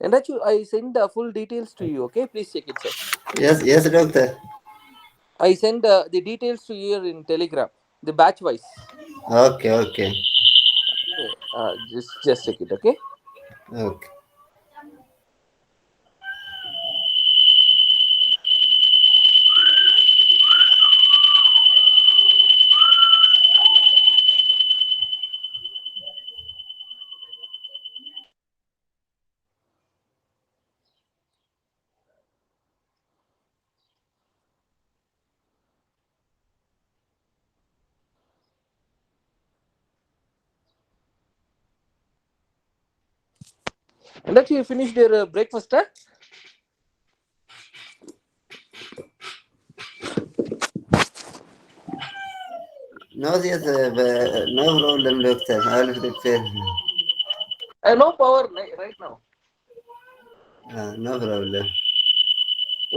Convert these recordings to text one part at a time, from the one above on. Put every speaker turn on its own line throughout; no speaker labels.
And that I send the full details to you. Okay, please check it, sir.
Yes, yes, doctor.
I send the details to you in Telegram, the batch wise.
Okay, okay,
Okay, just check it. Okay.
okay.
And that you finished your breakfast, huh?
No, yes, no problem, doctor. I'll prepare.
No power right now.
No problem.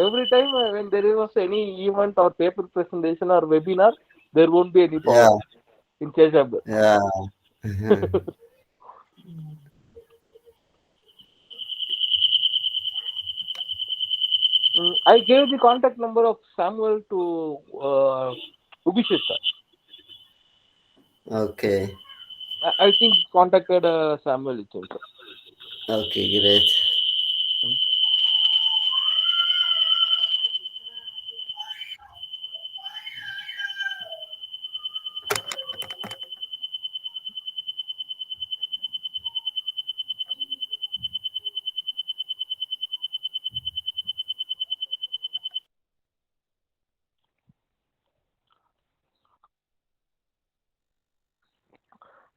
Every time when there was any event or paper presentation or webinar, there won't be any power
Yeah,
in Cheshire.
yeah.
I gave the contact number of Samuel to Ubishit.
Okay,
I think contacted Samuel itself.
okay, great.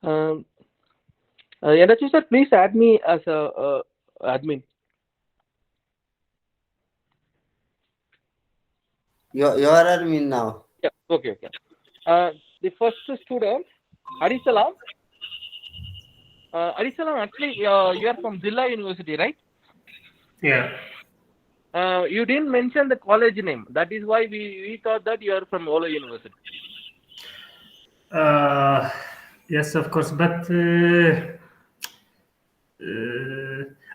Um, Yadachi sir, please add me as a admin.
You are admin now.
Yeah. Okay. Okay. The first student, Arisalam. Arisalam, actually, you are from Zilla University, right?
Yeah.
You didn't mention the college name. That is why we thought that you are from Wollo University.
Uh, yes, of course, but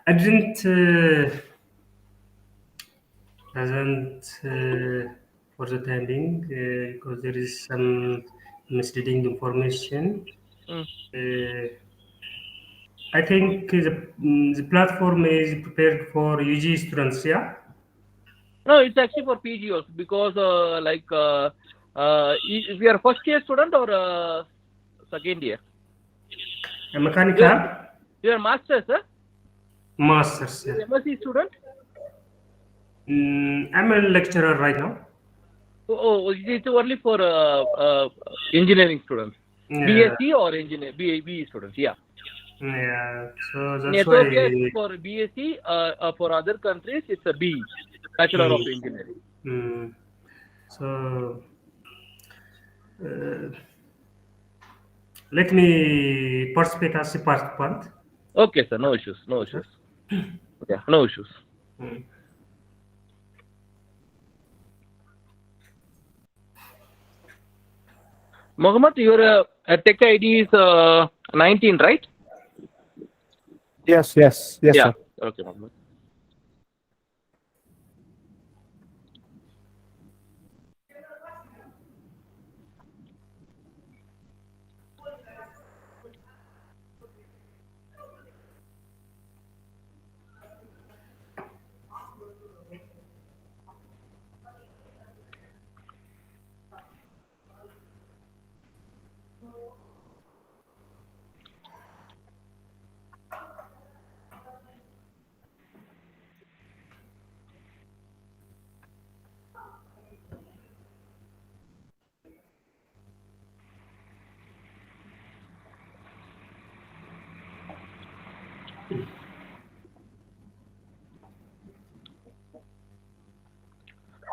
I didn't present for the time being because there is some misleading information.
Mm.
I think the platform is prepared for UG students, yeah?
No, it's actually for PG also because if you are first year student or second year,
A
you are,
mechanical
you are masters, sir.
masters,
You
yeah.
are MSc student.
I'm a lecturer right now.
Oh, it's only for engineering students,
Yeah,
BSc or engineer BE students. Yeah.
yeah. So
In
that's why.
Ethiopia, it's for BSc. For other countries, it's a BE, Bachelor of
Mm,
Engineering.
mm. So uh, let me participate as a participant.
Okay, sir. No issues. No issues. Yeah, no issues.
Mm.
Mohammed, your tech ID is 19, right?
Yes, yes, yes,
Yeah.
sir.
Okay, Mohammed.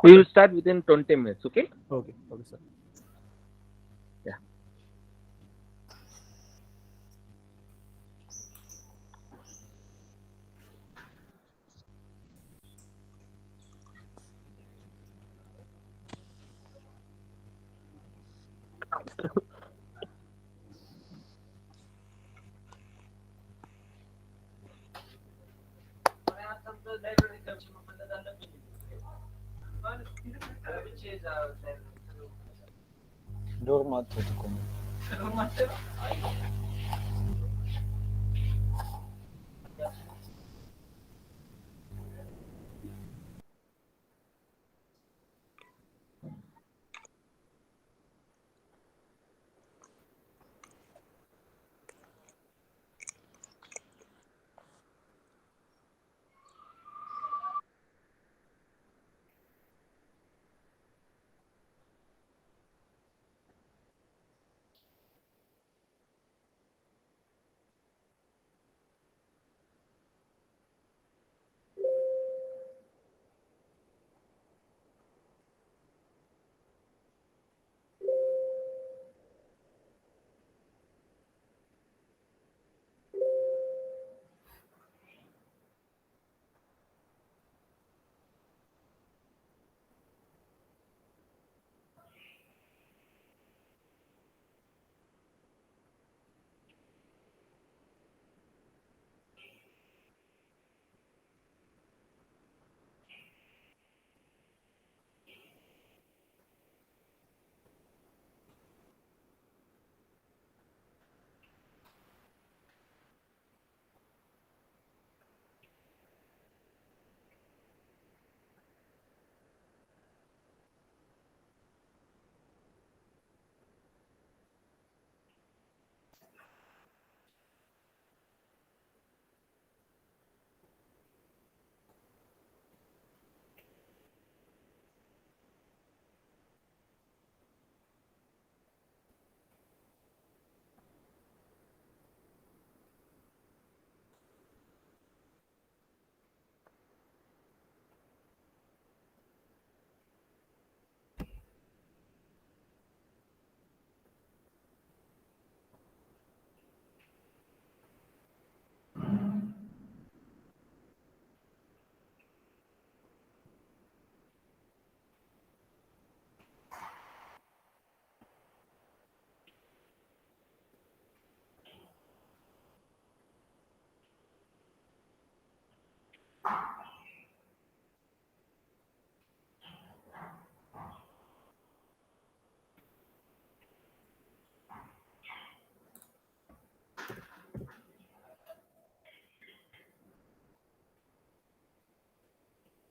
We will start within 20 minutes. Okay.
Okay, okay, sir.
Yeah.
Durma tutkum.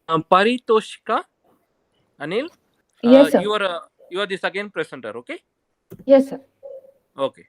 Paritoshika, Anil,
Yes, sir.
you are the second presenter, okay?
Yes, sir.
Okay.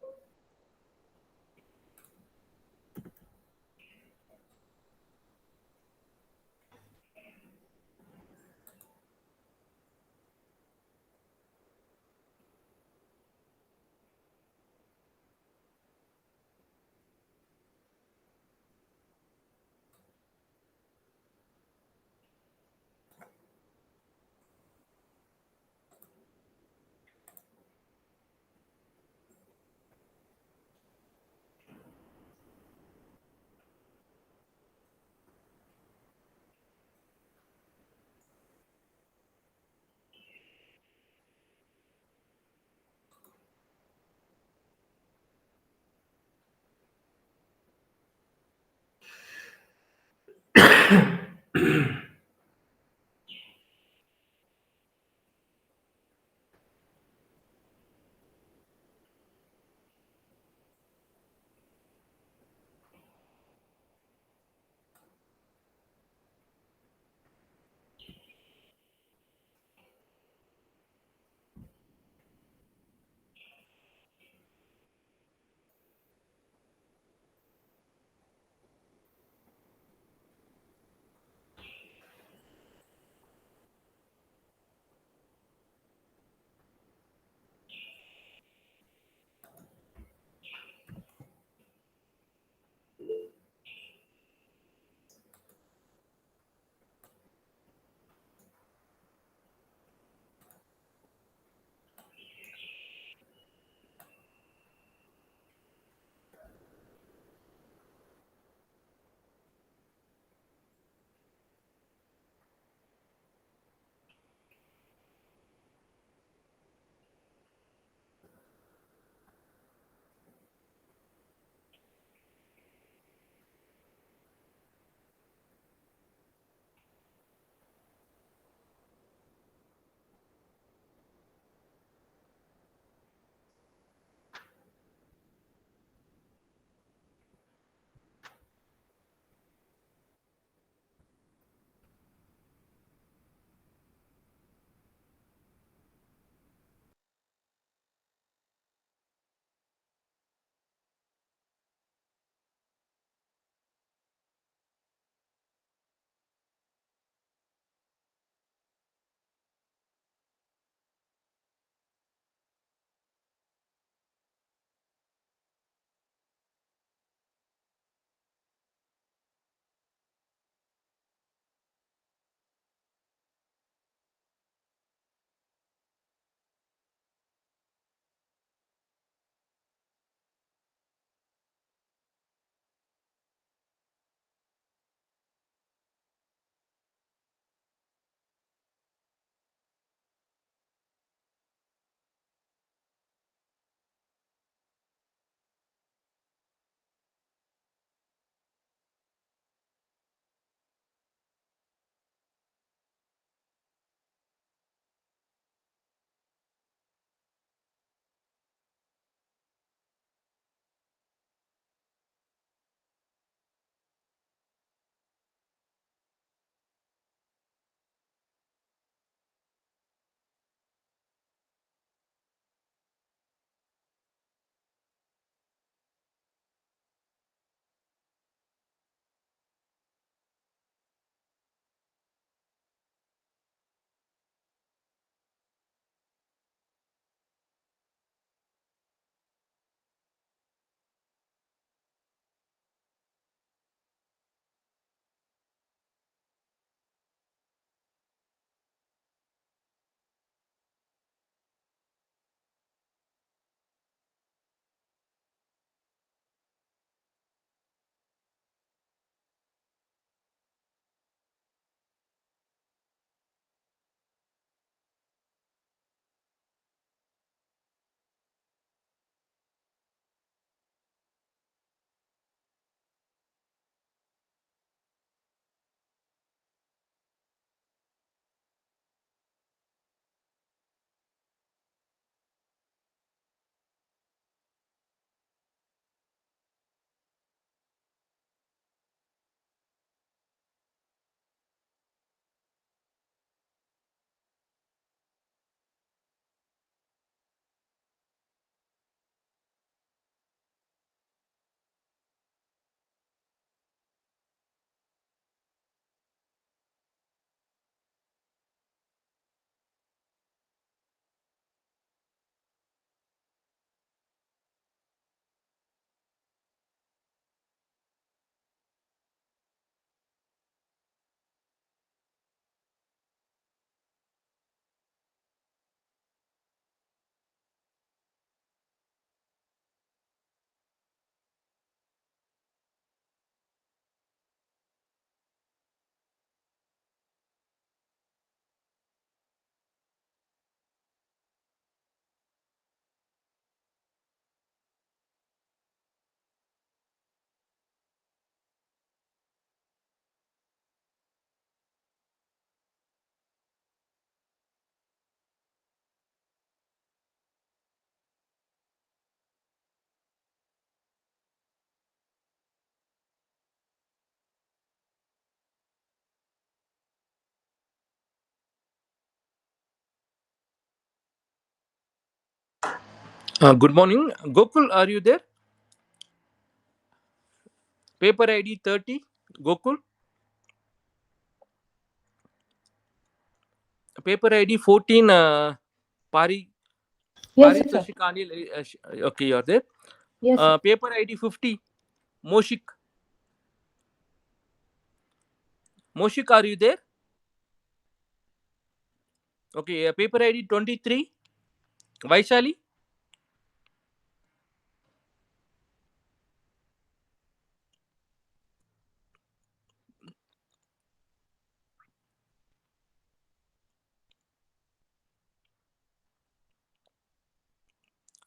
Good morning. Gokul, are you there? Paper ID 30. Gokul. Paper ID 14.
Yes, sir.
Paritoshika Anil. Okay, you're there.
Yes, sir.
Paper ID 50. Moshik. Moshik, are you there? Okay, paper ID 23. Vaishali.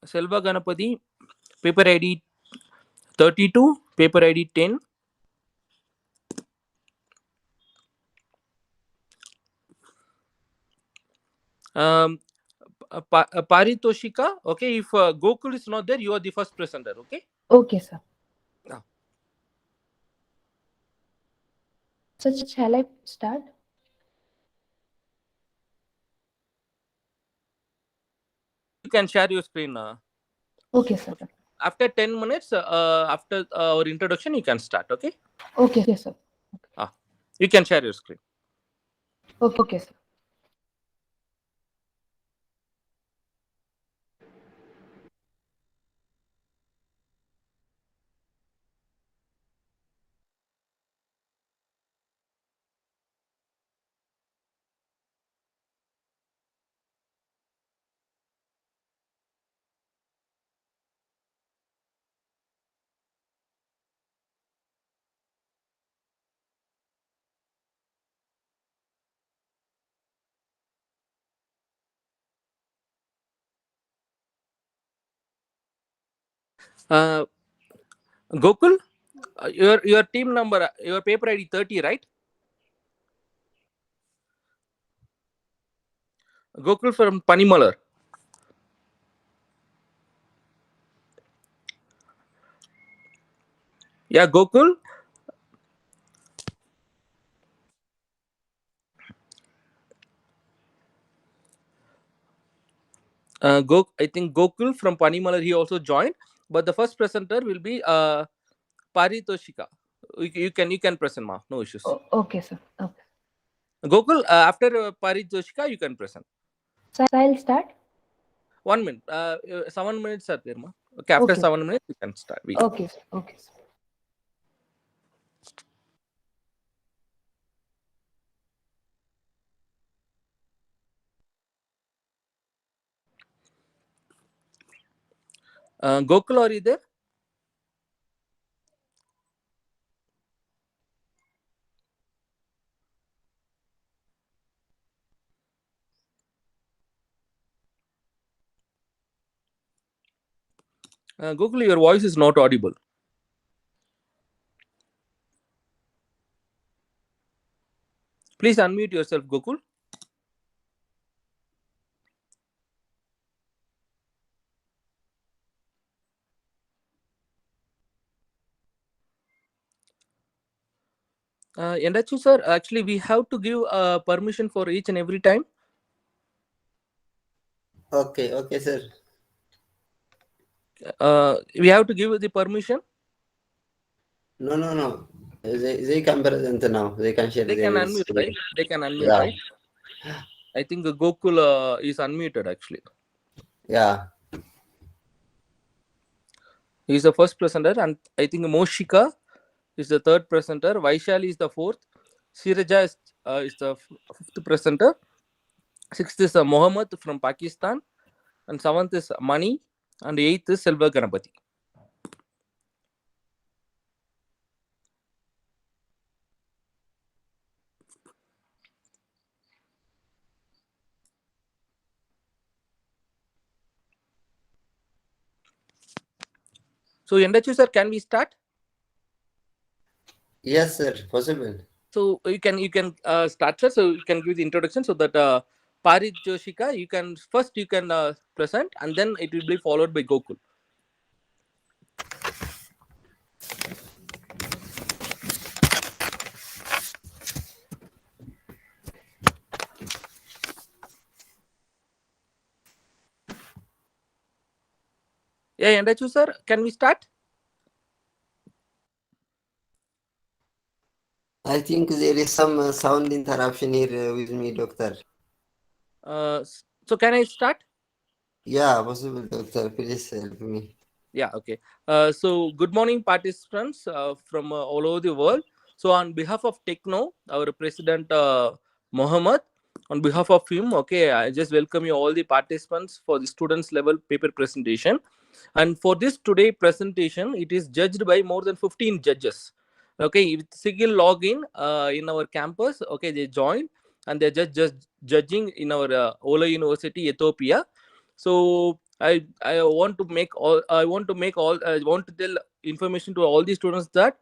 Selva Ganapati. Paper ID 32. Paper ID 10. Um, Paritoshika. Okay, if Gokul is not there, you are the first presenter. Okay.
Okay, sir.
Ah.
So shall I start?
You can share your screen.
Okay, sir.
After 10 minutes, after our introduction, you can start. Okay.
Okay, sir.
You can share your screen.
Okay, sir.
Uh, Gokul, your team number, your paper ID 30, right? Gokul from Panimalar. Yeah, Gokul. I think Gokul from Panimalar, he also joined, but the first presenter will be Paritoshika. You can present, ma. No issues.
Okay, sir. Okay.
Gokul, after Paritoshika, you can present.
So I'll start.
1 minute. 7 minutes are there, ma. Okay, after
Okay.
7 minutes, you can start.
Okay, sir. Okay, sir.
Gokul, are you there? Gokul, your voice is not audible. Please unmute yourself, Gokul. Endachu sir, actually we have to give permission for each and every time.
Okay, sir.
We have to give the permission.
No. They can present now. They can share
They can
their
unmute,
screen.
right? They can unmute,
Yeah.
right? I think Gokul is unmuted actually.
Yeah.
He is the first presenter, and I think Moshika is the third presenter. Vaishali is the fourth. Siraja is the fifth presenter. Sixth is Mohammed from Pakistan, and seventh is Mani, and eighth is Selva Ganapati. So, Endachu sir, can we start?
Yes, sir. Possible.
So you can start, sir. So you can give the introduction so that Parit Joshika, you can present, and then it will be followed by Gokul. Yeah, Endachu sir, can we start?
I think there is some sound interruption here with me, doctor.
So can I start?
Yeah, possible, doctor. Please help me.
Yeah, okay. So good morning, participants from all over the world. So on behalf of Techno, our president Mohammed, on behalf of him, okay, I just welcome you all the participants for the students level paper presentation. And for this today presentation, it is judged by more than 15 judges. Okay, with single login in our campus, okay, they joined and they're just judging in our Ola University, Ethiopia. So I want to make all I want to tell information to all the students that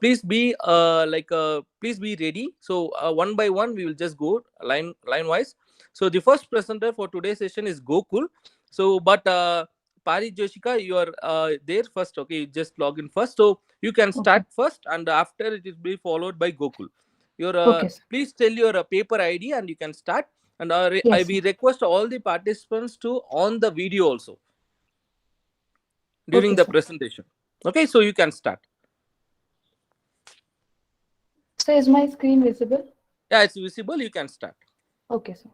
please be please be ready. So one by one we will just go line wise. So the first presenter for today's session is Gokul. So but Pari Joshika, you are there first. Okay, you just log in first. So you can
Okay.
start first, and after it will be followed by Gokul. Your
Okay, sir.
please tell your paper ID, and you can start. And I
Yes, sir.
we request all the participants to on the video also during
Okay,
the
sir.
presentation. Okay, so you can start.
So is my screen visible?
Yeah, it's visible. You can start.
Okay, sir.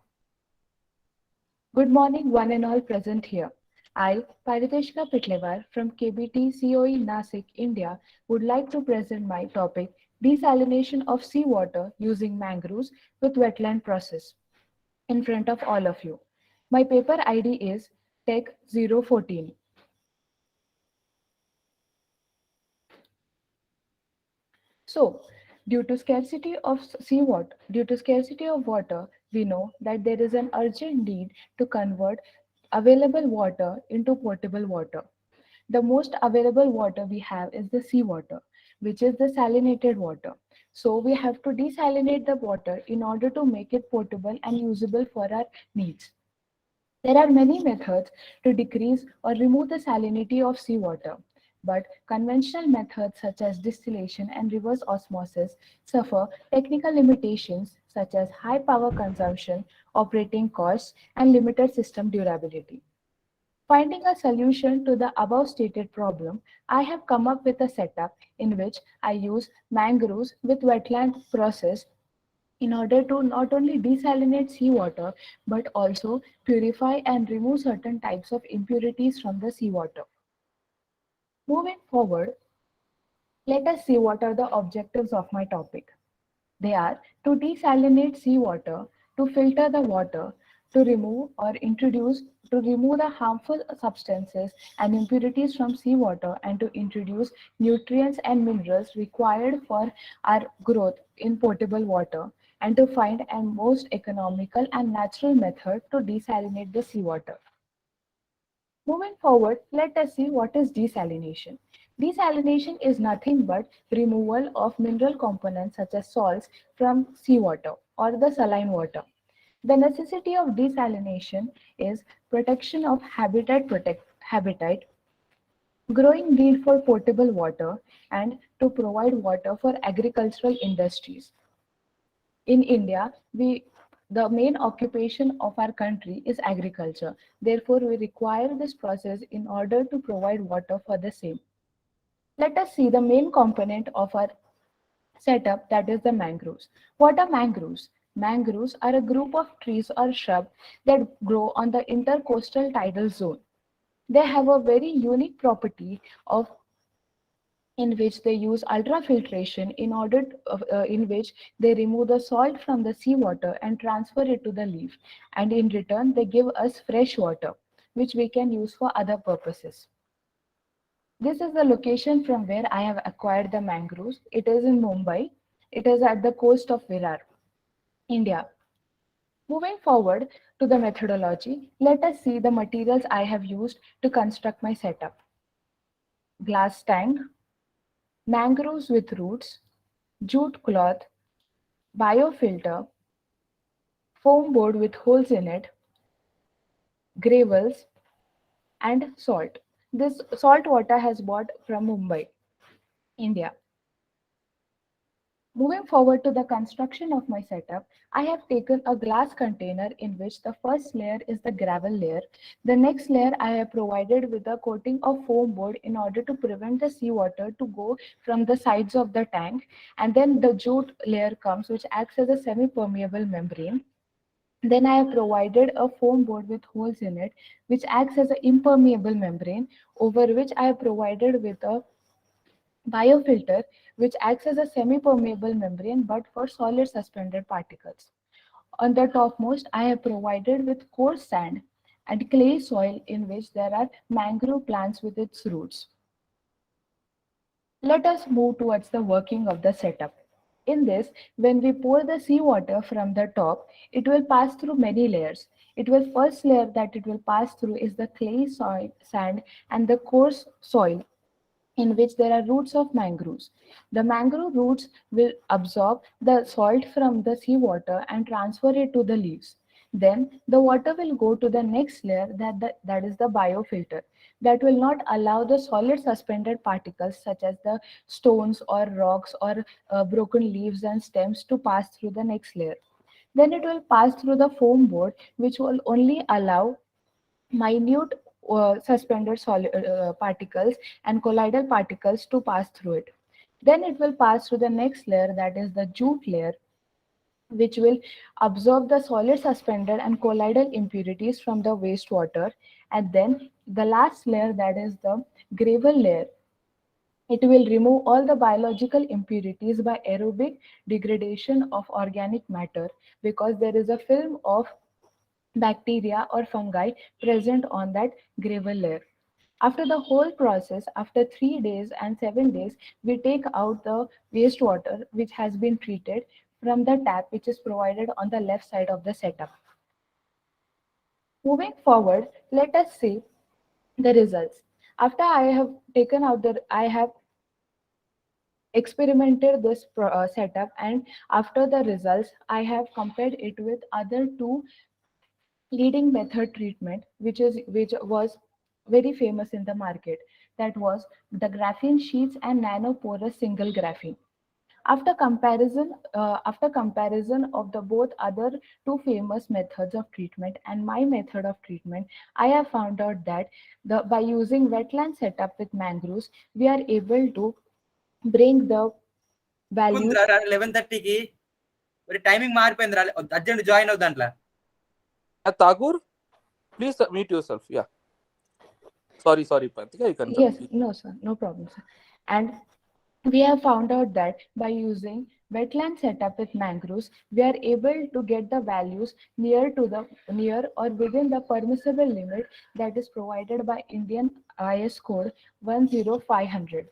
Good morning, one and all present here. I, Pariteshka Pitlevar from KBT COE Nasik, India, would like to present my topic, desalination of seawater using mangroves with wetland process, in front of all of you. My paper ID is Tech 014. So, due to scarcity of water, we know that there is an urgent need to convert available water into potable water. The most available water we have is the seawater, which is the salinated water. So we have to desalinate the water in order to make it potable and usable for our needs. There are many methods to decrease or remove the salinity of seawater, but conventional methods such as distillation and reverse osmosis suffer technical limitations such as high power consumption, operating costs, and limited system durability. Finding a solution to the above stated problem, I have come up with a setup in which I use mangroves with wetland process in order to not only desalinate seawater but also purify and remove certain types of impurities from the seawater. Moving forward, let us see what are the objectives of my topic. They are to desalinate seawater, to filter the water, to remove or introduce to remove the harmful substances and impurities from seawater and to introduce nutrients and minerals required for our growth in potable water and to find a most economical and natural method to desalinate the seawater. Moving forward, let us see what is desalination. Desalination is nothing but removal of mineral components such as salts from seawater or the saline water. The necessity of desalination is protection of habitat, growing need for potable water, and to provide water for agricultural industries. In India, the main occupation of our country is agriculture. Therefore, we require this process in order to provide water for the same. Let us see the main component of our setup, that is the mangroves. What are mangroves? Mangroves are a group of trees or shrubs that grow on the intercoastal tidal zone. They have a very unique property of in which they use ultrafiltration in which they remove the salt from the seawater and transfer it to the leaf, and in return they give us fresh water which we can use for other purposes. This is the location from where I have acquired the mangroves. It is in Mumbai. It is at the coast of Virar, India. Moving forward to the methodology, let us see the materials I have used to construct my setup. Glass tank, mangroves with roots, jute cloth, biofilter, foam board with holes in it, gravels, and salt. This salt water has bought from Mumbai, India. Moving forward to the construction of my setup, I have taken a glass container in which the first layer is the gravel layer. The next layer I have provided with a coating of foam board in order to prevent the seawater to go from the sides of the tank. And then the jute layer comes, which acts as a semi-permeable membrane. Then I have provided a foam board with holes in it, which acts as an impermeable membrane, over which I have provided with a biofilter, which acts as a semi-permeable membrane but for solid suspended particles. On the topmost, I have provided with coarse sand and clay soil in which there are mangrove plants with its roots. Let us move towards the working of the setup. In this, when we pour the seawater from the top, it will pass through many layers. It will first layer that it will pass through is the clay soil, sand, and the coarse soil in which there are roots of mangroves. The mangrove roots will absorb the salt from the seawater and transfer it to the leaves. Then the water will go to the next layer that is the biofilter that will not allow the solid suspended particles such as the stones or rocks or broken leaves and stems to pass through the next layer. Then it will pass through the foam board which will only allow minute suspended particles and colloidal particles to pass through it. Then it will pass through the next layer, that is the jute layer, which will absorb the solid suspended and colloidal impurities from the wastewater. And then the last layer, that is the gravel layer, it will remove all the biological impurities by aerobic degradation of organic matter because there is a film of bacteria or fungi present on that gravel layer. After the whole process, after 3 days and 7 days, we take out the wastewater which has been treated from the tap which is provided on the left side of the setup. Moving forward, let us see the results. After I have experimented this setup, and after the results, I have compared it with other two leading method treatment which was very famous in the market, that was the graphene sheets and nanoporous single graphene. After comparison of the both other two famous methods of treatment and my method of treatment, I have found out that by using wetland setup with mangroves, we are able to bring the values.
11:30కి మరి timing మారిపోయింది రా urgent join అవుతా దాంట్లో
Tagore, please mute yourself. Yeah. Sorry, Pratika. You can
Yes,
continue.
no, sir, no problem, sir. And we have found out that by using wetland setup with mangroves, we are able to get the values near or within the permissible limit that is provided by Indian IS code 10500.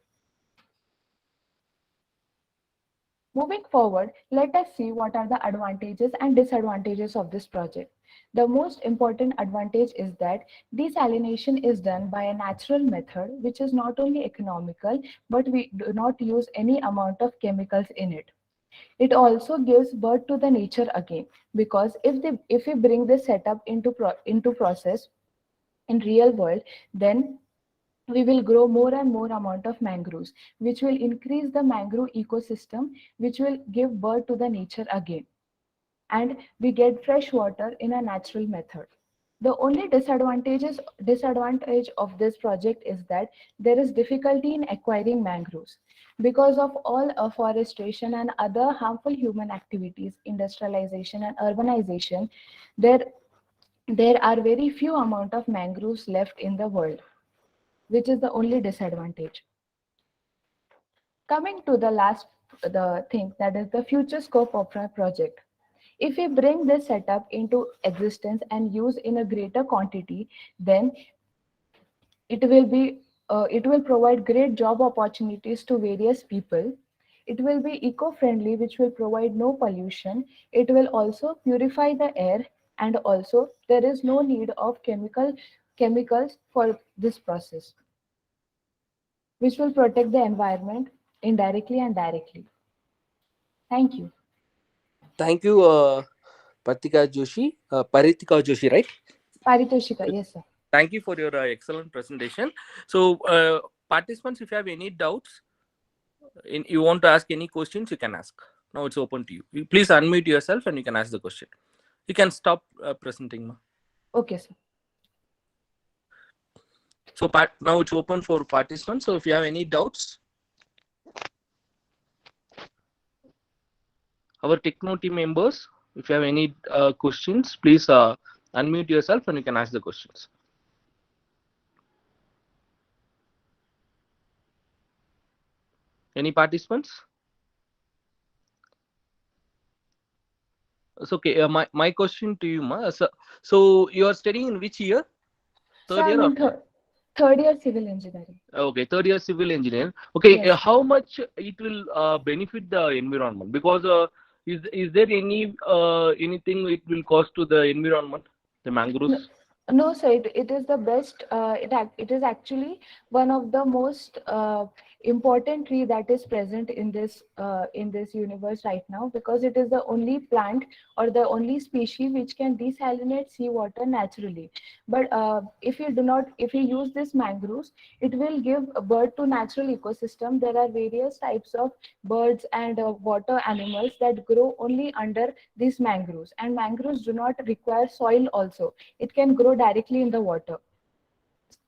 Moving forward, let us see what are the advantages and disadvantages of this project. The most important advantage is that desalination is done by a natural method, which is not only economical, but we do not use any amount of chemicals in it. It also gives birth to the nature again, because if we bring this setup into process in real world, then we will grow more and more amount of mangroves, which will increase the mangrove ecosystem, which will give birth to the nature again. And we get fresh water in a natural method. The only disadvantage of this project is that there is difficulty in acquiring mangroves. Because of all afforestation and other harmful human activities, industrialization and urbanization, there are very few amount of mangroves left in the world, which is the only disadvantage. Coming to the thing, that is the future scope of our project. If we bring this setup into existence and use in a greater quantity, then it will provide great job opportunities to various people. It will be eco-friendly, which will provide no pollution. It will also purify the air, and also there is no need of chemicals for this process, which will protect the environment indirectly and directly. Thank you.
Thank you, Paritika Joshi, right?
Paritoshika, yes, sir.
Thank you for your excellent presentation. So, participants, if you have any doubts, You want to ask any questions, you can ask. Now it's open to you. Please unmute yourself and you can ask the question. You can stop presenting. Ma.
Okay, sir.
So now it's open for participants. So if you have any doubts, our techno team members, if you have any questions, please unmute yourself and you can ask the questions. Any participants? It's okay. My question to you, Ma. So you are studying in which year?
So
Third
I'm
year or
in third year civil engineering.
okay, third year civil engineer. Okay,
Yes.
how much it will benefit the environment? Because is there anything it will cost to the environment, the
No,
mangroves?
no, so it is the best. It is actually one of the most important tree that is present in this universe right now, because it is the only plant or the only species which can desalinate seawater naturally. But if you use this mangroves, it will give birth to natural ecosystem. There are various types of birds and water animals that grow only under these mangroves, and mangroves do not require soil also. It can grow directly in the water.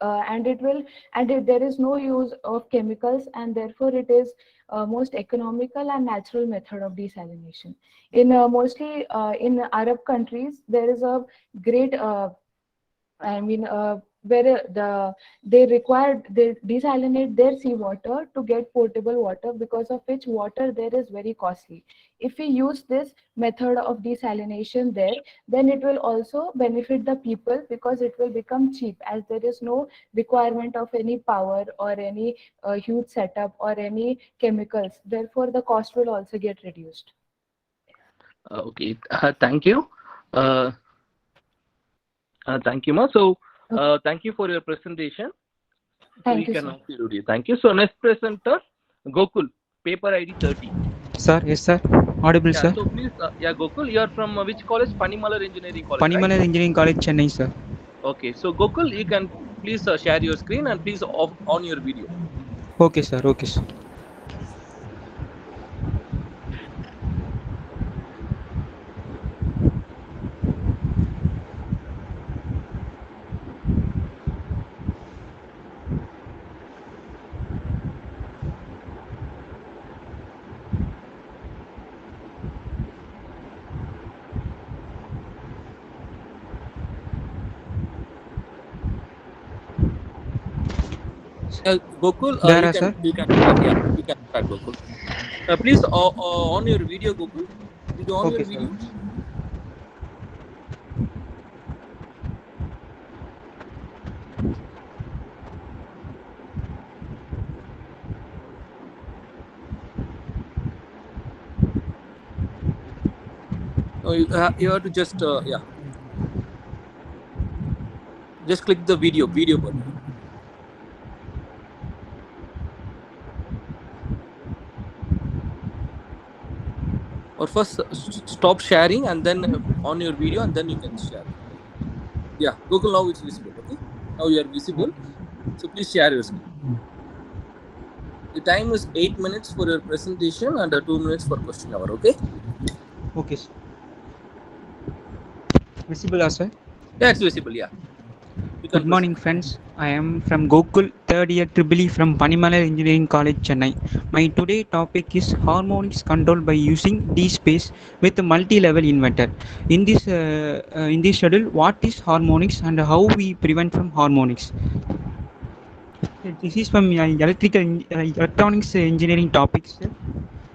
There is no use of chemicals, and therefore it is most economical and natural method of desalination. In mostly in Arab countries, there is a great I mean, where they desalinate their seawater to get potable water, because of which water there is very costly. If we use this method of desalination there, then it will also benefit the people, because it will become cheap, as there is no requirement of any power or any huge setup or any chemicals. Therefore, the cost will also get reduced.
Okay, thank you. Thank you, Ma. So thank you for your presentation. So
Thank
you
you,
can
sir.
now see video. Thank you. So next presenter, Gokul, paper ID 30.
Sir, yes, sir. Audible,
Yeah.
sir.
So please, Gokul, you are from which college? Panimalar Engineering College, right?
Panimalar Engineering College, Chennai, sir.
Okay. So Gokul, you can please share your screen and please off on your video.
Okay, sir. Okay, sir.
Gokul,
There,
you
sir.
can start. Yeah, you can start, Gokul. Please on your video, Gokul. Did you on your
Okay, sir.
video? No, you have to just yeah, just click the video button. Or first stop sharing and then on your video and then you can share. Yeah, Gokul, now it's visible. Okay, now you are visible. So please share your screen. The time is 8 minutes for your presentation and 2 minutes for question hour. Okay.
Okay, sir. Visible, sir.
Yeah, it's visible. Yeah, you can
Good
present.
morning, friends. I am from Gokul, third year Tripoli from Panimalar Engineering College, Chennai. My today topic is harmonics control by using D-space with a multi-level inverter. In this schedule, what is harmonics and how we prevent from harmonics? This is from electronics engineering topics.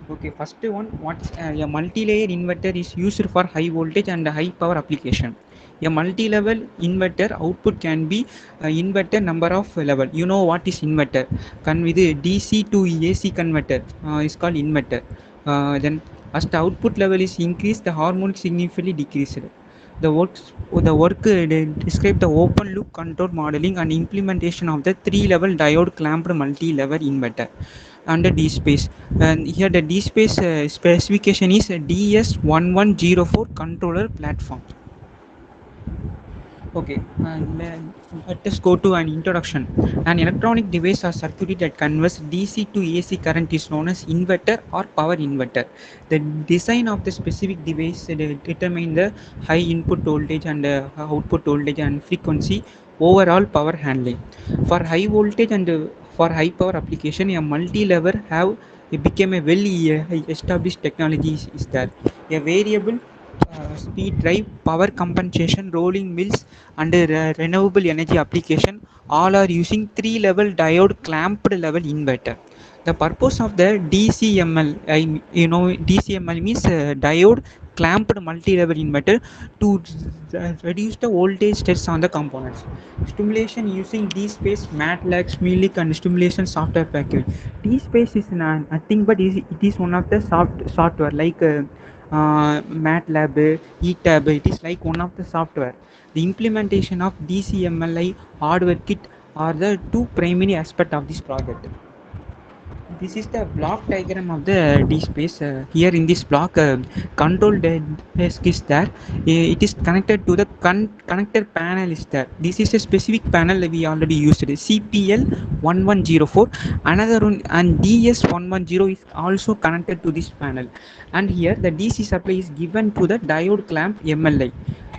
Okay, first one, what's a multi-layer inverter is used for high voltage and high power application. A multi-level inverter output can be inverter number of level. You know what is inverter? With DC to AC converter is called inverter. Then as the output level is increased, the harmonic significantly decreased. The work describe the open loop control modeling and implementation of the 3-level diode clamped multi-level inverter under D-space. And here the D-space specification is DS1104 controller platform. Okay, let us go to an introduction. An electronic device or circuit that converts DC to AC current is known as inverter or power inverter. The design of the specific device determine the high input voltage and output voltage and frequency, overall power handling. For high voltage and for high power application, a multi-lever have it became a well established technology is there. A variable speed drive, power compensation, rolling mills, and renewable energy application all are using three-level diode clamped level inverter. The purpose of the DCML, DCML means diode clamped multi-level inverter to reduce the voltage stress on the components. Stimulation using DSpace, MATLAB, Smilik, and stimulation software package. DSpace is nothing but it is one of the software like MATLAB, ETAB. It is like one of the software. The implementation of DCMLI hardware kit are the two primary aspects of this project. This is the block diagram of the D space. Here in this block, control desk is there. It is connected to the connector panel is there. This is a specific panel that we already used. CPL 1104. Another one and DS110 is also connected to this panel. And here the DC supply is given to the diode clamp MLI.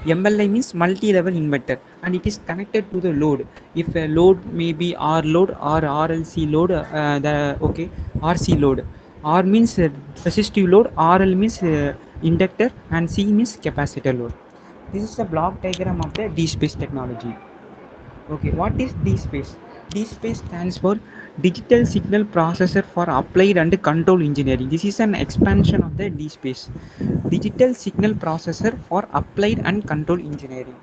MLI means multi-level inverter, and it is connected to the load. If a load may be R load or RLC load, RC load. R means resistive load, RL means inductor, and C means capacitor load. This is the block diagram of the D-space technology. Okay, what is D-space? D-space stands for Digital Signal Processor for Applied and Control Engineering. This is an expansion of the D-space. Digital Signal Processor for Applied and Control Engineering.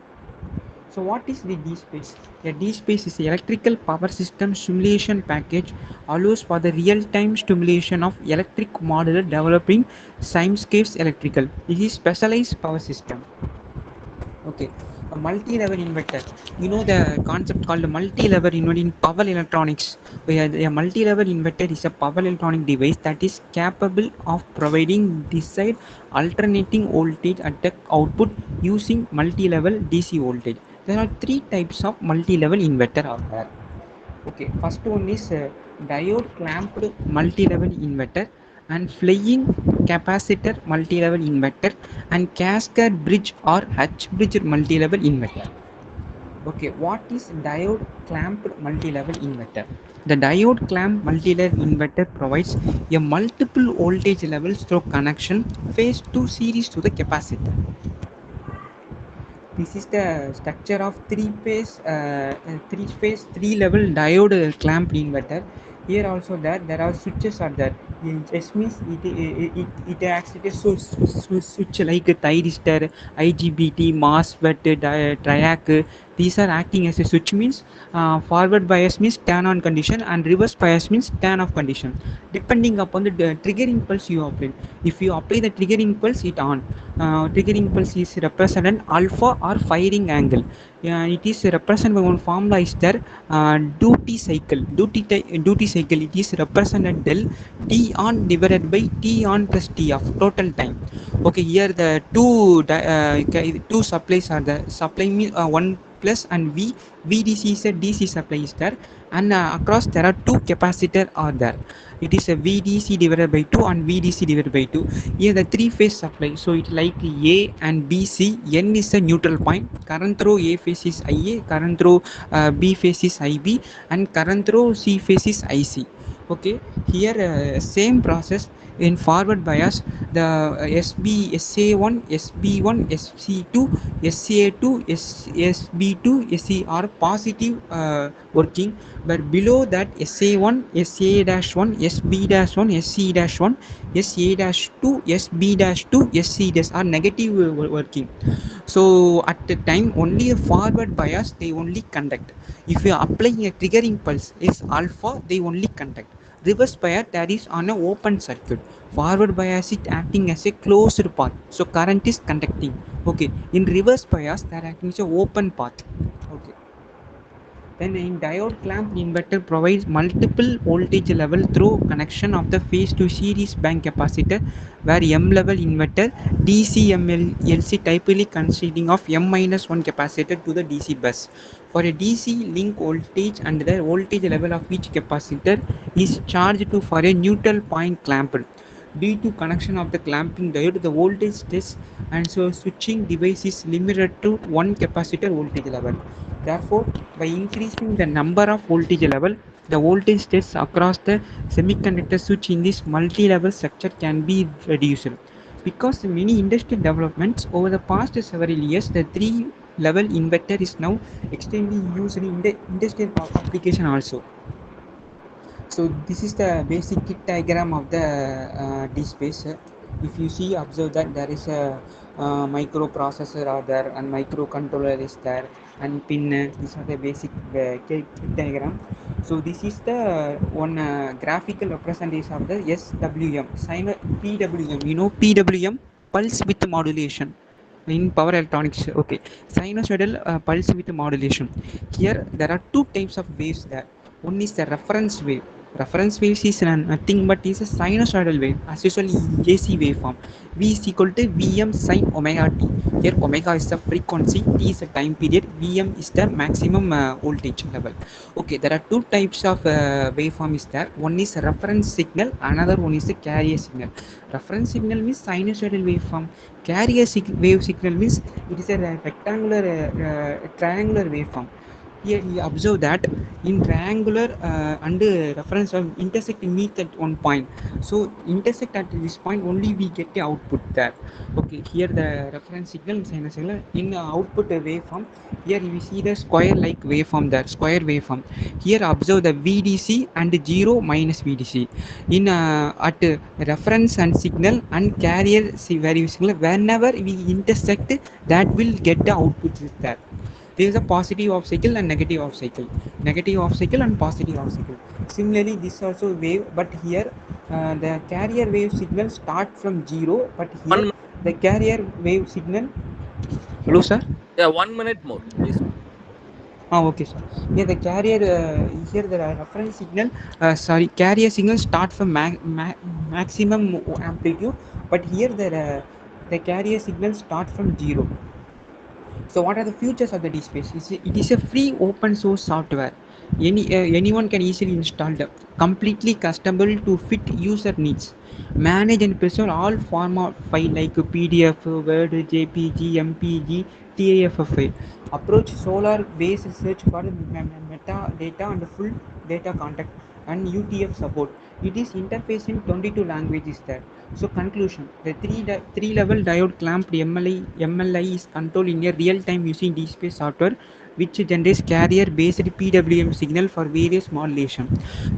So what is the D-space? A D-space is electrical power system simulation package allows for the real-time stimulation of electric modular developing Simescapes electrical. This is specialized power system. Okay, a multi-level inverter. You know the concept called multi-level inverter in power electronics. A multi-level inverter is a power electronic device that is capable of providing desired alternating voltage at the output using multi-level DC voltage. There are three types of multi-level inverter out there. Okay, first one is diode clamped multi-level inverter and flying capacitor multi-level inverter and cascade bridge or H bridge multi-level inverter. Okay, what is diode clamped multi-level inverter? The diode clamp multi-level inverter provides a multiple voltage levels through connection phase 2 series to the capacitor. This is the structure of three level diode clamp inverter. Here also there are switches are there. It means it acts as a switch like a thyristor, IGBT, MOSFET, triac. These are acting as a switch means forward bias means turn on condition and reverse bias means turn off condition. Depending upon the trigger impulse you apply. If you apply the trigger impulse, it on. Trigger impulse is represented alpha or firing angle. It is represented by one formula is there. Duty cycle. Duty cycle. It is represented del T on divided by T on plus T off total time. Okay, here the two supplies are the supply means one plus and VDC is a DC supply is there, and across there are two capacitor are there. It is a VDC divided by 2 and VDC divided by 2. Here the three phase supply, so it like A and BC. N is a neutral point. Current through A phase is IA, current through B phase is IB, and current through C phase is IC. Okay, here same process in forward bias. The SA1, SB1, SC2, SA2, SB2, SC are positive working, but below that SA1, SA-1, SB-1, SC-1, SA-2, SB-2, SC- are negative working. So at the time only a forward bias they only conduct. If you are applying a triggering pulse is alpha, they only conduct. Reverse bias that is on an open circuit. Forward bias is acting as a closed path, so current is conducting. Okay, in reverse bias that acting as a open path. Okay. Then in diode clamp inverter provides multiple voltage level through connection of the phase to series bank capacitor, where M level inverter DC-MLC typically consisting of M-1 capacitor to the DC bus. For a DC link voltage and the voltage level of each capacitor is charged to for a neutral point clamped. Due to connection of the clamping diode, the voltage test and so switching device is limited to one capacitor voltage level. Therefore, by increasing the number of voltage level, the voltage tests across the semiconductor switch in this multi-level structure can be reduced. Because many industrial developments over the past several years, the three-level inverter is now extensively used in the industrial application also. So this is the basic kit diagram of the D-space. If you see, observe that there is a microprocessor are there and microcontroller is there and pin. These are the basic kit diagram. So this is the one graphical representation of the SWM, PWM. You know PWM, pulse width modulation in power electronics. Okay, sinusoidal pulse width modulation. Here there are two types of waves there. One is the reference wave. Reference wave is nothing but is a sinusoidal wave, as usual AC waveform. V is equal to Vm sin omega t. Here omega is the frequency, t is the time period, Vm is the maximum voltage level. Okay, there are two types of waveform is there. One is reference signal, another one is the carrier signal. Reference signal means sinusoidal waveform. Carrier wave signal means it is a rectangular, triangular waveform. Here we observe that in triangular and reference intersect meet at one point. So intersect at this point only we get the output there. Okay, here the reference signal signal in output waveform. Here we see the square like waveform there, square waveform. Here observe the VDC and 0 minus VDC. In at reference and signal and carrier value signal, whenever we intersect, that will get the output there. There is a positive off cycle and negative off cycle, negative off cycle and positive off cycle. Similarly, this also wave, but here the carrier wave signal start from 0, but here
1 minute.
the carrier wave signal. Hello, sir.
Yeah, 1 minute more, please.
Okay, sir. Yeah, the carrier here the reference signal. Sorry, carrier signal start from maximum amplitude, but here the carrier signal start from 0. So what are the features of the DSpace? It is a free open source software. Anyone can easily install it. Completely customizable to fit user needs. Manage and preserve all format file like PDF, Word, JPG, MPG, TIFF file. Approach Solar based search for metadata and full data contact and UTF support. It is interface in 22 languages there. So conclusion, the three level diode clamped MLI is controlled in a real time using DSpace software, which generates carrier based PWM signal for various modulation.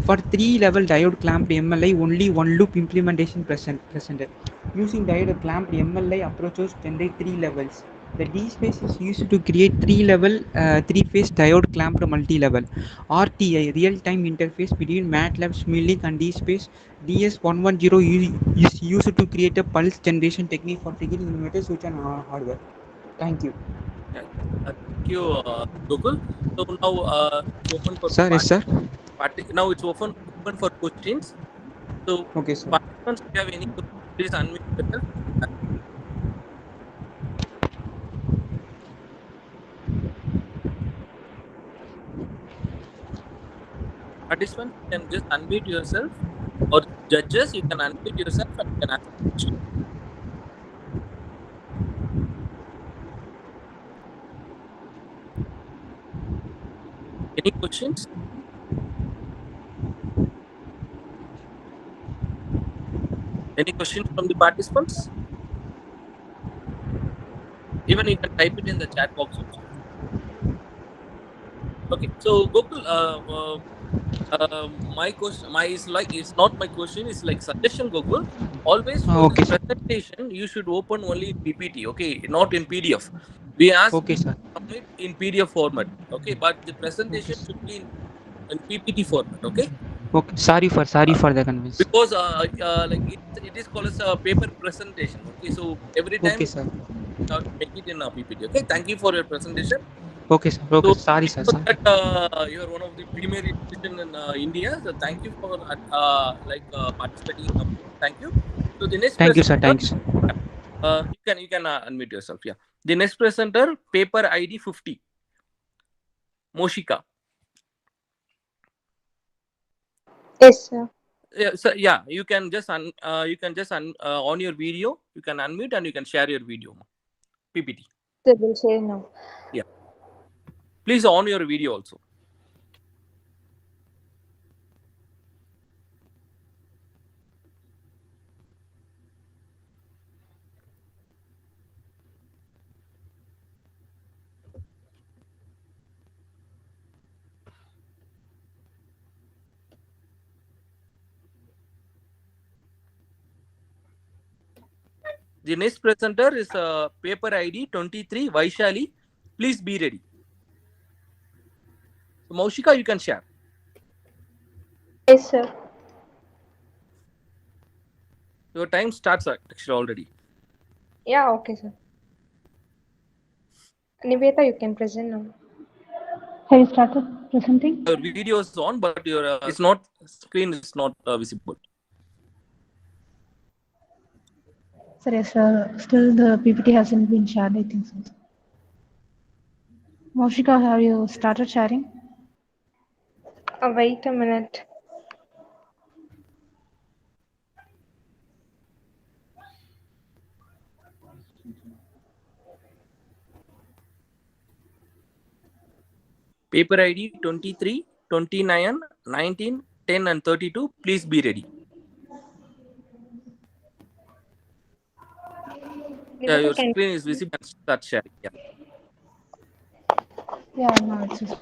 For three level diode clamped MLI, only one loop implementation presented. Using diode clamped MLI approaches generate three levels. The DSpace is used to create three-level, three-phase diode clamped multi-level (RTI) real-time interface between MATLAB Simulink and DSpace. DS110 is used to create a pulse generation technique for triggering inverter switch and hardware. Thank you.
Yeah. Thank you, Gokul. So now it's open for
Sir, yes, sir.
now it's open for questions. So
Okay, sir.
participants, if you have any questions, please unmute yourself. Participants, you can just unmute yourself, or judges, you can unmute yourself and you can ask a question. Any questions? Any questions from the participants? Even you can type it in the chat box also. Okay, so Gokul, my question, it's not my question, it's like suggestion, Gokul. Always for
Okay,
this
sir.
presentation, you should open only in PPT, okay, not in PDF. We ask
Okay,
you to
sir.
submit in PDF format, okay, but the presentation should be in PPT format, okay?
Okay. Sorry for the convenience.
Because like it is called as a paper presentation, okay? So every
Okay,
time
sir.
you have to make it in a PPT, okay? Thank you for your presentation.
Okay, sir. Okay,
So,
sorry, sir.
so
Sorry.
that you are one of the premier institution in India. So thank you for participating in competition. Thank you. So the next
Thank you, sir.
presenter,
Thanks.
you can unmute yourself. Yeah. The next presenter, paper ID 50, Moshika.
Yes, sir.
Yeah, so yeah, you can just on your video. You can unmute and you can share your video, PPT.
They will say no.
Yeah. Please on your video also. The next presenter is paper ID 23, Vaishali. Please be ready. So, Maushika, you can share.
Yes, sir.
Your time starts actually already.
Yeah, okay, sir. Niveta, you can present now.
Have you started presenting?
Your video is on, but your it's not screen is not visible.
Sir, yes, sir. Still the PPT hasn't been shared, I think so. Moshika, have you started sharing?
Wait a minute.
Paper ID 23, 29, 19, 10, and 32. Please be ready. Yeah,
Niveta
your
can.
screen is visible. Start sharing. Yeah.
Yeah, no, it's just.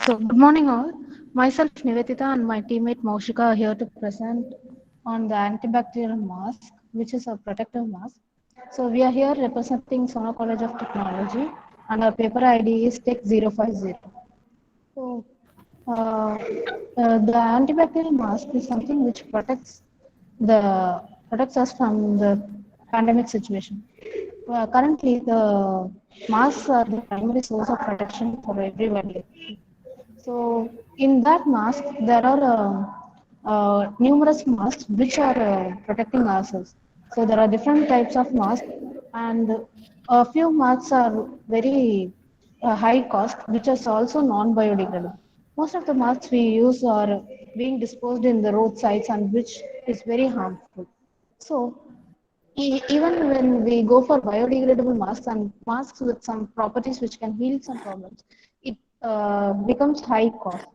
So, good morning, all. Myself, Nivetita, and my teammate Moshika are here to present on the antibacterial mask, which is a protective mask. So, we are here representing Sono College of Technology, and our paper ID is Tech050. So, the antibacterial mask is something which protects us from the pandemic situation. Currently, the masks are the primary source of protection for everybody. So in that mask, there are numerous masks which are protecting ourselves. So there are different types of masks, and a few masks are very high cost, which is also non-biodegradable. Most of the masks we use are being disposed in the roadsides, and which is very harmful. So even when we go for biodegradable masks and masks with some properties which can heal some problems, it becomes high cost.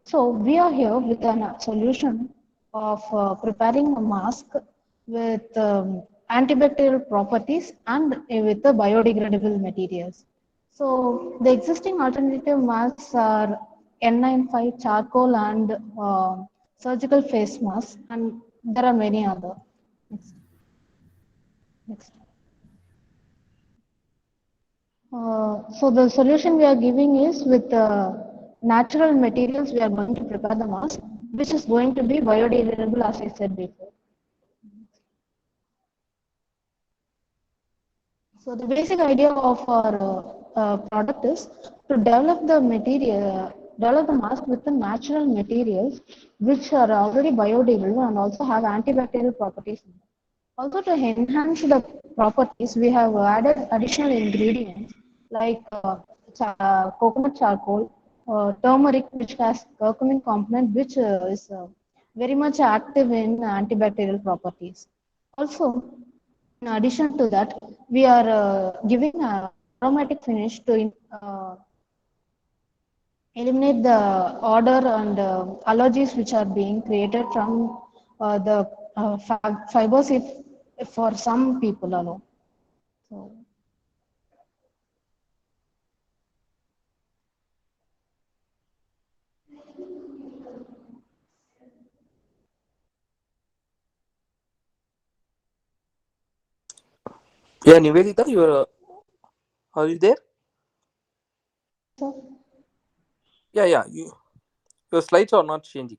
So we are here with a solution of preparing a mask with antibacterial properties and with the biodegradable materials. So the existing alternative masks are N95 charcoal and surgical face masks, and there are many other. Next. Next. So the solution we are giving is with natural materials we are going to prepare the mask, which is going to be biodegradable, as I said before. So the basic idea of our product is to develop the mask with the natural materials which are already biodegradable and also have antibacterial properties. Also, to enhance the properties, we have added additional ingredients like coconut charcoal, turmeric, which has curcumin component, which is very much active in antibacterial properties. Also, in addition to that, we are giving a aromatic finish to eliminate the odor and allergies which are being created from the fibers if for some people alone. So,
Yeah, Nivedita, are you there?
so
Yeah. Your slides are not changing.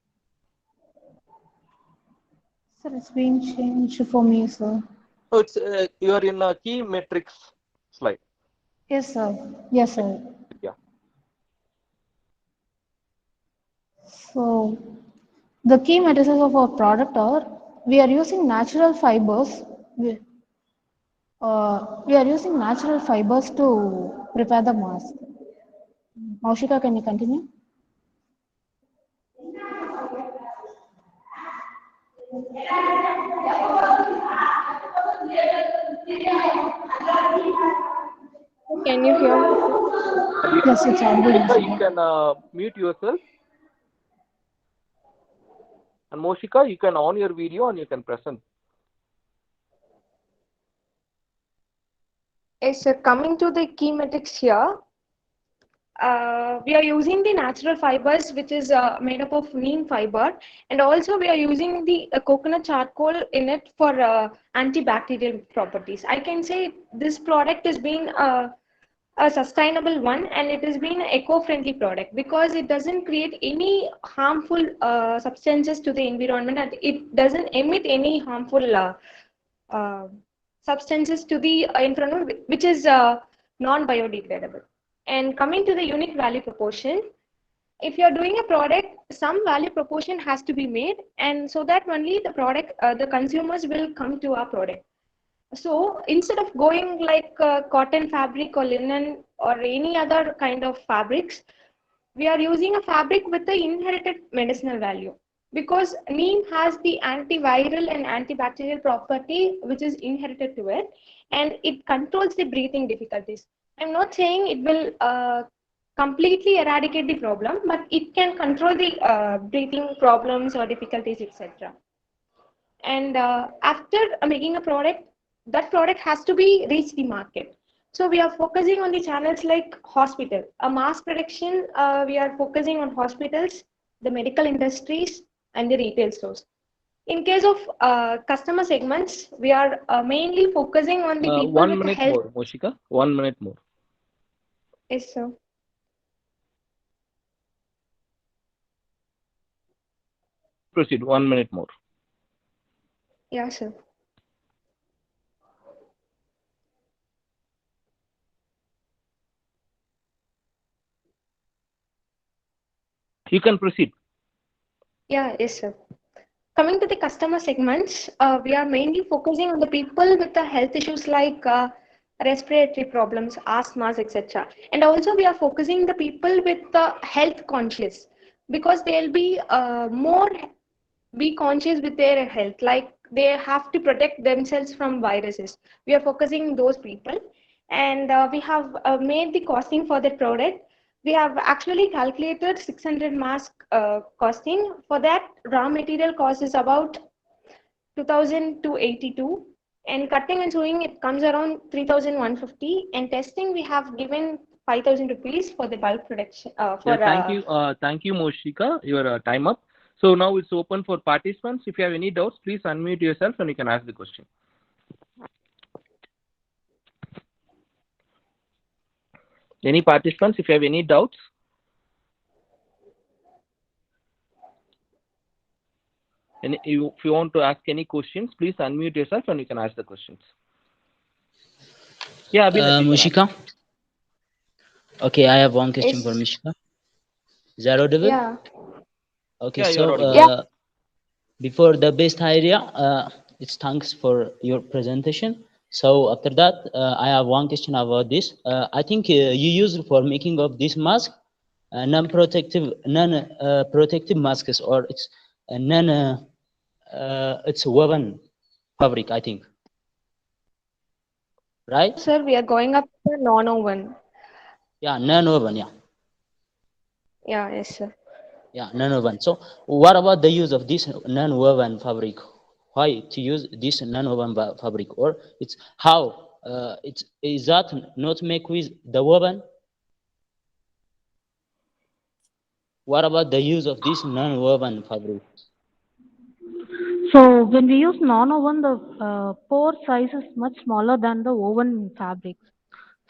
sir, it's being changed for me, sir.
So it's you are in a key metrics slide.
Yes, sir. Yes, sir.
Yeah.
So the key matrices of our product are we are using natural fibers. We are using natural fibers to prepare the mask. Maushika, can you continue?
Can you hear me, sir?
Yes, it's audible.
Moshika, you
Maushika.
can mute yourself. And Moshika, you can on your video and you can present.
Yes, sir. Coming to the key metrics here, we are using the natural fibers, which is made up of neem fiber, and also we are using the coconut charcoal in it for antibacterial properties. I can say this product has been a sustainable one, and it has been an eco-friendly product because it doesn't create any harmful substances to the environment, and it doesn't emit any harmful uh, substances to the environment, which is non-biodegradable. And coming to the unique value proportion, if you're doing a product, some value proportion has to be made, and so that only the product, the consumers will come to our product. So instead of going like cotton fabric or linen or any other kind of fabrics, we are using a fabric with the inherited medicinal value because neem has the antiviral and antibacterial property which is inherited to it, and it controls the breathing difficulties. I'm not saying it will completely eradicate the problem, but it can control the breathing problems or difficulties, etc. And after making a product, that product has to be reach the market. So we are focusing on the channels like hospital, a mass production. We are focusing on hospitals, the medical industries, and the retail stores. In case of customer segments, we are mainly focusing on the people
1
with the
minute
health.
more, Moshika. 1 minute more.
Yes, sir.
Proceed. 1 minute more.
Yeah, sir.
You can proceed.
Yeah, yes, sir. Coming to the customer segments, we are mainly focusing on the people with the health issues like respiratory problems, asthmas, etc. And also we are focusing the people with the health conscious because they'll be more be conscious with their health, like they have to protect themselves from viruses. We are focusing those people, and we have made the costing for the product. We have actually calculated 600 mask costing. For that, raw material cost is about 2282, and cutting and sewing it comes around 3150, and testing we have given 5000 rupees for the bulk production
Yeah,
for
thank you, Moshika. Your time up. So now it's open for participants. If you have any doubts, please unmute yourself and you can ask the question. Any participants, if you have any doubts? And if you want to ask any questions, please unmute yourself and you can ask the questions. Yeah, Abhinav,
Mushika. Okay, I have one question
yes.
for Mushika. Is that audible?
Yeah.
Okay,
Yeah,
so
you're audible.
Yeah.
before the best idea, it's thanks for your presentation. So after that, I have one question about this. I think you used for making of this mask non-protective masks, or it's it's woven fabric, I think, right?
Sir, we are going up to the non-oven.
Yeah, non-woven. Yeah.
Yeah, yes, sir.
Yeah, non-woven. So what about the use of this non-woven fabric? Why to use this non-woven fabric? Or it's how it's is that not make with the woven? What about the use of this non-woven fabric?
So when we use non-woven, the pore size is much smaller than the woven fabrics.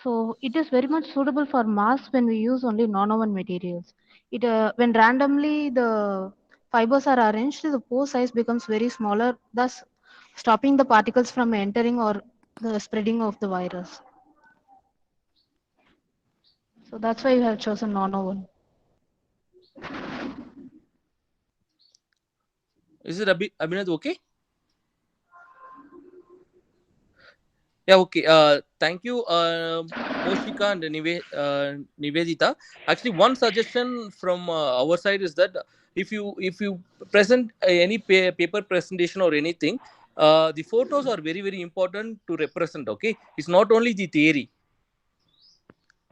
So it is very much suitable for masks when we use only non-woven materials. It when randomly the fibers are arranged, the pore size becomes very smaller, thus stopping the particles from entering or the spreading of the virus. So that's why we have chosen non-woven.
Is it Abhinav okay? Yeah, okay. Thank you, Moshika and Nivedita. Actually, one suggestion from our side is that if you present any paper presentation or anything, the photos are very very important to represent. Okay, it's not only the theory.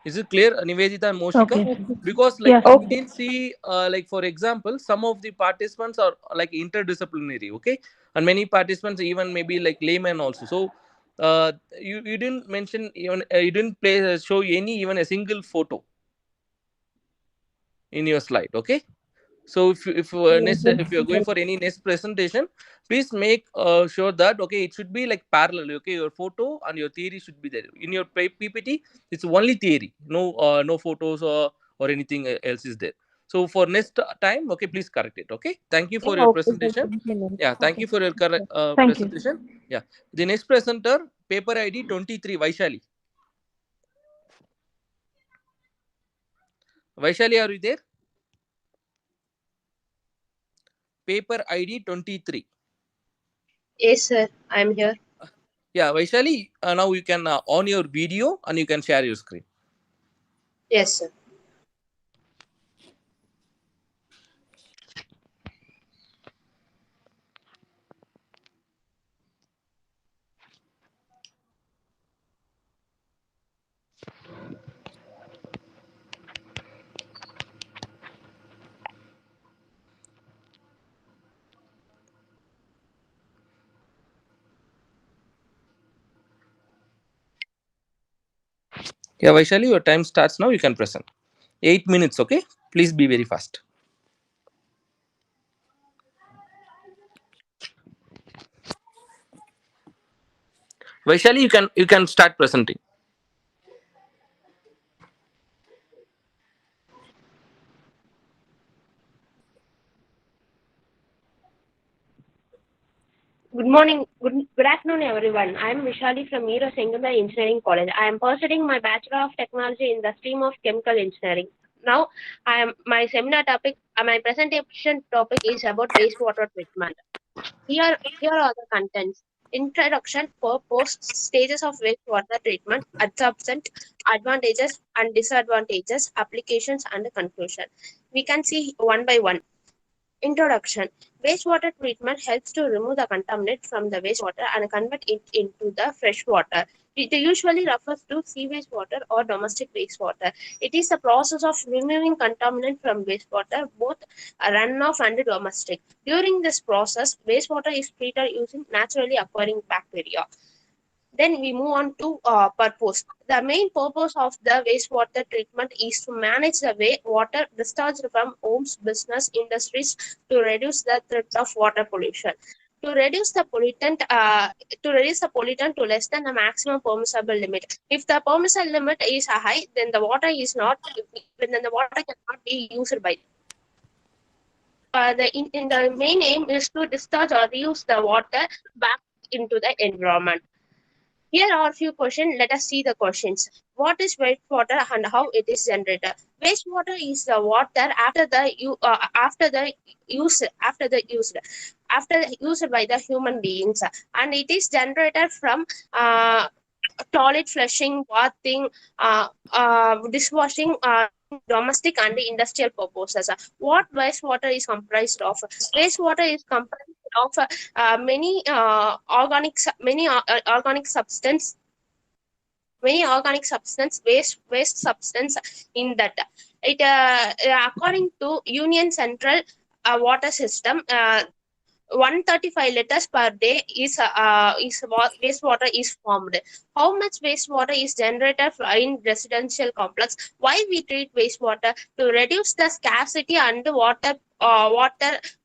Is it clear, Nivedita and Moshika?
Okay.
Because like
Yes.
we
Okay.
can see, like for example, some of the participants are like interdisciplinary, okay, and many participants even maybe like laymen also. So you didn't mention even you didn't show any even a single photo in your slide, okay. So if you're going for any next presentation, please make sure that okay it should be like parallel. Okay, your photo and your theory should be there. In your PPT, it's only theory, no photos or anything else is there. So for next time, okay, please correct it. Okay, thank you for your
Okay, sir.
presentation.
Thank you.
Yeah, thank
Okay.
you for your correct
Thank you.
presentation. Yeah, the next presenter, paper ID 23, Vaishali. Vaishali, are you there? Paper ID 23.
Yes, sir. I'm here.
Yeah, Vaishali, now you can on your video and you can share your screen.
Yes, sir.
Yeah, Vaishali, your time starts now. You can present. 8 minutes, okay? Please be very fast. Vaishali, you can start presenting.
Good morning. Good afternoon, everyone. I am Vishali from Meera Sengama Engineering College. I am pursuing my Bachelor of Technology in the stream of Chemical Engineering. Now, my seminar topic, my presentation topic is about wastewater treatment. Here are the contents. Introduction, purpose, stages of wastewater treatment, absorption, advantages and disadvantages, applications, and conclusion. We can see one by one. Introduction. Wastewater treatment helps to remove the contaminant from the wastewater and convert it into the fresh water. It usually refers to sewage water or domestic wastewater. It is the process of removing contaminant from wastewater, both runoff and domestic. During this process, wastewater is treated using naturally occurring bacteria. Then we move on to purpose. The main purpose of the wastewater treatment is to manage the way water discharged from homes, business, industries to reduce the threat of water pollution. To reduce the pollutant, to less than the maximum permissible limit. If the permissible limit is high, then the water is not. Then the water cannot be used by. In the main aim is to discharge or reuse the water back into the environment. Here are a few questions. Let us see the questions. What is wastewater and how it is generated? Wastewater is the water after the use by the human beings, and it is generated from uh, toilet flushing, bathing, dishwashing, domestic and industrial purposes. What wastewater is comprised of? Wastewater is comprised of organic substance, waste substance in that. It according to Union Central water system. 135 liters per day is wastewater is formed. How much wastewater is generated in residential complex? Why we treat wastewater? To reduce the scarcity and water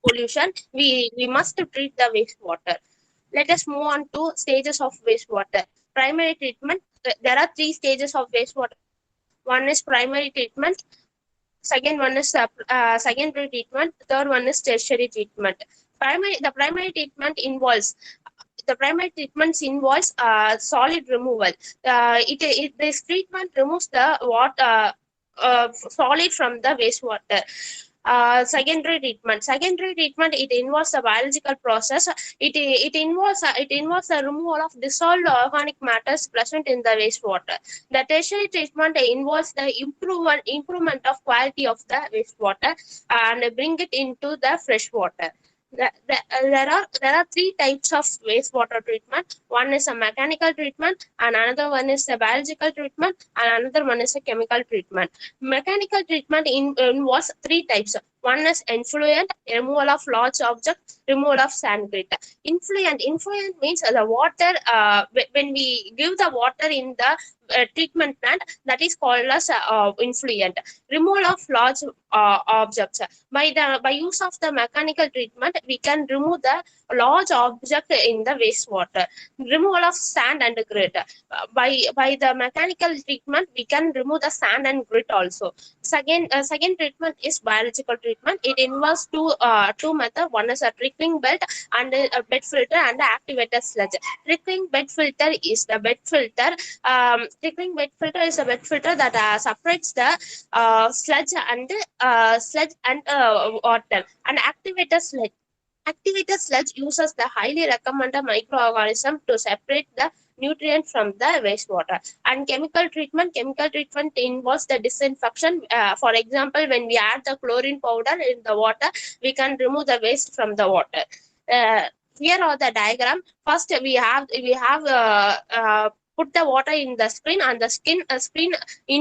pollution, we must treat the wastewater. Let us move on to stages of wastewater. Primary treatment. There are three stages of wastewater. One is primary treatment, second one is secondary treatment, third one is tertiary treatment. The primary treatment involves solid removal. This treatment removes the water solid from the wastewater. Secondary treatment. Secondary treatment, it involves the biological process. It involves the removal of dissolved organic matters present in the wastewater. The tertiary treatment involves the improvement of quality of the wastewater and bring it into the fresh water. There are three types of wastewater treatment. One is a mechanical treatment, and another one is a biological treatment, and another one is a chemical treatment. Mechanical treatment involves three types. One is influent, removal of large objects, removal of sand grit. Influent means the water. When we give the water in the treatment plant, that is called as influent. Removal of large objects. By use of the mechanical treatment, we can remove the large object in the wastewater. Removal of sand and grit. By the mechanical treatment, we can remove the sand and grit also. Second treatment is biological treatment. It involves two methods. One is a trickling bed and a bed filter and the activated sludge. Trickling bed filter is the bed filter. Trickling bed filter is a bed filter that separates the sludge and water. And activated sludge uses the highly recommended microorganism to separate the nutrient from the wastewater. And chemical treatment involves the disinfection. For example, when we add the chlorine powder in the water, we can remove the waste from the water. Here are the diagram. First, we have put the water in the screen, and the screen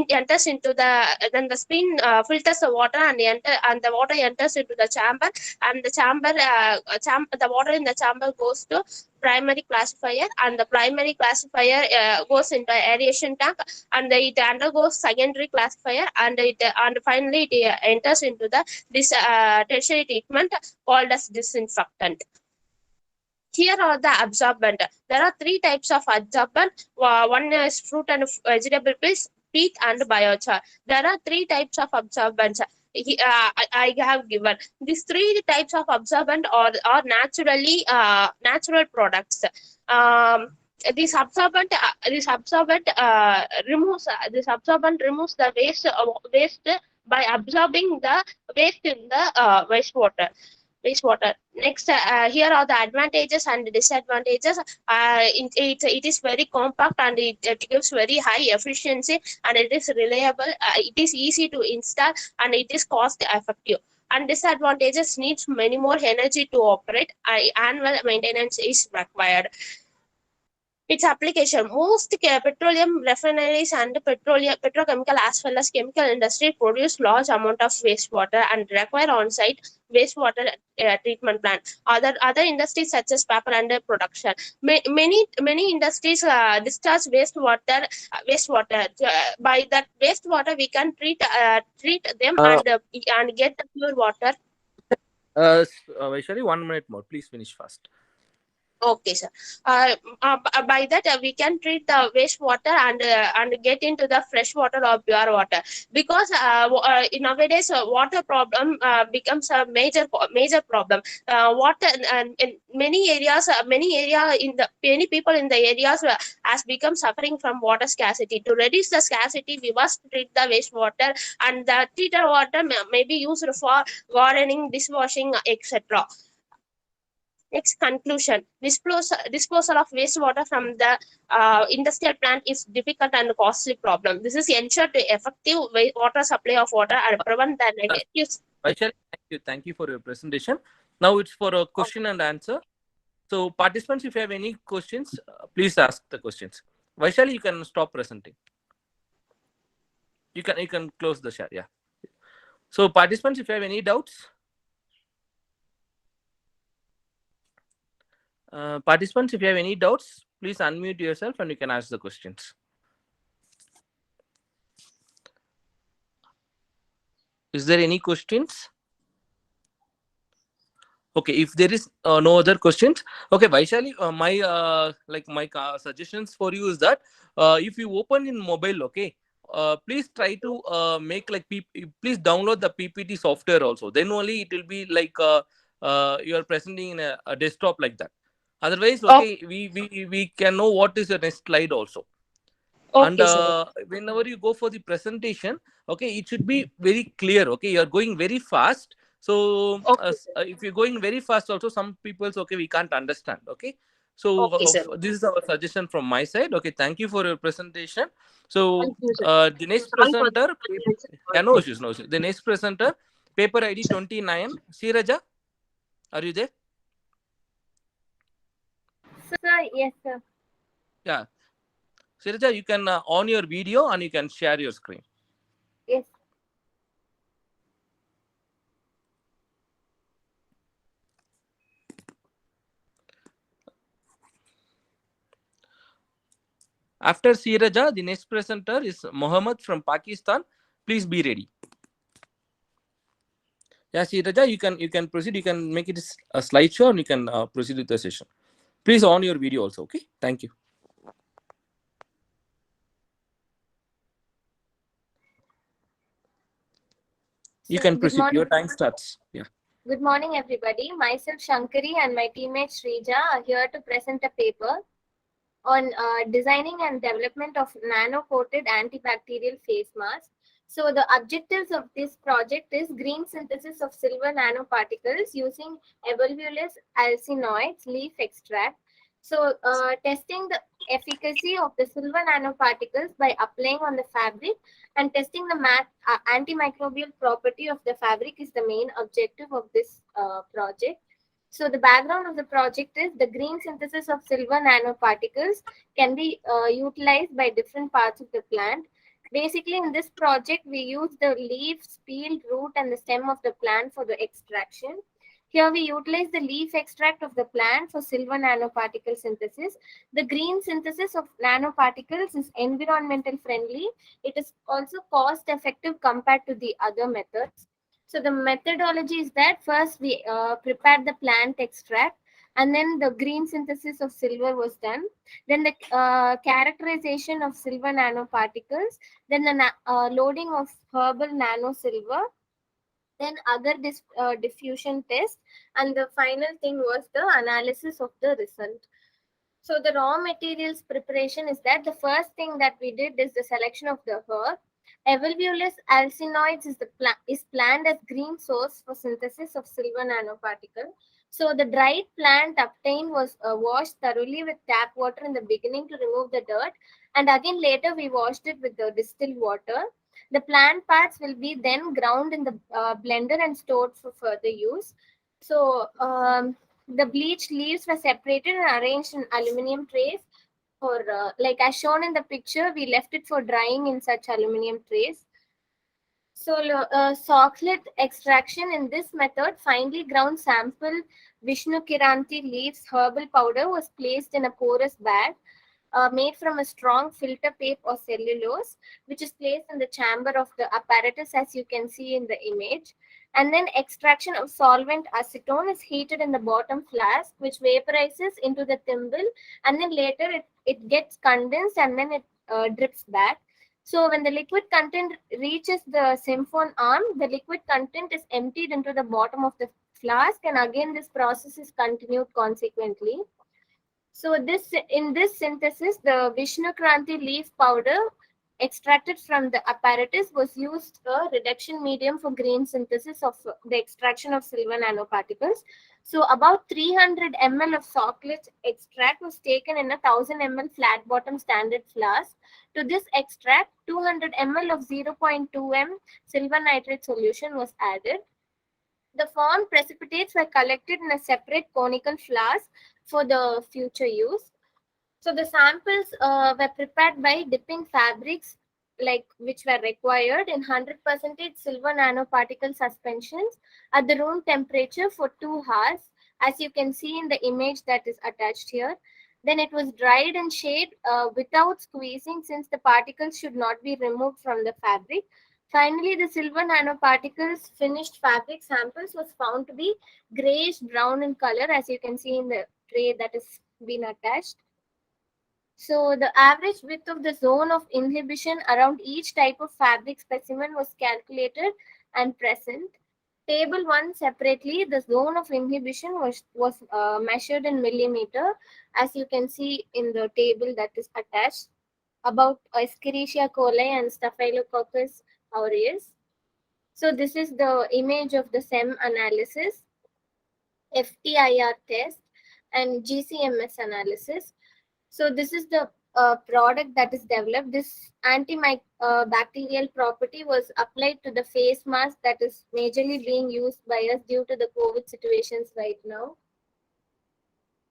enters into then the screen filters the water and the water enters into the chamber, and the water in the chamber goes to primary classifier, and the primary classifier goes into aeration tank, and it undergoes secondary classifier, and finally it enters into the tertiary treatment called as disinfectant. Here are the absorbent. There are three types of absorbent. One is fruit and vegetable peels, peat, and biochar. There are three types of absorbents. I have given these three types of absorbent are naturally natural products. This absorbent removes the waste by absorbing the waste in the wastewater. Next, here are the advantages and disadvantages. It is very compact, and it gives very high efficiency, and it is reliable. It is easy to install, and it is cost effective. And disadvantages needs many more energy to operate. Annual maintenance is required. Its application. Most petroleum refineries and petrochemical as well as chemical industry produce large amount of wastewater and require on-site wastewater treatment plant. Other industries such as paper and production. Many industries discharge wastewater. By that wastewater, we can treat them and get the pure water.
Vaishali, 1 minute more. Please finish fast.
Okay, sir. By that, we can treat the wastewater and get into the fresh water or pure water, because nowadays water problem becomes a major problem. Water in many people in the areas has become suffering from water scarcity. To reduce the scarcity, we must treat the wastewater, and the treated water may be used for gardening, dishwashing, etc. Next, conclusion. Disposal of wastewater from the industrial plant is difficult and costly problem. This is ensured to effective water supply of water and prevent the negatives.
Vaishali, thank you for your presentation. Now it's for a question and answer. So participants, if you have any questions, please ask the questions. Vaishali, you can stop presenting. You can close the share. Yeah. So participants, if you have any doubts. Participants, if you have any doubts, please unmute yourself and you can ask the questions. Is there any questions? Okay, if there is no other questions, okay, Vaishali, my suggestions for you is that if you open in mobile, okay, please try to make please download the PPT software also. Then only it will be like you are presenting in a desktop like that. Otherwise, okay, we can know what is the next slide also. And
Okay, sir.
whenever you go for the presentation, okay, it should be very clear. Okay, you are going very fast. So
Okay, sir.
if you're going very fast, also some people's okay, we can't understand. Okay, so
Okay, sir.
this is our suggestion from my side. Okay, thank you for your presentation. So
Thank you, sir.
the next
Sorry for the
presenter,
convenience
yeah, no
involved.
issues, no issues. The next presenter, paper ID 29, Siraja, are you there?
Sir, yes, sir.
Yeah, Siraja, you can on your video and you can share your screen.
Yes.
After Siraja, the next presenter is Mohammed from Pakistan. Please be ready. Yeah, Siraja, you can proceed. You can make it a slideshow and you can proceed with the session. Please on your video also. Okay. Thank you. You
So,
can
good
proceed. Your
morning.
time starts. Yeah.
Good morning, everybody. Myself, Shankari, and my teammate Shrija are here to present a paper on designing and development of nano-coated antibacterial face mask. So the objectives of this project is green synthesis of silver nanoparticles using evolvulus alsinoids leaf extract. So testing the efficacy of the silver nanoparticles by applying on the fabric and testing the antimicrobial property of the fabric is the main objective of this project. So the background of the project is the green synthesis of silver nanoparticles can be utilized by different parts of the plant. Basically, in this project, we use the leaves, peel, root, and the stem of the plant for the extraction. Here we utilize the leaf extract of the plant for silver nanoparticle synthesis. The green synthesis of nanoparticles is environmental friendly. It is also cost effective compared to the other methods. So the methodology is that first we prepared the plant extract and then the green synthesis of silver was done. Then the characterization of silver nanoparticles, then the loading of herbal nano silver, then other diffusion test, and the final thing was the analysis of the result. So the raw materials preparation is that the first thing that we did is the selection of the herb. Evolvulus alsinoids is planned as green source for synthesis of silver nanoparticle. So the dried plant obtained was washed thoroughly with tap water in the beginning to remove the dirt, and again later we washed it with the distilled water. The plant parts will be then ground in the blender and stored for further use. So the bleached leaves were separated and arranged in aluminum trays for like as shown in the picture, we left it for drying in such aluminum trays. So chocolate extraction in this method, finely ground sample Vishnu Kiranti leaves herbal powder was placed in a porous bag made from a strong filter tape or cellulose, which is placed in the chamber of the apparatus as you can see in the image. And then extraction of solvent acetone is heated in the bottom flask, which vaporizes into the thimble, and then later it gets condensed and then it drips back. So when the liquid content reaches the symphon arm, the liquid content is emptied into the bottom of the flask, and again this process is continued consequently. So in this synthesis, the Vishnu Kranti leaf powder extracted from the apparatus was used a reduction medium for green synthesis of the extraction of silver nanoparticles. So about 300 ml of chocolate extract was taken in a 1000 ml flat bottom standard flask. To this extract, 200 ml of 0.2 m silver nitrate solution was added. The formed precipitates were collected in a separate conical flask for the future use. So the samples were prepared by dipping fabrics like which were required in 100% silver nanoparticle suspensions at the room temperature for 2 hours, as you can see in the image that is attached here. Then it was dried in shade without squeezing since the particles should not be removed from the fabric. Finally, the silver nanoparticles finished fabric samples was found to be grayish brown in color, as you can see in the tray that is been attached. So the average width of the zone of inhibition around each type of fabric specimen was calculated and present. Table 1 separately, the zone of inhibition was measured in millimeter, as you can see in the table that is attached. about Escherichia coli and Staphylococcus aureus. So this is the image of the SEM analysis, FTIR test, and GCMS analysis. So this is the product that is developed. This antibacterial property was applied to the face mask that is majorly being used by us due to the COVID situations right now.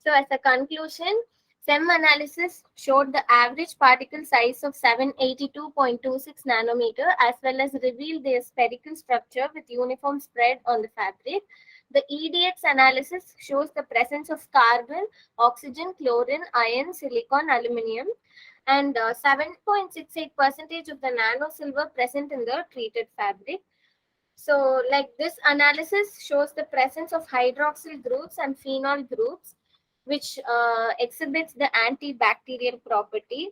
So as a conclusion, SEM analysis showed the average particle size of 782.26 nanometer as well as revealed their spherical structure with uniform spread on the fabric. The EDX analysis shows the presence of carbon, oxygen, chlorine, iron, silicon, aluminum, and 7.68% of the nano silver present in the treated fabric. So, like this analysis shows the presence of hydroxyl groups and phenol groups, which exhibits the antibacterial property.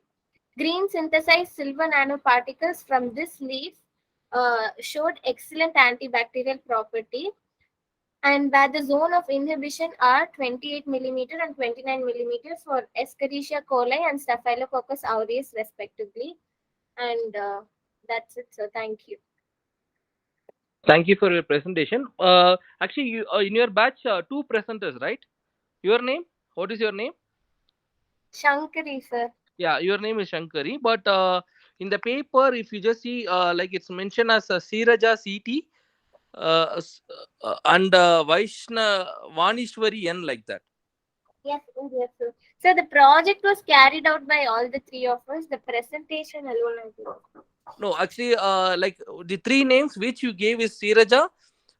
Green synthesized silver nanoparticles from this leaf showed excellent antibacterial property, and where the zone of inhibition are 28 millimeter and 29 millimeter for Escherichia coli and Staphylococcus aureus respectively. And that's it. So thank you.
Thank you for your presentation. Actually, you in your batch, two presenters, right? Your name? What is your name?
Shankari, sir.
Yeah, your name is Shankari. But in the paper, if you just see, like it's mentioned as Siraja CT and Vaishna Vanishwari N, like that.
Yes, yes, sir. So the project was carried out by all the three of us. The presentation alone, I think.
No, actually, like the three names which you gave is Siraja,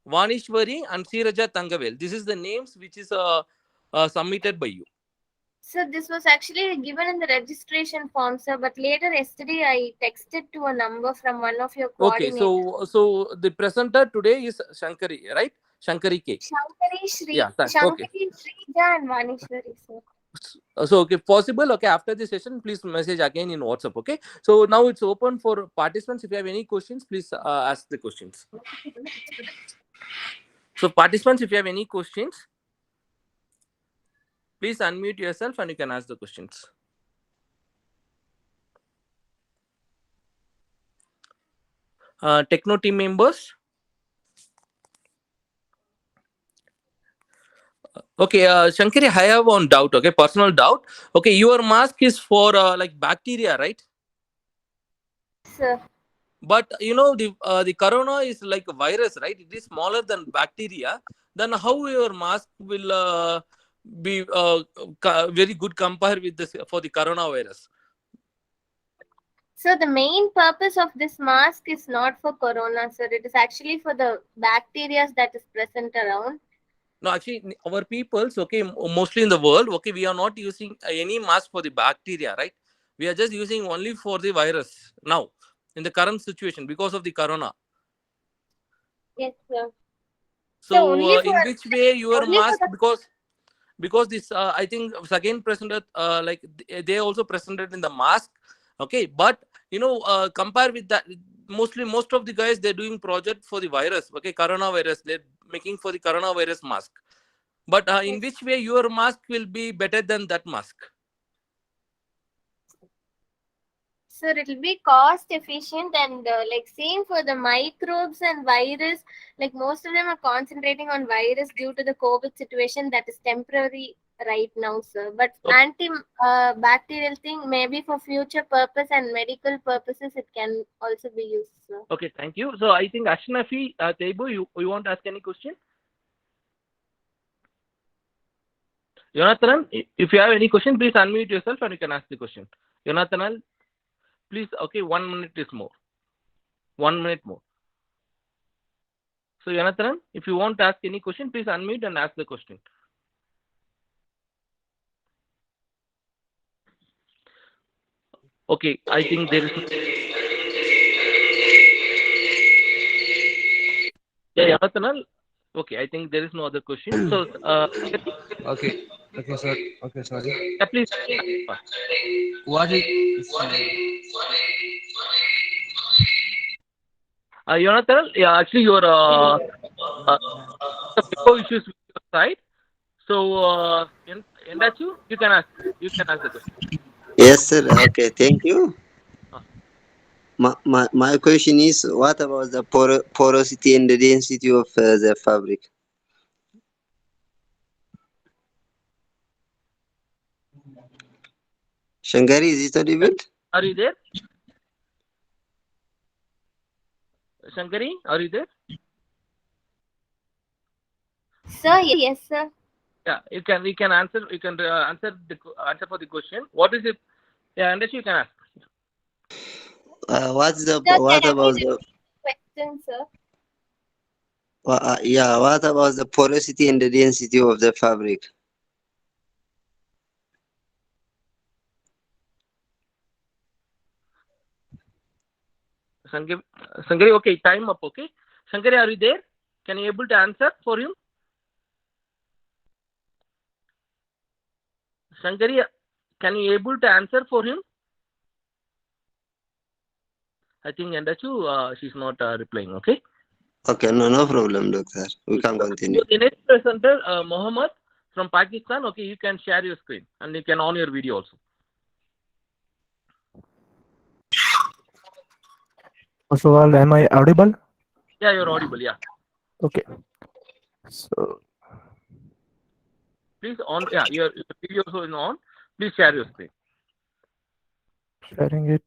Vanishwari, and Siraja Tangavel. This is the names which is submitted by you.
So this was actually given in the registration form, sir. But later yesterday, I texted to a number from one of your
Okay,
coordinators.
so the presenter today is Shankari, right? Shankari K. Yeah, thanks. Okay.
Shankari, Srija, and Vanishwari, sir.
So okay, possible. Okay, after the session, please message again in WhatsApp. Okay. So now it's open for participants. If you have any questions, please ask the questions. So participants, if you have any questions, please unmute yourself and you can ask the questions. Techno team members. Okay, Shankari, I have one doubt. Okay, personal doubt. Okay, your mask is for like bacteria, right?
Sir.
But you know the corona is like a virus, right? It is smaller than bacteria. Then how your mask will be very good compared with this for the coronavirus?
So the main purpose of this mask is not for corona, sir. It is actually for the bacteria that is present around.
No, actually, our peoples, okay, mostly in the world, okay, we are not using any mask for the bacteria, right? We are just using only for the virus now in the current situation because of the corona.
Yes, sir.
So in which way your mask, because this I think second presented like they also presented in the mask, okay, but you know compare with that, most of the guys they're doing project for the virus, okay, coronavirus, they're making for the coronavirus mask, but in which way your mask will be better than that mask?
Sir, it will be cost efficient and like same for the microbes and virus. Like most of them are concentrating on virus due to the COVID situation that is temporary right now, sir. But anti-bacterial thing maybe for future purpose and medical purposes it can also be used, sir.
Okay, thank you. So I think Ashnafi Teibu, you want to ask any question? Jonathan, if you have any question, please unmute yourself and you can ask the question. Jonathan, please, okay, 1 minute is more. 1 minute more. So, Jonathan, if you want to ask any question, please unmute and ask the question. Okay, I think there is. Yeah, Jonathan. Okay, I think there is no other question. So,
Okay, sir. Okay, sorry.
yeah, please.
What is
Jonathan, yeah, actually, your paper issues with your side. So, Endachu, you can ask the question.
Yes, sir. Okay, thank you. My question is, what about the porosity and the density of the fabric? Shankari, is it audible?
Are you there? Shankari, are you there?
Sir, yes, sir.
Yeah, you can answer. You can answer for the question. What is it? Yeah, unless you can ask.
Sir,
What
can
about
you
the
question, sir?
what about the porosity and the density of the fabric?
Shankari, okay, time up. Okay, Shankari, are you there? Can you able to answer for him? Shankari, can you able to answer for him? I think Endachu, she's not replying. Okay.
Okay, no problem, doctor. We can
So
continue.
the next presenter, Mohammed from Pakistan. Okay, you can share your screen and you can on your video also.
First of all, am I audible?
Yeah, you're audible. Yeah.
Okay. So,
Please on. Yeah, your video also is on. Please share your screen.
sharing it.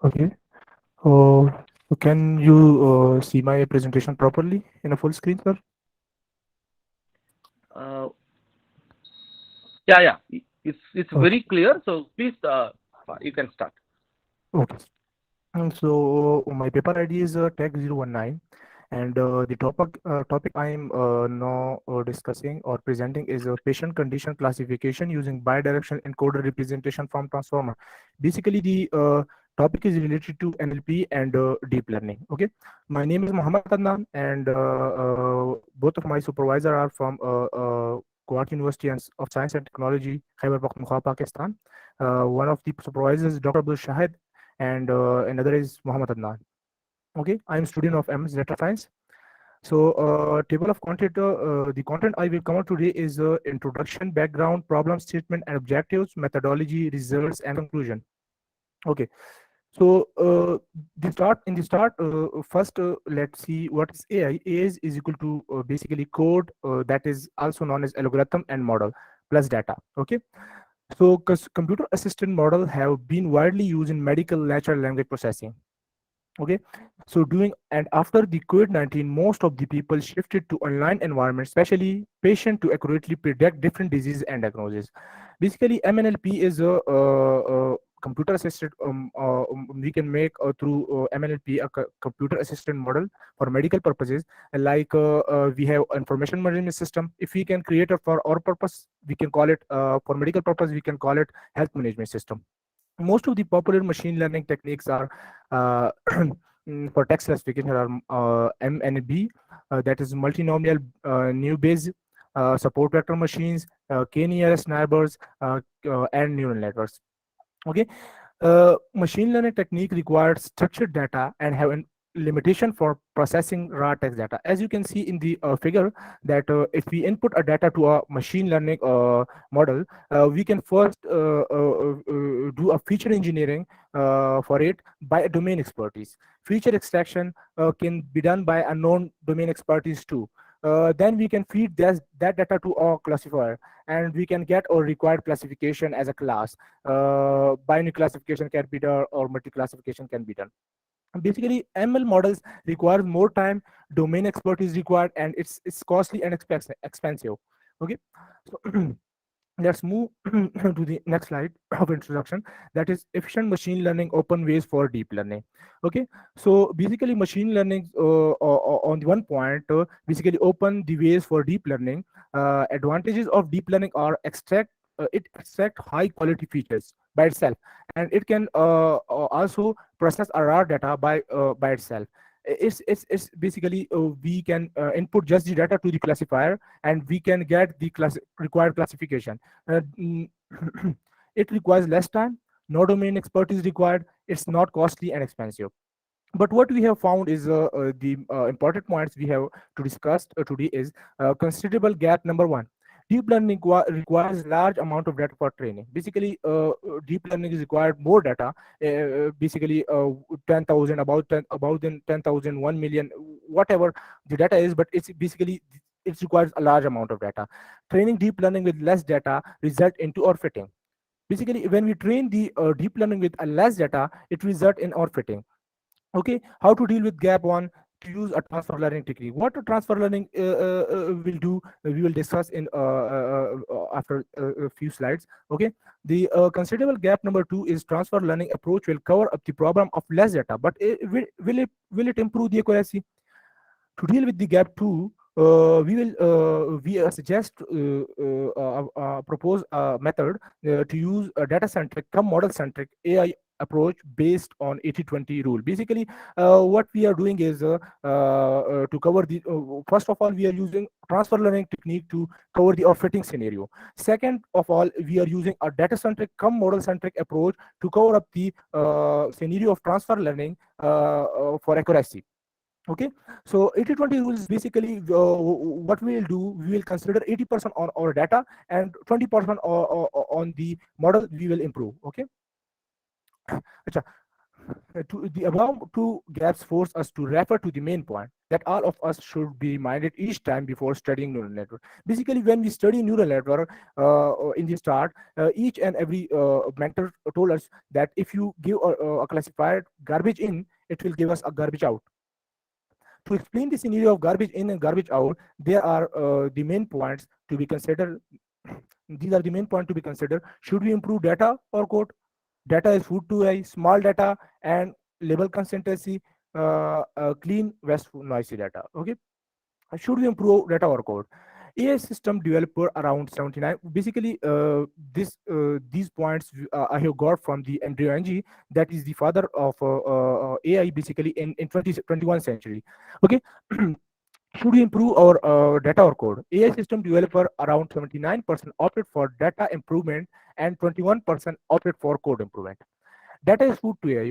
Okay. So can you see my presentation properly in a full screen, sir?
Yeah. It's
Okay.
very clear. So please, you can start.
Okay. So my paper ID is tech019, and the topic I'm now discussing or presenting is a patient condition classification using bidirectional encoder representation from transformer. Basically, the topic is related to NLP and deep learning. Okay, my name is Muhammad Adnan, and both of my supervisor are from Kuwait University of Science and Technology, Khyber Pakhtunkhwa, Pakistan. One of the supervisors is Dr. Abdul Shahid, and another is Muhammad Adnan. Okay, I am student of MS Data Science. So, table of content. The content I will cover today is introduction, background, problem statement, and objectives, methodology, results, and conclusion. Okay. So, in the start, first let's see what is AI. AI is equal to basically code that is also known as algorithm and model plus data. Okay. So, computer assistant model have been widely used in medical natural language processing. Okay, so after the COVID-19, most of the people shifted to online environment, especially patient to accurately predict different diseases and diagnoses. Basically, MNLP is a computer assisted. We can make through MNLP a computer assistant model for medical purposes. Like we have information management system. If we can create it for our purpose, we can call it for medical purpose. We can call it health management system. Most of the popular machine learning techniques are uh, for text classification are MNB, that is multinomial new Bayes support vector machines, k-nearest neighbors, and neural networks. Okay, machine learning technique requires structured data and have a limitation for processing raw text data. As you can see in the figure, that if we input a data to a machine learning model, we can first do a feature engineering for it by a domain expertise. Feature extraction can be done by a known domain expertise too. Then we can feed that data to our classifier, and we can get our required classification as a class. Binary classification can be done or multi-classification can be done. Basically, ML models require more time, domain expertise required, and it's costly and expensive. Okay, so let's move to the next slide of introduction, that is efficient machine learning open ways for deep learning. Okay, so basically machine learning on the one point basically open the ways for deep learning. Advantages of deep learning are it extract high quality features by itself, and it can also process a raw data by itself. It's basically we can input just the data to the classifier, and we can get the required classification. Mm, it requires less time, no domain expertise required, it's not costly and expensive. But what we have found is the important points we have to discuss today is considerable gap. Number one, Deep learning requires large amount of data for training. Basically, deep learning is required more data. Basically, 10,000, about 10,000, 1 million, whatever the data is, but it's basically it requires a large amount of data. Training deep learning with less data result into overfitting. Basically, when we train the deep learning with a less data, it result in overfitting. Okay, how to deal with gap one? To use a transfer learning technique. What a transfer learning will do, we will discuss in after a few slides. Okay, the considerable gap number two is transfer learning approach will cover up the problem of less data, but will it improve the accuracy? To deal with the gap two, we suggest propose a method to use a data centric come model centric AI approach based on 80/20 rule. Basically, what we are doing is to cover the first of all, we are using transfer learning technique to cover the outfitting scenario. Second of all, we are using a data centric come model centric approach to cover up the scenario of transfer learning for accuracy. Okay, so 80/20 rule is basically what we will do. We will consider 80% on our data and 20% on the model we will improve. Okay. Acha. The above two gaps force us to refer to the main point that all of us should be reminded each time before studying neural network. Basically, when we study neural network in the start, each and every mentor told us that if you give a classified garbage in, it will give us a garbage out. To explain the scenario of garbage in and garbage out, there are the main points to be considered. These are the main points to be considered. Should we improve data or code? Data is food to AI, small data and label consistency, clean, wasteful, noisy data. Okay. Should we improve data or code? AI system developer around 79. Basically, these points I have got from the Andrew Ng, that is the father of AI, basically in 21st century. Okay. Should we improve our data or code? AI system developer around 79% opted for data improvement and 21% opted for code improvement. Data is food to AI.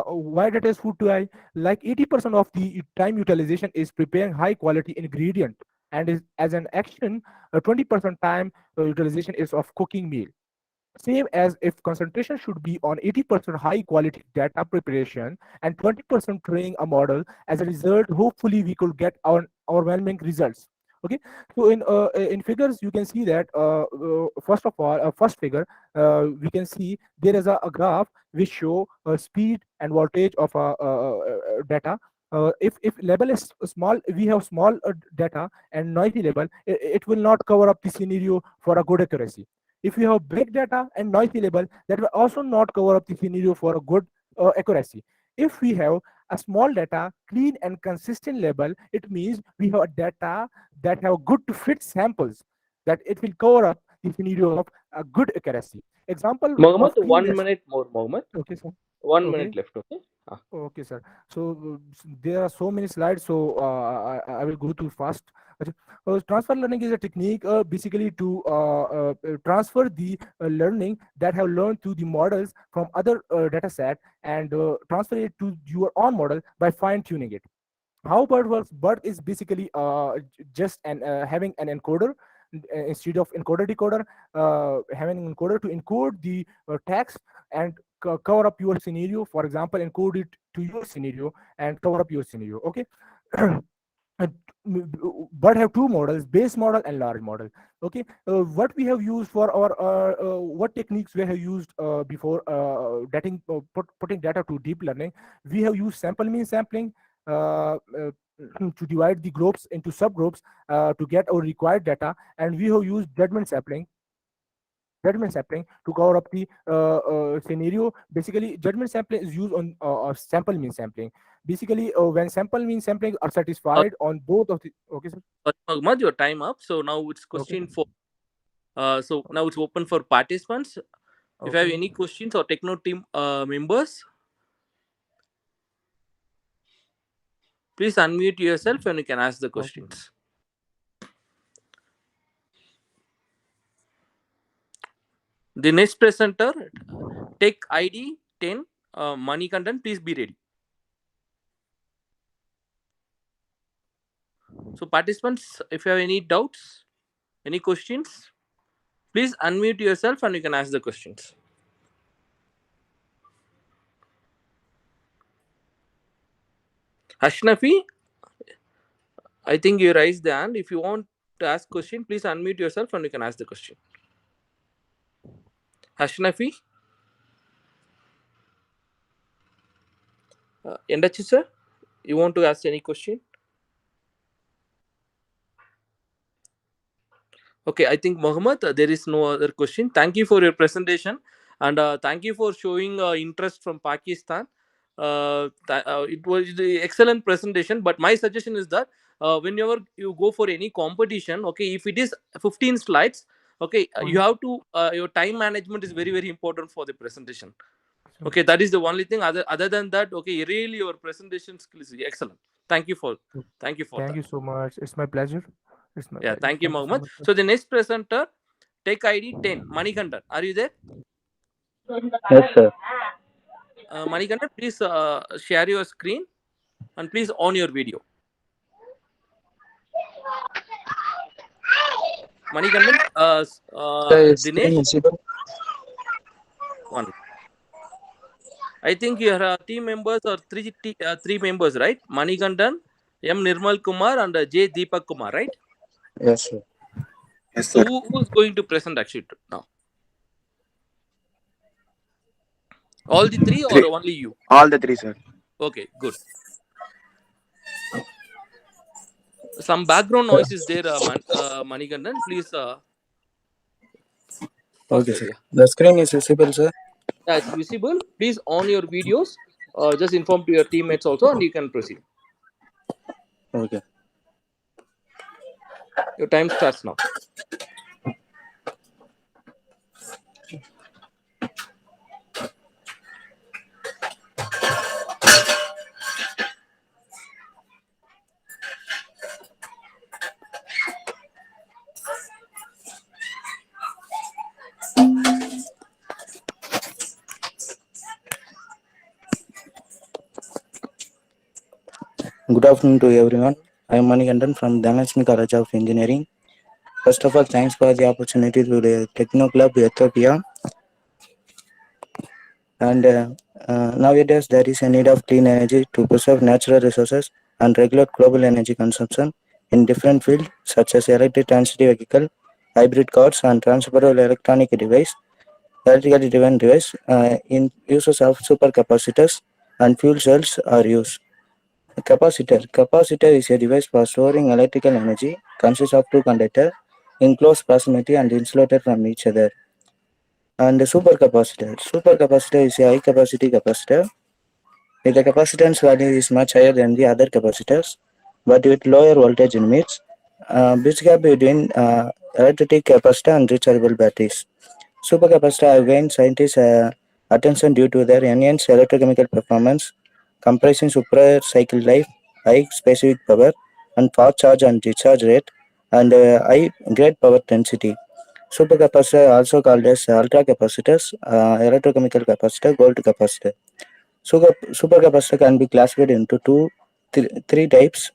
Why data is food to AI? Like 80% of the time utilization is preparing high quality ingredient, and is as an action, 20% time utilization is of cooking meal. Same as if concentration should be on 80% high quality data preparation and 20% training a model. As a result, hopefully we could get our overwhelming results. Okay, so in figures you can see that first of all, first figure, we can see there is a graph which show speed and voltage of data. If label is small, we have small data and noisy label, it will not cover up the scenario for a good accuracy. If you have big data and noisy label, that will also not cover up the scenario for a good accuracy. If we have a small data, clean and consistent label, it means we have a data that have good to fit samples, that it will cover up the scenario of a good accuracy. Example
Mohammed,
of clean
1 minute more, Mohammed.
Okay, sir.
1
Okay.
minute left. Okay.
Okay, sir. So there are so many slides, so I will go too fast. Okay. Transfer learning is a technique basically to transfer the learning that have learned through the models from other data set and transfer it to your own model by fine tuning it. How BERT works? BERT is basically just having an encoder instead of encoder decoder, having an encoder to encode the text and cover up your scenario. For example, encode it to your scenario and cover up your scenario. Okay. But have two models, base model and large model. Okay, what we have used for our what techniques we have used before putting data to deep learning. We have used sample mean sampling to divide the groups into subgroups to get our required data, and we have used judgment sampling to cover up the scenario. Basically, judgment sampling is used on sample mean sampling. Basically, when sample mean sampling are satisfied on both of the. Okay, sir.
Mohammed, your time up. So now it's question
Okay.
for. So now it's open for participants. If you have
Okay.
any questions or techno team members, please unmute yourself and you can ask the questions. The next presenter, take ID 10, money content, please be ready. So participants, if you have any doubts, Any questions? Please unmute yourself and you can ask the questions. Ashnafi, I think you raised the hand. If you want to ask question, please unmute yourself and you can ask the question. Ashnafi, Endachi sir, you want to ask any question? Okay, I think Mohammed, there is no other question. Thank you for your presentation and thank you for showing interest from Pakistan. It was the excellent presentation, but my suggestion is that whenever you go for any competition, okay, if it is 15 slides, okay, you have to, your time management is very, very important for the presentation. Okay, that is the only thing. Other than that, okay, really your presentation skills is excellent. Thank you for
Thank
that.
you so much. It's my pleasure. It's my
Yeah,
pleasure.
thank you,
Thank you so
Mohammed.
much, sir.
So the next presenter, take ID 10, Manikandan. Are you there?
Yes, sir.
Manikandan, please share your screen and please on your video. Manikandan, Dinesh. One. I think your team members are three members, right? Manikandan, M. Nirmal Kumar and J. Deepak Kumar, right?
Yes, sir.
Yes,
So
sir.
who is going to present actually now? All the three or
Three.
only you?
All the three, sir.
Okay, good. Some background noise is there, Manikandan. Please.
Okay,
Okay,
sir.
yeah.
The screen is visible, sir.
Yeah, it's visible. Please on your videos. Just inform to your teammates also, and you can proceed.
Okay.
Your time starts now.
Good afternoon to everyone. I am Manikandan from Dhanlakshmi College of Engineering. First of all, thanks for the opportunity to the Techno Club Ethiopia. And nowadays, there is a need of clean energy to preserve natural resources and regulate global energy consumption in different fields such as electric transit vehicle, hybrid cars, and transferable electrically driven device. In uses of supercapacitors and fuel cells are used. Capacitor is a device for storing electrical energy, consists of two conductors in close proximity and insulated from each other. And the supercapacitor is a high capacity capacitor. The capacitance value is much higher than the other capacitors, but with lower voltage limits. Bridge gap between electric capacitor and rechargeable batteries. Supercapacitor have gained scientists' attention due to their enhanced electrochemical performance, comprising superior cycle life, high specific power, and fast charge and discharge rate, and high great power density. Supercapacitor are also called as ultracapacitors, electrochemical capacitor, gold capacitor. Supercapacitor can be classified into three types: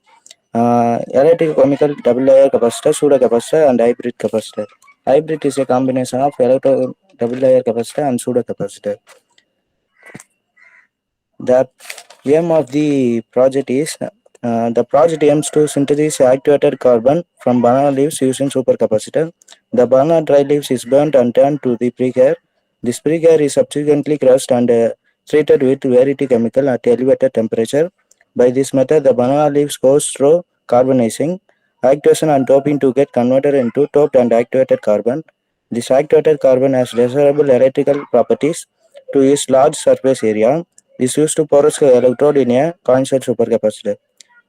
electrochemical double layer capacitor, pseudocapacitor, and hybrid capacitor. Hybrid is a combination of electro double layer capacitor and pseudocapacitor. The aim of the project is the project aims to synthesize activated carbon from banana leaves using supercapacitor. The banana dry leaves is burnt and turned to the precare. This precare is subsequently crushed and treated with verity chemical at elevated temperature. By this method, the banana leaves goes through carbonizing, activation and doping to get converted into doped and activated carbon. This activated carbon has desirable electrical properties to its large surface area is used to porous electrode in a coin-cell supercapacitor.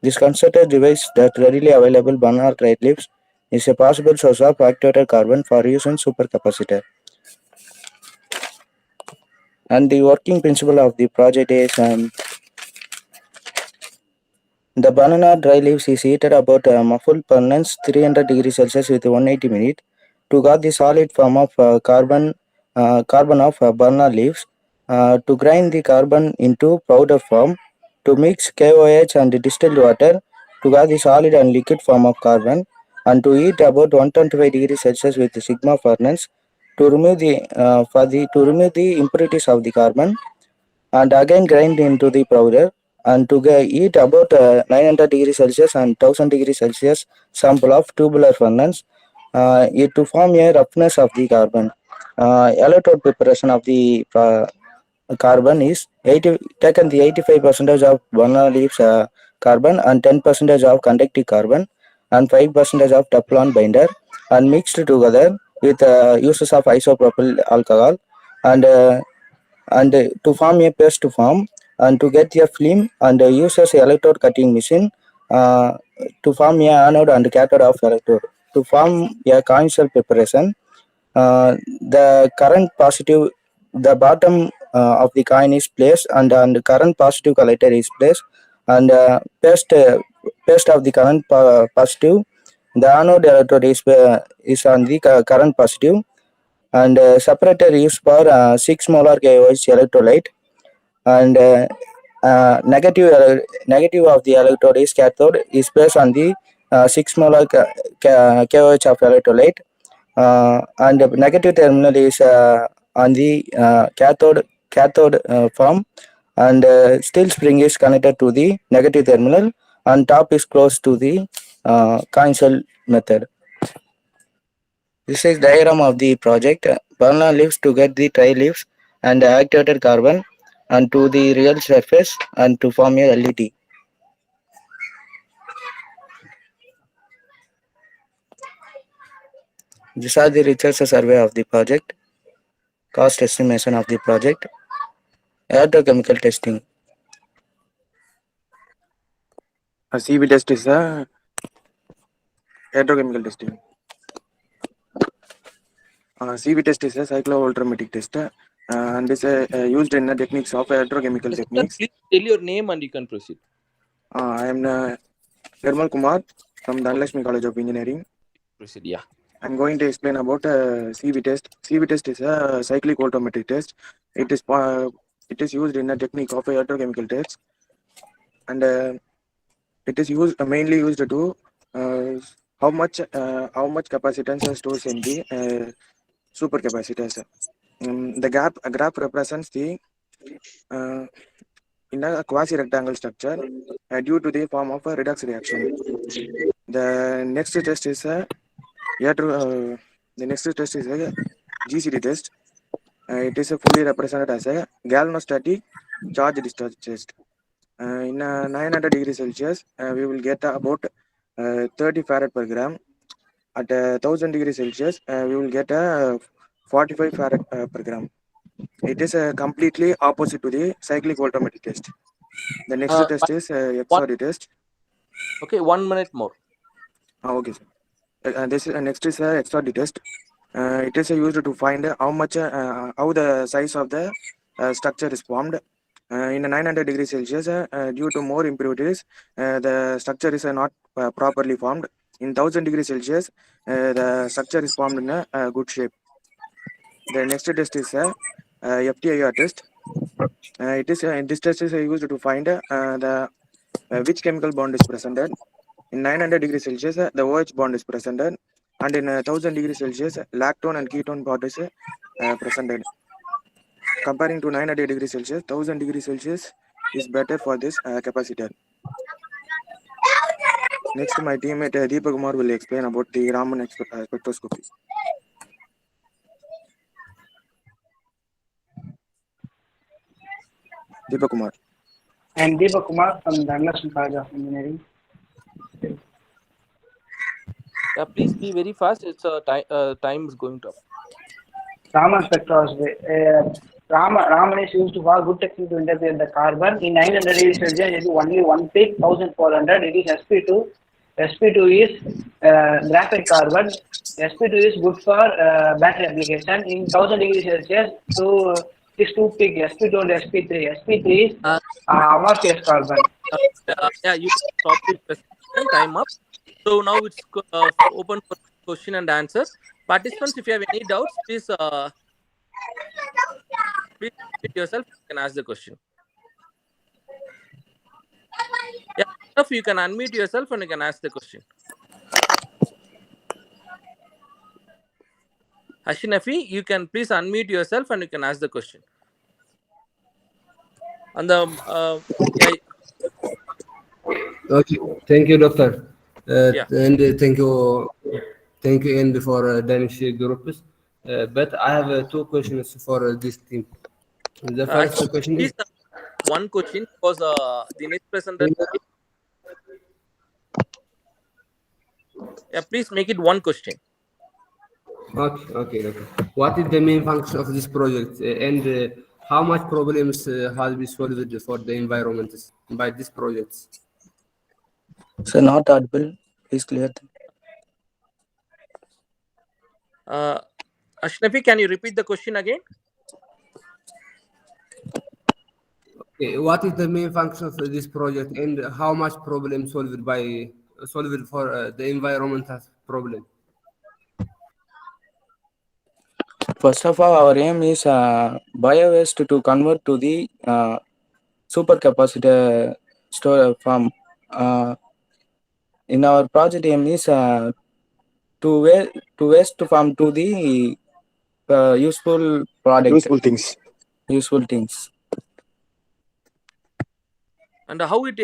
This constructed device that readily available banana dry leaves is a possible source of activated carbon for use in supercapacitor. And the working principle of the project is the banana dry leaves is heated about muffled furnace 300 degrees Celsius with 180 minutes to got the solid form of carbon of banana leaves, to grind the carbon into powder form, to mix KOH and distilled water to get the solid and liquid form of carbon, and to heat about 125 degrees Celsius with sigma furnace to remove the impurities of the carbon, and again grind into the powder, and to heat about 900 degrees Celsius and 1000 degrees Celsius sample of tubular furnace it to form a roughness of the carbon. Electrode preparation of the carbon is taken the 85% of Bernoulli's carbon and 10% of conductive carbon and 5% of Teflon binder, and mixed together with uses of isopropyl alcohol, and to form a paste to form, and to get a film, and uses electrode cutting machine uh, to form a anode and cathode of electrode to form a coin cell preparation. The current positive, the bottom of the coin is placed, and current positive collector is placed, and paste of the current positive. The anode electrode is on the current positive, and separator used for 6 molar KOH electrolyte, and negative of the electrode is cathode is placed on the 6 molar KOH of electrolyte, and the negative terminal is on the cathode form, and steel spring is connected to the negative terminal, and top is close to the coin cell method. This is diagram of the project. Burner leaves to get the tri leaves and activated carbon and to the real surface and to form a LED. These are the research survey of the project, cost estimation of the project, electrochemical testing.
A CV test is a electrochemical testing. CV test is a cyclovoltammetric test, and is used in the techniques of electrochemical
Yes, sir,
techniques.
please tell your name and you can proceed.
I am Nirmal Kumar from Dhanlakshmi College of Engineering.
Proceed, yeah.
I'm going to explain about CV test. CV test is a cyclic voltammetric test. It is used in the technique of electrochemical test, and it is mainly used to how much capacitance stores in the supercapacitors. The graph represents the in a quasi-rectangle structure due to the form of a redox reaction. The next test is a GCD test. It is fully represented as a galvanostatic charge discharge test. In 900 degrees Celsius, we will get about 30 farad per gram. At 1000 degrees Celsius, we will get 45 farad per gram. It is completely opposite to the cyclic voltammetric test. The next test is XRD test.
Okay, 1 minute more.
Okay, sir. This next is XRD test. It is used to find how the size of the structure is formed. In 900 degrees Celsius, due to more impurities, the structure is not properly formed. In 1000 degrees Celsius, the structure is formed in a good shape. The next test is FTIR test. It is this test is used to find which chemical bond is presented. In 900 degrees Celsius, the OH bond is presented, and in 1000 degrees Celsius, lactone and ketone bond is presented. Comparing to 900 degrees Celsius, 1000 degrees Celsius is better for this capacitor. Next, my teammate Deepak Kumar will explain about the Raman spectroscopy. Deepak Kumar.
I am Deepak Kumar from Dhanlakshmi College of Engineering.
Yeah, please be very fast. It's time is going to up.
Raman spectroscopy. Raman is used for good technique to integrate the carbon. In 900 degrees Celsius, it is only one peak, 1400. It is sp2. sp2 is graphite carbon. sp2 is good for battery application. In 1000 degrees Celsius, it is two peak, sp2 and sp3. sp3 is amorphous carbon.
Yeah, you can stop the presentation. Time up. So now it's open for question and answer. Participants, if you have any doubts, please unmute yourself. You can ask the question. Yeah, if you can unmute yourself and you can ask the question. Ashinafi, you can please unmute yourself and you can ask the question. And the yeah,
Okay, thank you, doctor.
yeah.
And thank you, and for Danish groups. But I have two questions for this team. The first
Ashinafi,
question
please
is,
one question because the next presenter. Yeah, please make it one question.
okay. What is the main function of this project, and how much problems has been solved for the environment by this project?
So not audible. Please clear.
Ashnafi, can you repeat the question again?
Okay, what is the main function of this project, and how much problem solved for the environmental problem?
First of all, our aim is biowaste to convert to the supercapacitor store farm. In our project aim is to waste farm to the useful product.
Useful things.
Useful things.
And how it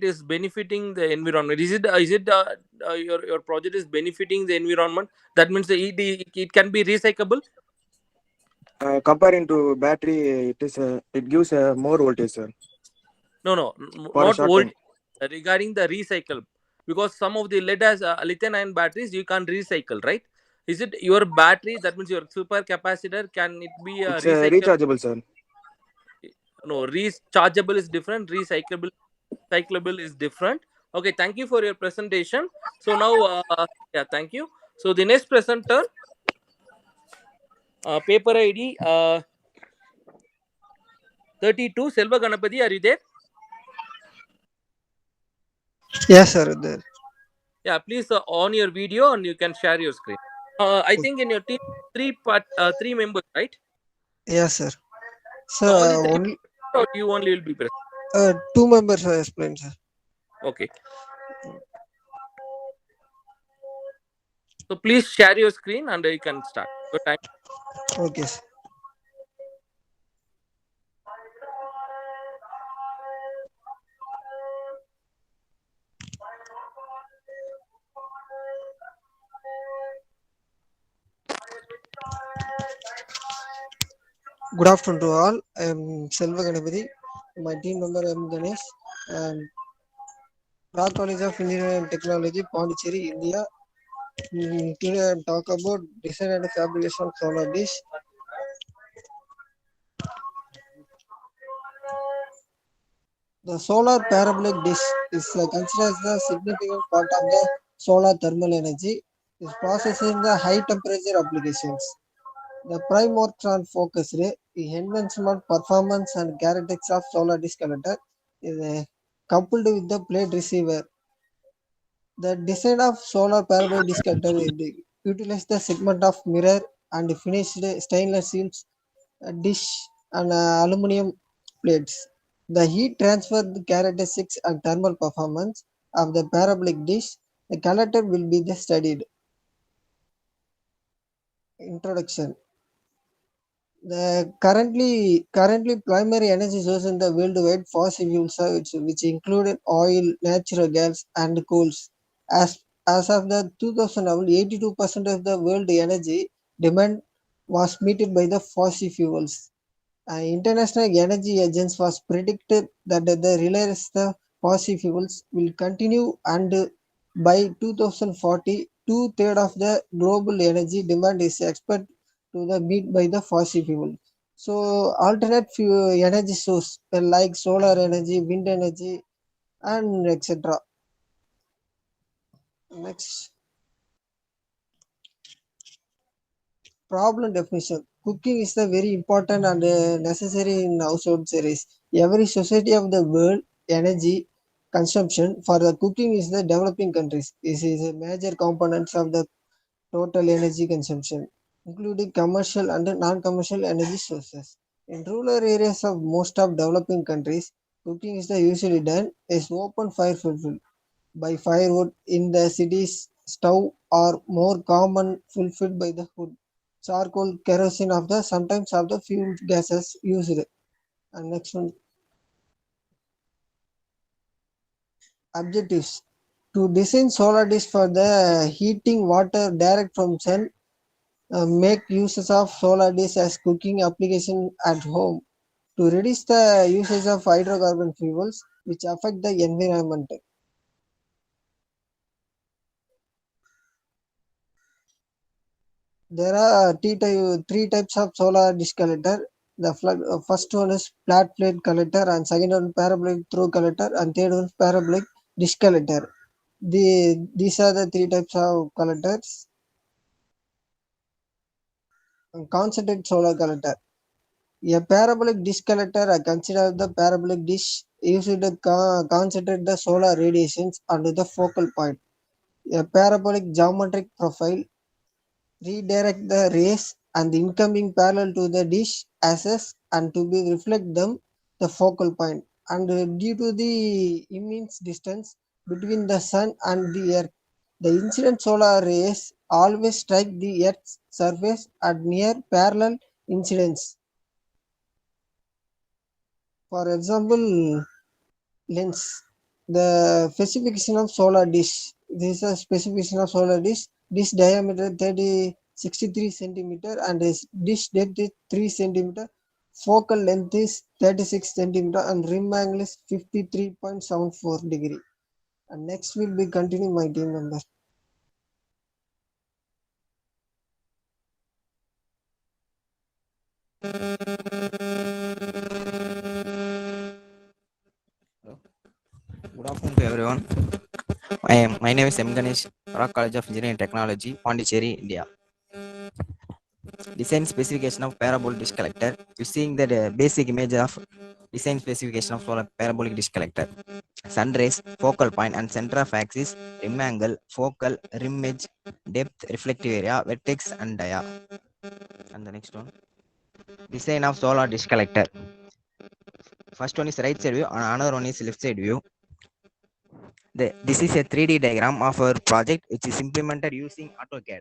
is benefiting the environment? Is it your project is benefiting the environment? That means it can be recyclable.
Comparing to battery, it gives more voltage, sir.
No,
For a
not
short
volt.
time.
Regarding the recycle, because some of the lead as lithium ion batteries you can't recycle, right? Is it your battery? That means your super capacitor, can it be
It's
recycle?
rechargeable, sir.
No, rechargeable is different. Recyclable is different. Okay, thank you for your presentation. So now, yeah, thank you. So the next presenter, paper ID 32, Selva Ganapati, are you there?
Yes, sir. There.
Yeah, please on your video and you can share your screen. I think in your team, three members, right?
Yes, sir. Sir,
So all the three,
only
or you only will be present.
two members are explained, sir.
Okay. So please share your screen and you can start. Your time.
Okay, sir. Good afternoon to all. I am Selva Ganapati. My team member M. Ganesh and Prague College of Engineering and Technology, Pondicherry, India. Today I will talk about design and fabrication of solar dish. The solar parabolic dish is considered as a significant part of the solar thermal energy. It processes in the high temperature applications. The prime works on focused ray, the enhancement, performance, and characteristics of solar dish collector is coupled with the plate receiver. The design of solar parabolic dish collector utilizes the segment of mirror and finished stainless steel dish and aluminum plates. The heat transfer the characteristics and thermal performance of the parabolic dish. The collector will be the studied. Introduction. The currently primary energy source in the worldwide fossil fuels, which included oil, natural gas, and coals. As of the 2011, 82% of the world energy demand was met by the fossil fuels. International Energy Agency was predicted that the reliance the fossil fuels will continue, and by 2040, two-thirds of the global energy demand is expected to the meet by the fossil fuel. So alternate energy source like solar energy, wind energy, and etc. Next. Problem definition. Cooking is the very important and necessary in household series. Every society of the world energy consumption for the cooking is the developing countries. This is a major components of the total energy consumption, including commercial and non-commercial energy sources. In rural areas of most of developing countries, cooking is the usually done as open fire fulfilled by firewood. In the cities, stove are more common fulfilled by the wood. charcoal, kerosene of the sometimes of the fuel gases used. And next one, objectives. To design solar dish for the heating water direct from sun, make uses of solar dish as cooking application at home. To reduce the usage of hydrocarbon fuels which affect the environment. There are three types of solar dish collector. The first one is flat plate collector, and second one parabolic through collector, and third one parabolic dish collector. These are the three types of collectors. Concentrated solar collector. A parabolic dish collector considers the parabolic dish used to concentrate the solar radiations onto the focal point. A parabolic geometric profile redirect the rays and the incoming parallel to the dish axis and to be reflect them the focal point. And due to the immense distance between the sun and the earth, the incident solar rays always strike the earth's surface at near parallel incidence. For example, lens. The specification of solar dish. This is a specification of solar dish. Dish diameter 63 centimeter and its dish depth is 3 centimeter. Focal length is 36 centimeter and rim angle is 53.74 degree. And next will be continuing my team member.
Good afternoon to everyone. My name is M. Ganesh, Rock College of Engineering and Technology, Pondicherry, India. Design specification of parabolic dish collector. You seeing the basic image of design specification of solar parabolic dish collector. Sun rays, focal point and center of axis, rim angle, focal, rim edge, depth, reflective area, vertex and dia. And the next one. Design of solar dish collector. First one is right side view and another one is left side view. This is a 3D diagram of our project which is implemented using AutoCAD.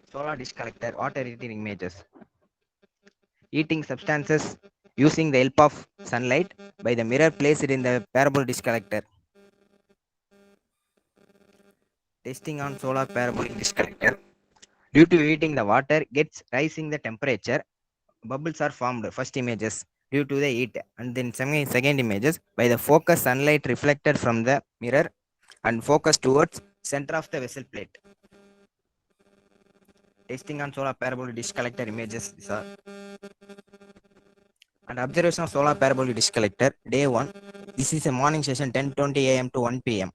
Solar dish collector, water heating images. Heating substances using the help of sunlight by the mirror placed in the parabolic dish collector. Testing on solar parabolic dish collector. Due to heating the water gets rising the temperature, bubbles are formed. First images due to the heat, and then second images by the focus sunlight reflected from the mirror and focus towards center of the vessel plate. Testing on solar parabolic dish collector images. These are. And observation of solar parabolic dish collector. Day 1. This is a morning session 10:20 a.m. to 1 p.m.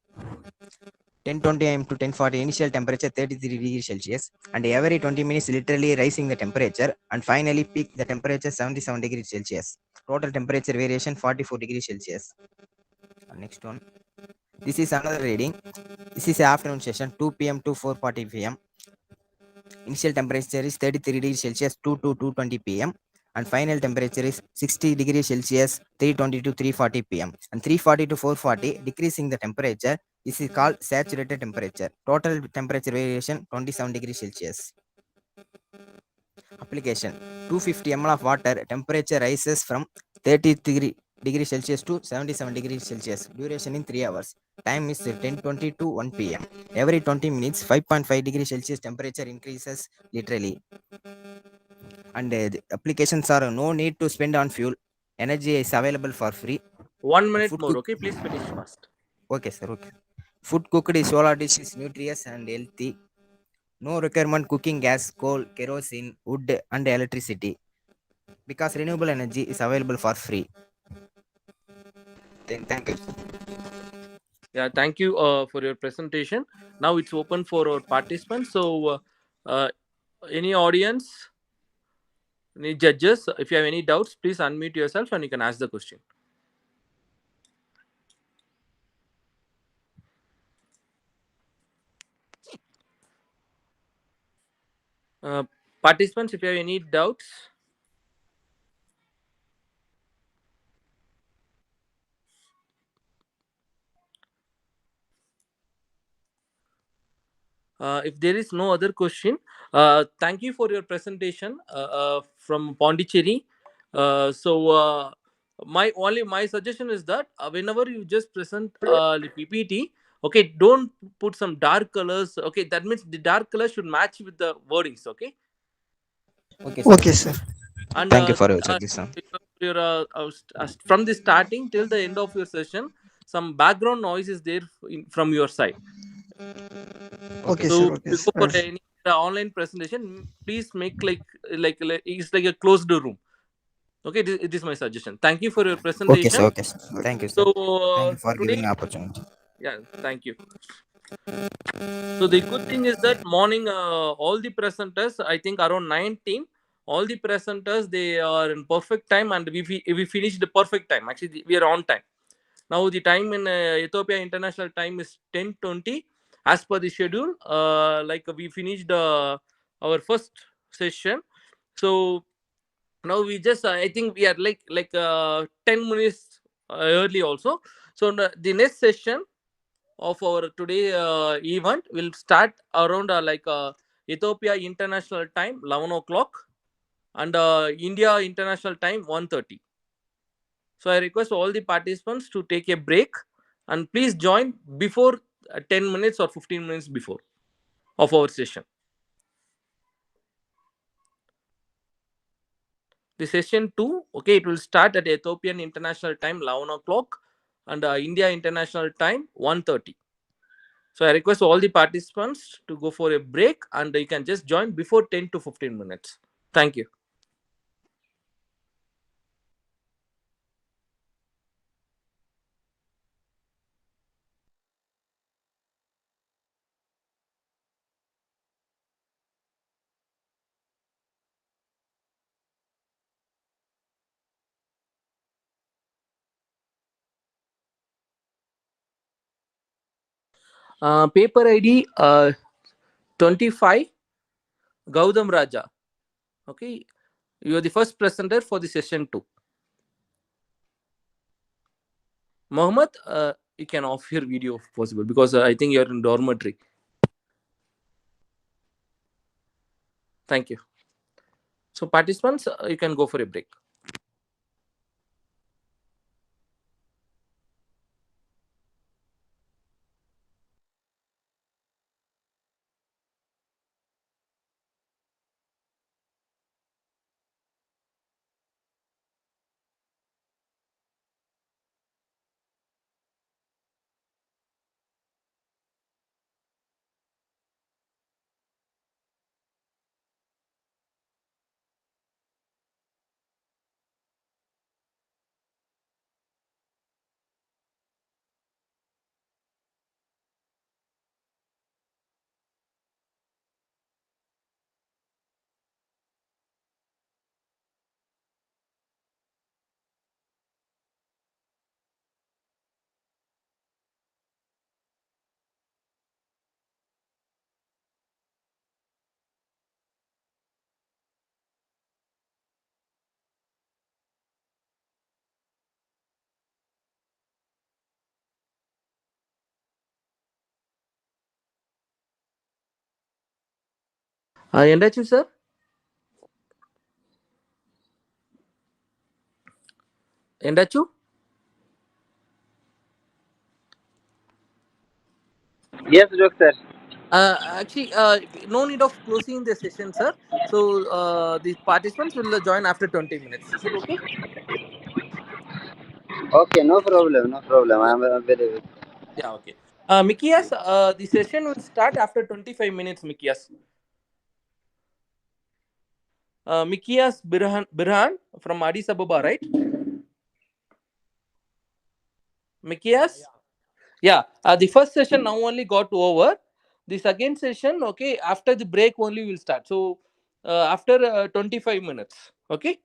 10:20 a.m. to 10:40 initial temperature 33 degrees Celsius and every 20 minutes literally rising the temperature and finally peak the temperature 77 degrees Celsius. Total temperature variation 44 degrees Celsius. Next one. This is another reading. This is afternoon session 2 p.m. to 4:40 p.m. Initial temperature is 33 degrees Celsius 2 to 2:20 p.m. and final temperature is 60 degrees Celsius 3:20 to 3:40 p.m. and 3:40 to 4:40 decreasing the temperature. This is called saturated temperature. Total temperature variation 27 degrees Celsius. Application. 250 ml of water. Temperature rises from 33 degrees Celsius to 77 degrees Celsius. Duration in 3 hours. Time is 10:20 to 1 p.m. Every 20 minutes 5.5 degrees Celsius temperature increases literally. And the applications are no need to spend on fuel. Energy is available for free.
1 minute more, okay? Please finish fast.
Okay, sir. Okay. Food cooked is solar dish is nutritious and healthy. No requirement cooking gas, coal, kerosene, wood, and electricity because renewable energy is available for free. Thank you.
Yeah, thank you for your presentation. Now it's open for our participants. So, any audience, any judges, if you have any doubts, please unmute yourself and you can ask the question. Participants, if you have any doubts. If there is no other question, thank you for your presentation from Pondicherry. My suggestion is that whenever you just present the PPT, okay, don't put some dark colors. Okay, that means the dark color should match with the wordings. Okay,
Okay, sir.
Okay, sir.
and
Thank you for your suggestion.
from the starting till the end of your session, some background noise is there from your side.
Okay,
Okay,
sir.
sir.
So
Okay,
before
sir.
any online presentation, please make like it's like a closed room. Okay, this is my suggestion. Thank you for your
Okay, sir.
presentation.
Okay, sir. Thank you, sir.
So
Thank you for
today,
giving opportunity.
yeah, thank you. So the good thing is that morning, all the presenters, I think around 19, all the presenters they are in perfect time, and we finished the perfect time. Actually, we are on time. Now the time in Ethiopia International Time is 10:20 as per the schedule. Like we finished our first session. So now we just I think we are like 10 minutes early also. So the next session of our today event will start around Ethiopia International Time 11 o'clock and India International Time 1:30. So I request all the participants to take a break and please join before 10 minutes or 15 minutes before of our session. The session 2, okay, it will start at Ethiopian International Time 11 o'clock and India International Time 1:30. So I request all the participants to go for a break and you can just join before 10 to 15 minutes. Thank you. Paper ID 25, Gautam Raja. Okay, you are the first presenter for the session 2. Mohammed, you can off your video if possible because I think you are in dormitory. Thank you. So participants, you can go for a break. Endachu, sir? Endachu?
Yes, doctor.
Actually, no need of closing the session, sir. So the participants will join after 20 minutes. Is it okay?
Okay, no problem, no problem.
Yeah.
I'm available.
Yeah, okay. Mikias, the session will start after 25 minutes, Mikias. Mikias Birhan from Addis Ababa, right? Mikias? Yeah. The first session now only got over. The second session, okay, after the break only will start. So after 25 minutes, okay?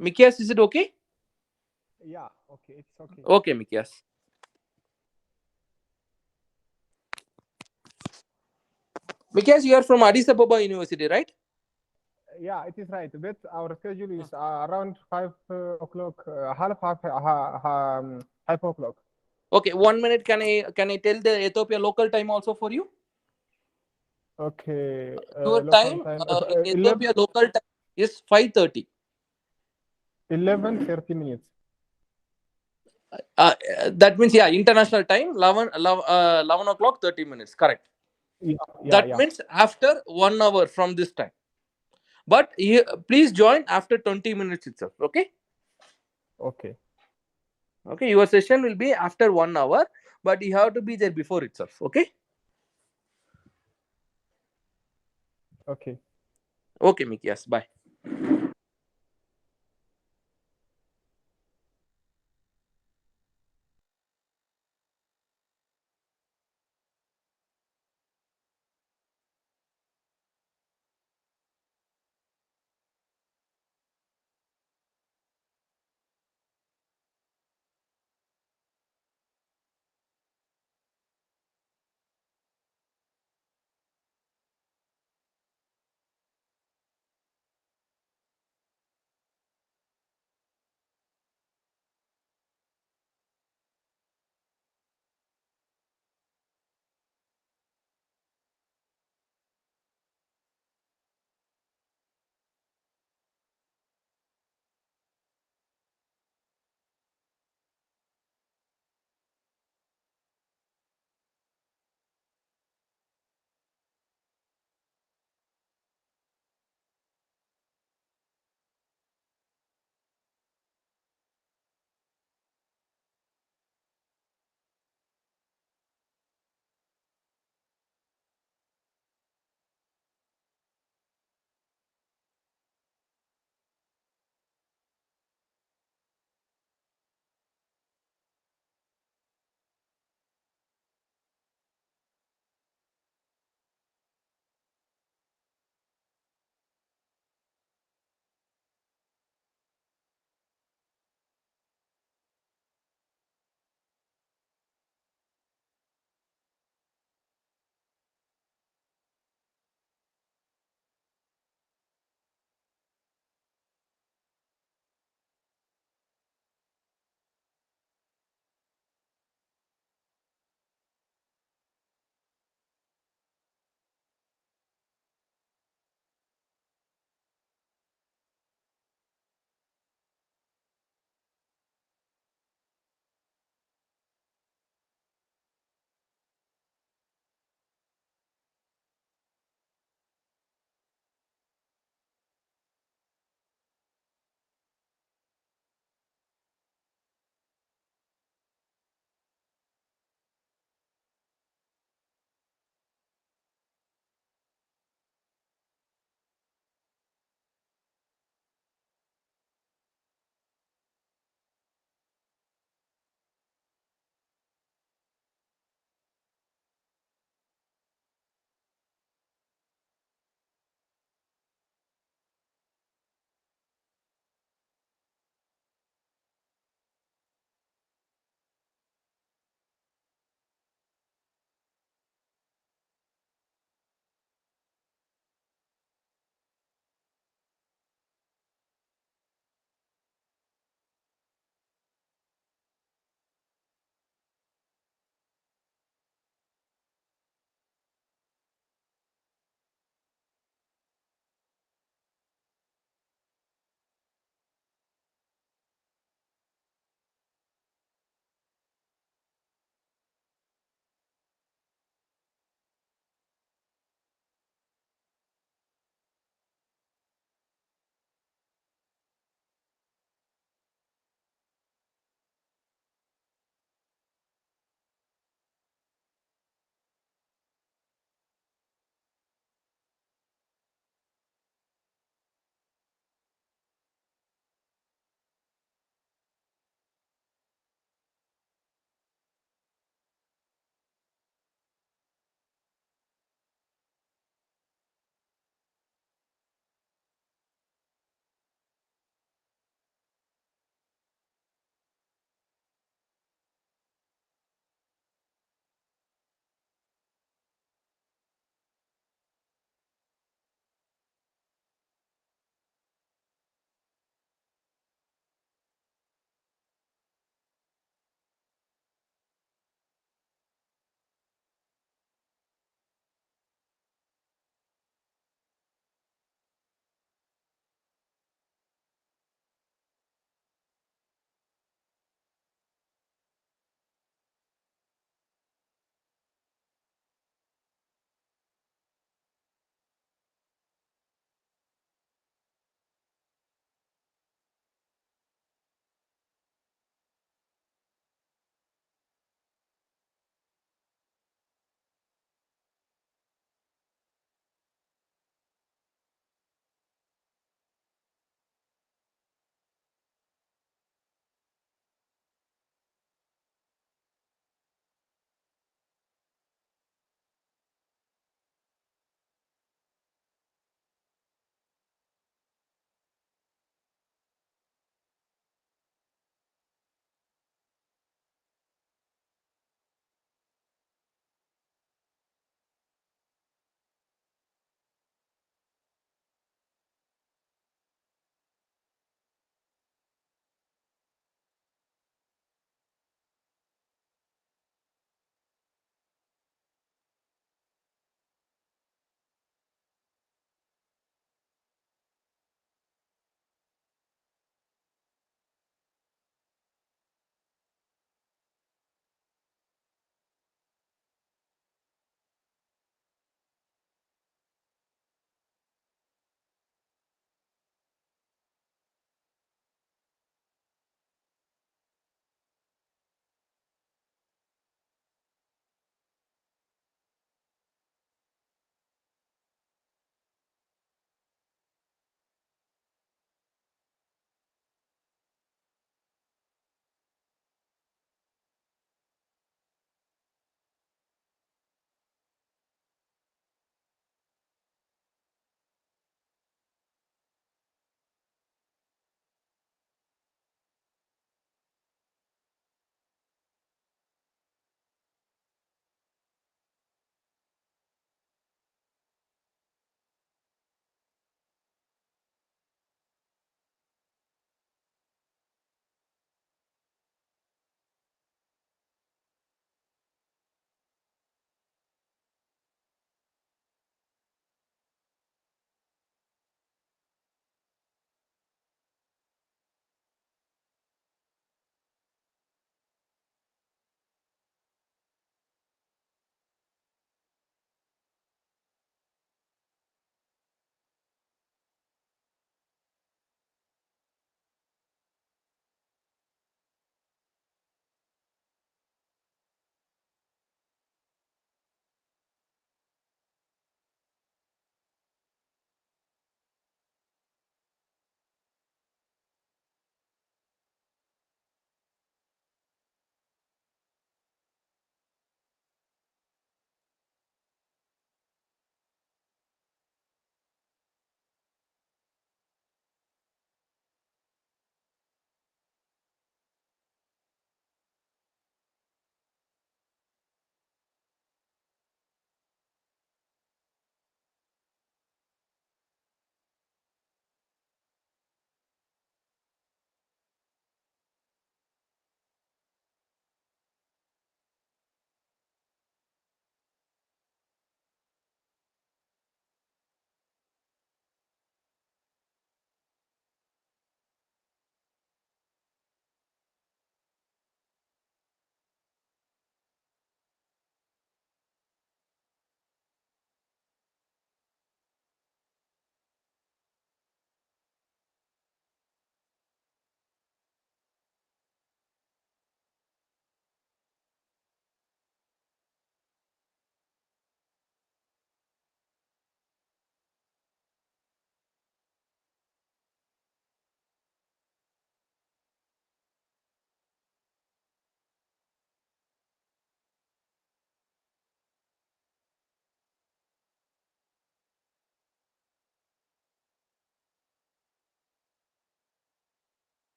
Mikias, is it okay?
Yeah, okay, it's okay.
Okay, Mikias. Mikias, you are from Addis Ababa University, right?
Yeah, it is right. But our schedule is around 5 o'clock, half o'clock.
Okay, 1 minute. Can I tell the Ethiopia local time also for you?
Okay.
Your
Local
time
time.
in
11,
Ethiopia local time is 5:30.
11:30 minutes.
That means, yeah, international time 11 o'clock 30 minutes. Correct.
Yeah,
That means after 1 hour from this time. But please join after 20 minutes itself. Okay.
Okay.
Okay. Your session will be after 1 hour, but you have to be there before itself. Okay.
Okay.
Okay, Mickey. Yes. Bye.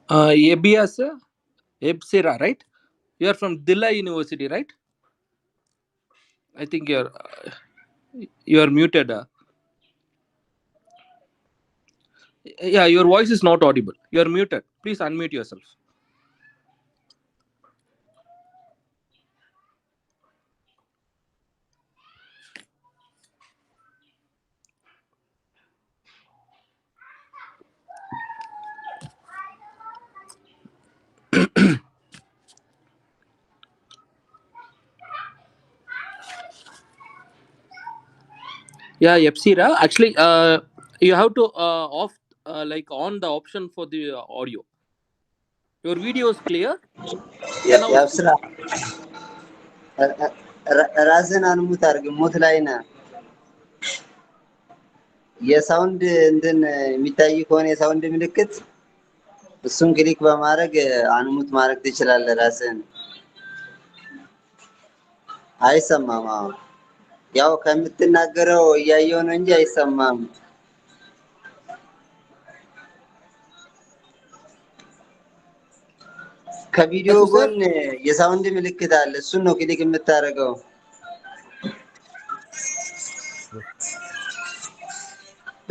Ebias Ebsira, right? You are from Dilla University, right? I think you are muted. Yeah, your voice is not audible. You are muted. Please unmute yourself. Yeah, Epsira. Actually, you have to off like on the option for the audio. Your video is clear.
Yeah,
Now
yeah,
speak.
sir. ራስን አንሙት አድርግ ሙት ላይ ነህ። የሳውንድ እንትን የሚታይ ከሆነ የሳውንድ ምልክት እሱን ክሊክ በማድረግ አንሙት ማድረግ ትችላለህ ራስን። አይሰማም። አዎ ያው ከምትናገረው እያየው ነው እንጂ አይሰማም። ከቪዲዮ ጎን የሳውንድ ምልክት አለ። እሱን ነው ክሊክ የምታደርገው።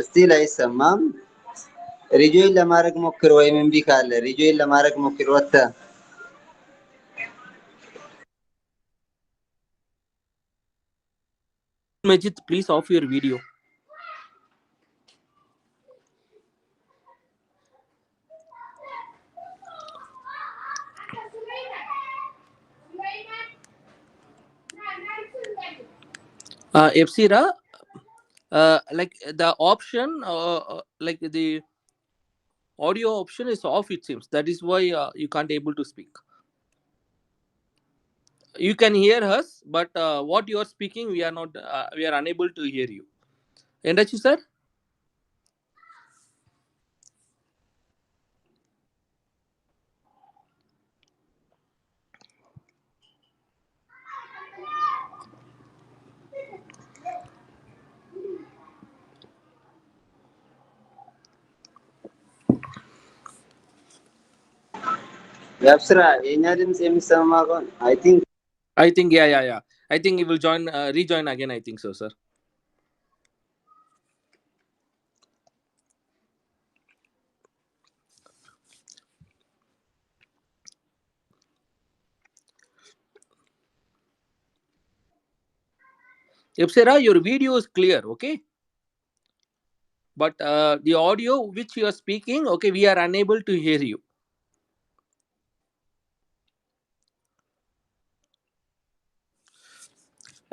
ስቲል አይሰማም። ሪጆይን ለማድረግ ሞክር፣ ወይም እምቢ ካለ ሪጆይን ለማድረግ ሞክር ወጥተህ።
Majid, please off your video. Epsira, like the option, like the audio option is off. It seems that is why you can't able to speak. You can hear us, but what you are speaking, we are not. We are unable to hear you. Endachi sir.
ያብስራ የኛ ድምጽ የሚሰማ ከሆነ
I think yeah. I think he will join, rejoin again. I think so, sir. Epsira, your video is clear, okay? But the audio which you are speaking, okay, we are unable to hear you.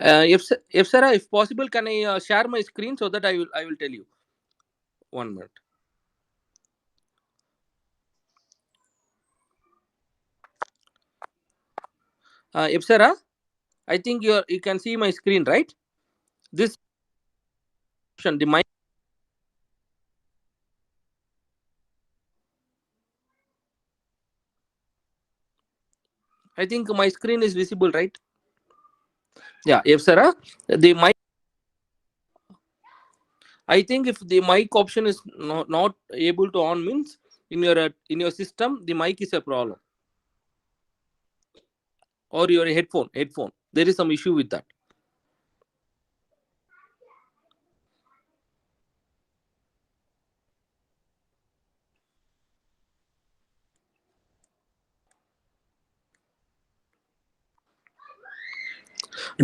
If Sarah, if possible, can I share my screen so that I will tell you. 1 minute. If Sarah, I think you can see my screen, right? This option, the mic. I think my screen is visible, right? Yeah, if Sarah, the mic. I think if the mic option is not able to on, means in your system the mic is a problem, or your headphone. There is some issue with that.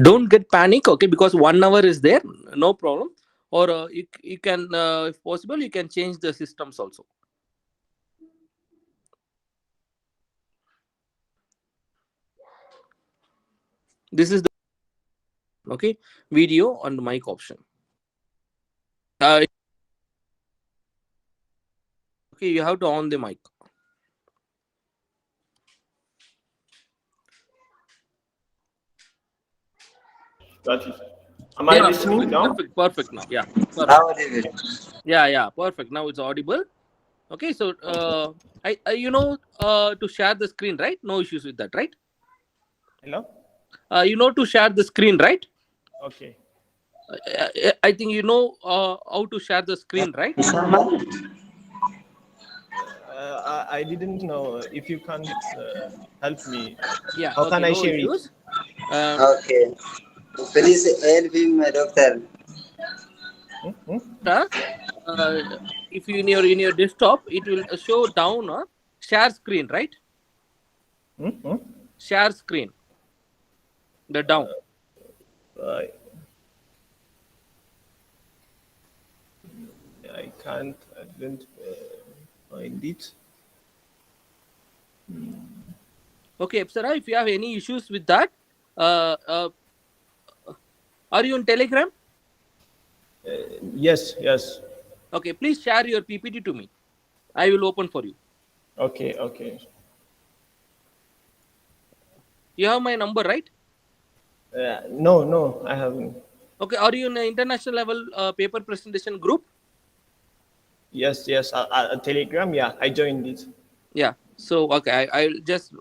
Don't get panic, okay, because 1 hour is there, no problem. Or you can if possible you can change the systems also. This is the okay video and mic option. Okay, you have to on the mic.
Got you. Am I listening now?
Perfect now. Yeah, perfect. Yeah, perfect. Now it's audible. Okay, so I you know to share the screen, right? No issues with that, right?
Hello?
You know to share the screen, right?
Okay.
I think you know how to share the screen, right?
I didn't know if you can help me.
Yeah,
How
okay,
can I
no
share it?
issues.
Okay. Please help him, doctor.
Sir, if you in your desktop, it will show down share screen, right? Share screen, the down.
I can't. I didn't find it.
Okay, Apsara, if you have any issues with that, are you on Telegram?
Yes, yes.
Okay, please share your PPT to me. I will open for you.
Okay, okay.
You have my number, right?
No, no, I haven't.
Okay, are you in an international level paper presentation group?
Yes, yes. Telegram. Yeah, I joined it.
Yeah. So okay, I'll just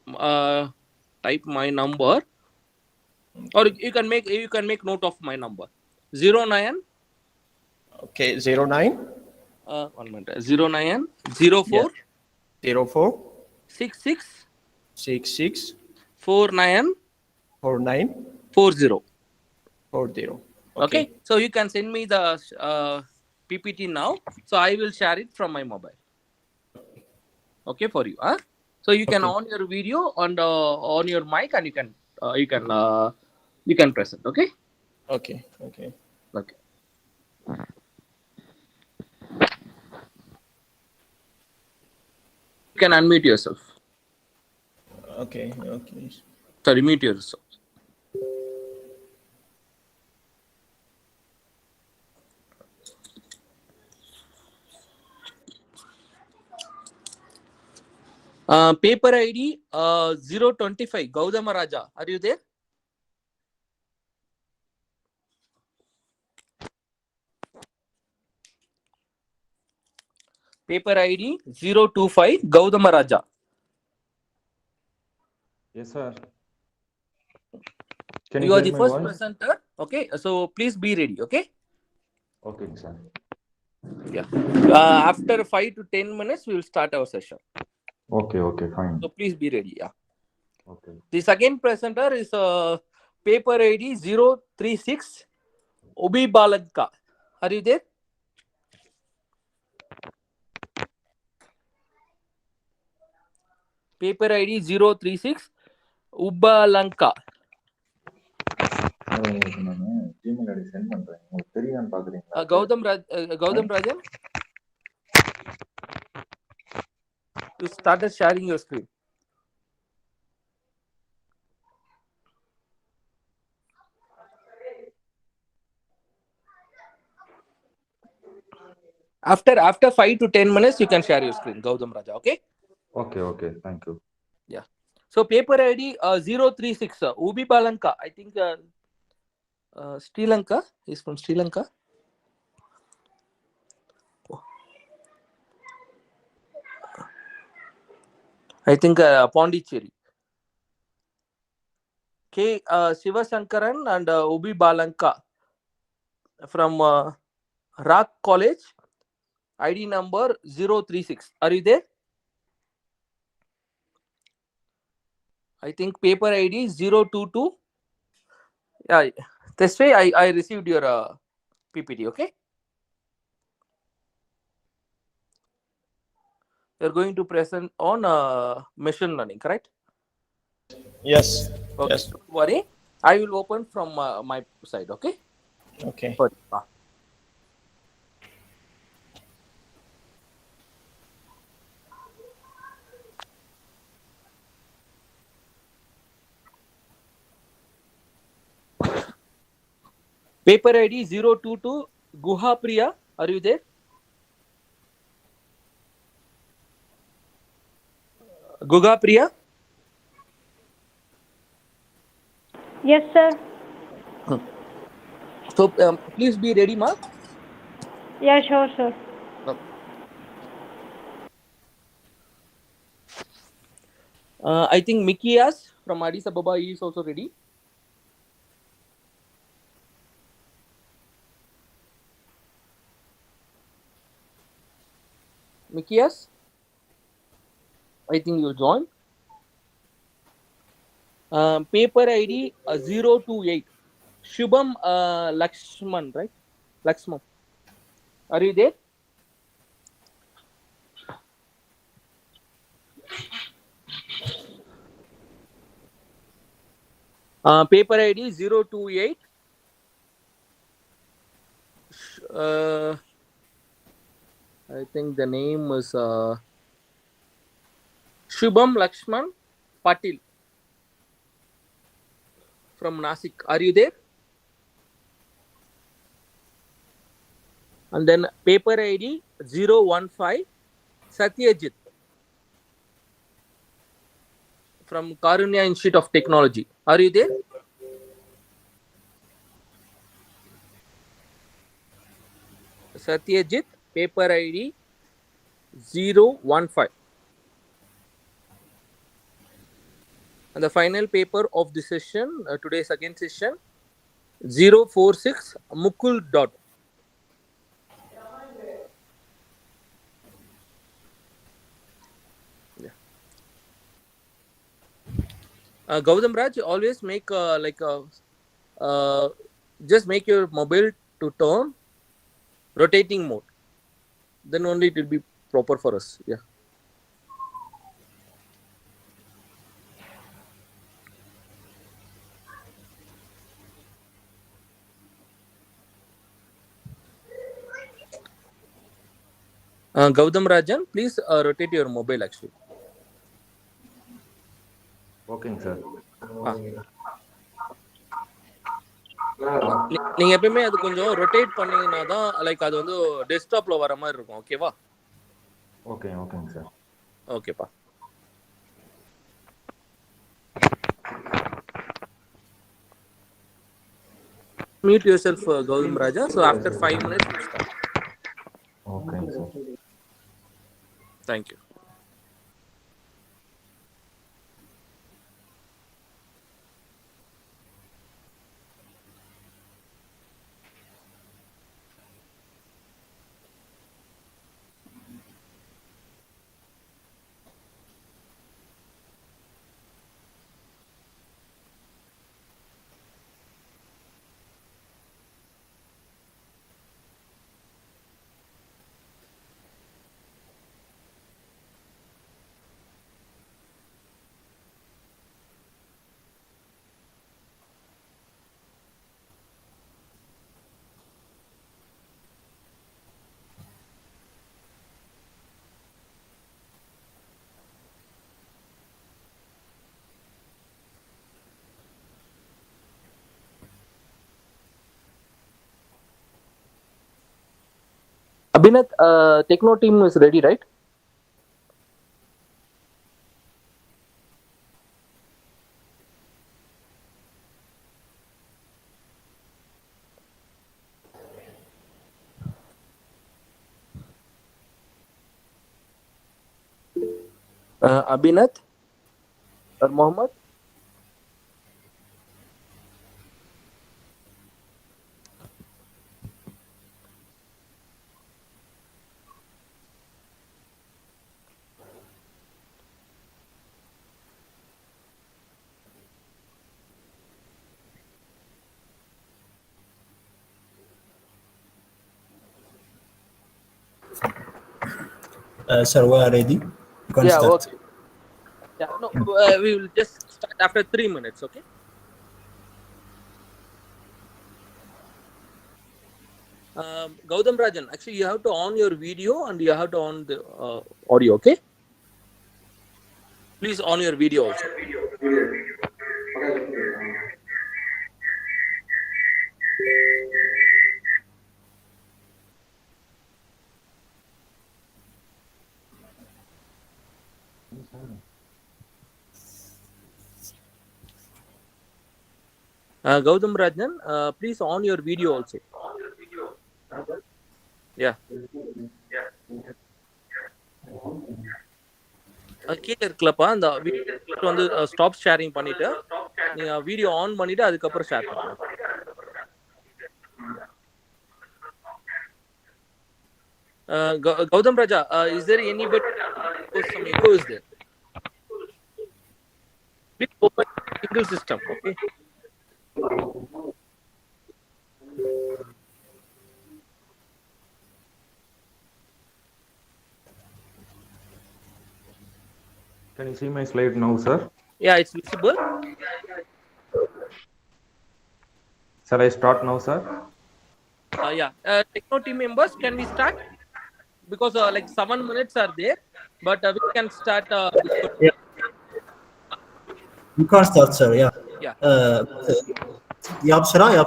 type my number, or you can make note of my number. 09.
Okay, 09.
1 minute. 09 04
04
66
66
49
49
40.
40.
Okay,
Okay.
so you can send me the PPT now. So I will share it from my mobile. Okay, for you. So you can on your video and on your mic, and you can present. Okay.
Okay. Okay.
Okay. You can unmute yourself.
Okay. Okay.
Sorry, mute yourself. Paper ID 025 Gautama Raja. Are you there? Paper ID 025 Gautama Raja.
Yes, sir. Can you
You are
hear
the
my
first
voice?
presenter. Okay, so please be ready. Okay.
Okay, sir.
Yeah. After 5 to 10 minutes, we will start our session.
Okay, okay, fine.
So please be ready. Yeah.
Okay.
The second presenter is paper ID 036 Obi Balanka. Are you there? Paper ID 036 Ubalanka.
Gmail ID send பண்றேன். உங்களுக்கு தெரியான்னு பாக்குறீங்களா?
Gautam Rajan, you started sharing your screen. After 5 to 10 minutes, you can share your screen, Gautam Raja. Okay.
Okay, okay, thank you.
Yeah. So paper ID 036 Ubi Balanka. I think Sri Lanka is from Sri Lanka. I think Pondicherry. K. Shivasankaran and Ubi Balanka from Rock College. ID number 036. Are you there? I think paper ID 022. Yeah. This way I received your PPT. Okay. You're going to present on machine learning, correct?
Yes.
Okay.
Yes.
Don't worry. I will open from my side. Okay.
Okay.
Paper ID 022 Guha Priya. Are you there? Guga Priya?
Yes, sir.
So please be ready, ma.
Yeah, sure, sir.
I think Mikias from Addis Ababa is also ready. Mikias? I think you join. Paper ID 028. Shubham Lakshman, right? Lakshman. Are you there? Paper ID 028. I think the name is Shubham Lakshman Patil from Nasik. Are you there? And then paper ID 015 Satyajit from Karunya Institute of Technology. Are you there? Satyajit, paper ID 015. And the final paper of the session, today's second session, 046 Mukul dot. Yeah. Gautam Raj, always make just make your mobile to turn rotating mode. Then only it will be proper for us. Yeah. Gautam Rajan, please rotate your mobile actually.
ஓகேங்க sir.
நீங்க எப்பவுமே அது கொஞ்சம் rotate பண்ணீங்கன்னா தான் like அது வந்து டெஸ்க்டாப்ல வர மாதிரி இருக்கும். ஓகேவா?
ஓகேங்க சார்.
ஓகேப்பா. Mute yourself, Gautam Raja. So after 5 minutes, we'll start.
Okay, sir.
Thank you. Abhinath, Techno team is ready, right? Abhinath or Mohammed?
Sir, we are ready. You can start.
Okay. Yeah, no, we will just start after 3 minutes, okay? Gautam Rajan, actually you have to on your video and you have to on the audio, okay? Please on your video also. Gautam Rajan, please on your video also. Yeah. கீழே இருக்கலப்பா அந்த video வந்து stop sharing பண்ணிட்டு நீங்க video on பண்ணிட்டு அதுக்கப்புறம் share பண்ணுங்க. Gautam Raja, is there anybody some echo is there? single system. Okay.
Can you see my slide now, sir?
Yeah, it's visible.
Shall I start now, sir?
Yeah. Techno team members, can we start? Because like 7 minutes are there, but we can start before.
Yeah. You can't start, sir. Yeah.
Yeah.
Yapsara,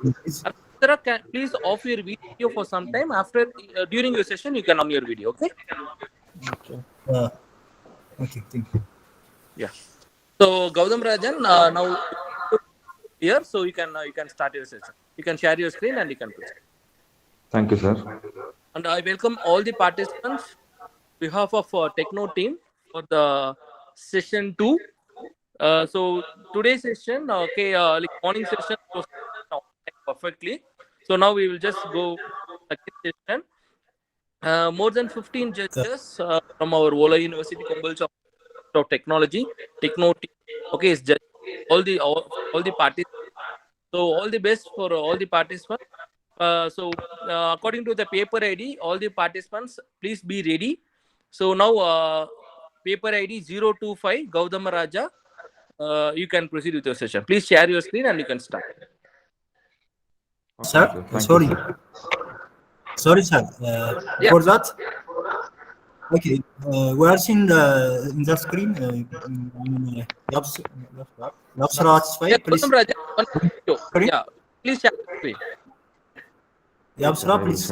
please.
Apsara, can please off your video for some time. After during your session, you can on your video. Okay.
Okay. Okay. Thank you.
Yeah. So Gautam Rajan, now here, so you can start your session. You can share your screen and you can proceed.
Thank you, sir.
And I welcome all the participants on behalf of Techno team for the session 2. So today's session, okay, like morning session was perfectly. So now we will just go second session. More than 15 judges from our Wollo University, Kumbal of Technology, Techno team. Okay, it's just all the parties. So all the best for all the participants. According to the paper ID, all the participants, please be ready. So now paper ID 025 Gautam Raja. You can proceed with your session. Please share your screen and you can start.
Okay,
Sir, sorry. Sorry, sir. For that, okay, we are seeing in the screen. Yapsara,
Yeah,
please.
Gautam Raja, one video. Yeah, please share your screen.
Yapsara, please.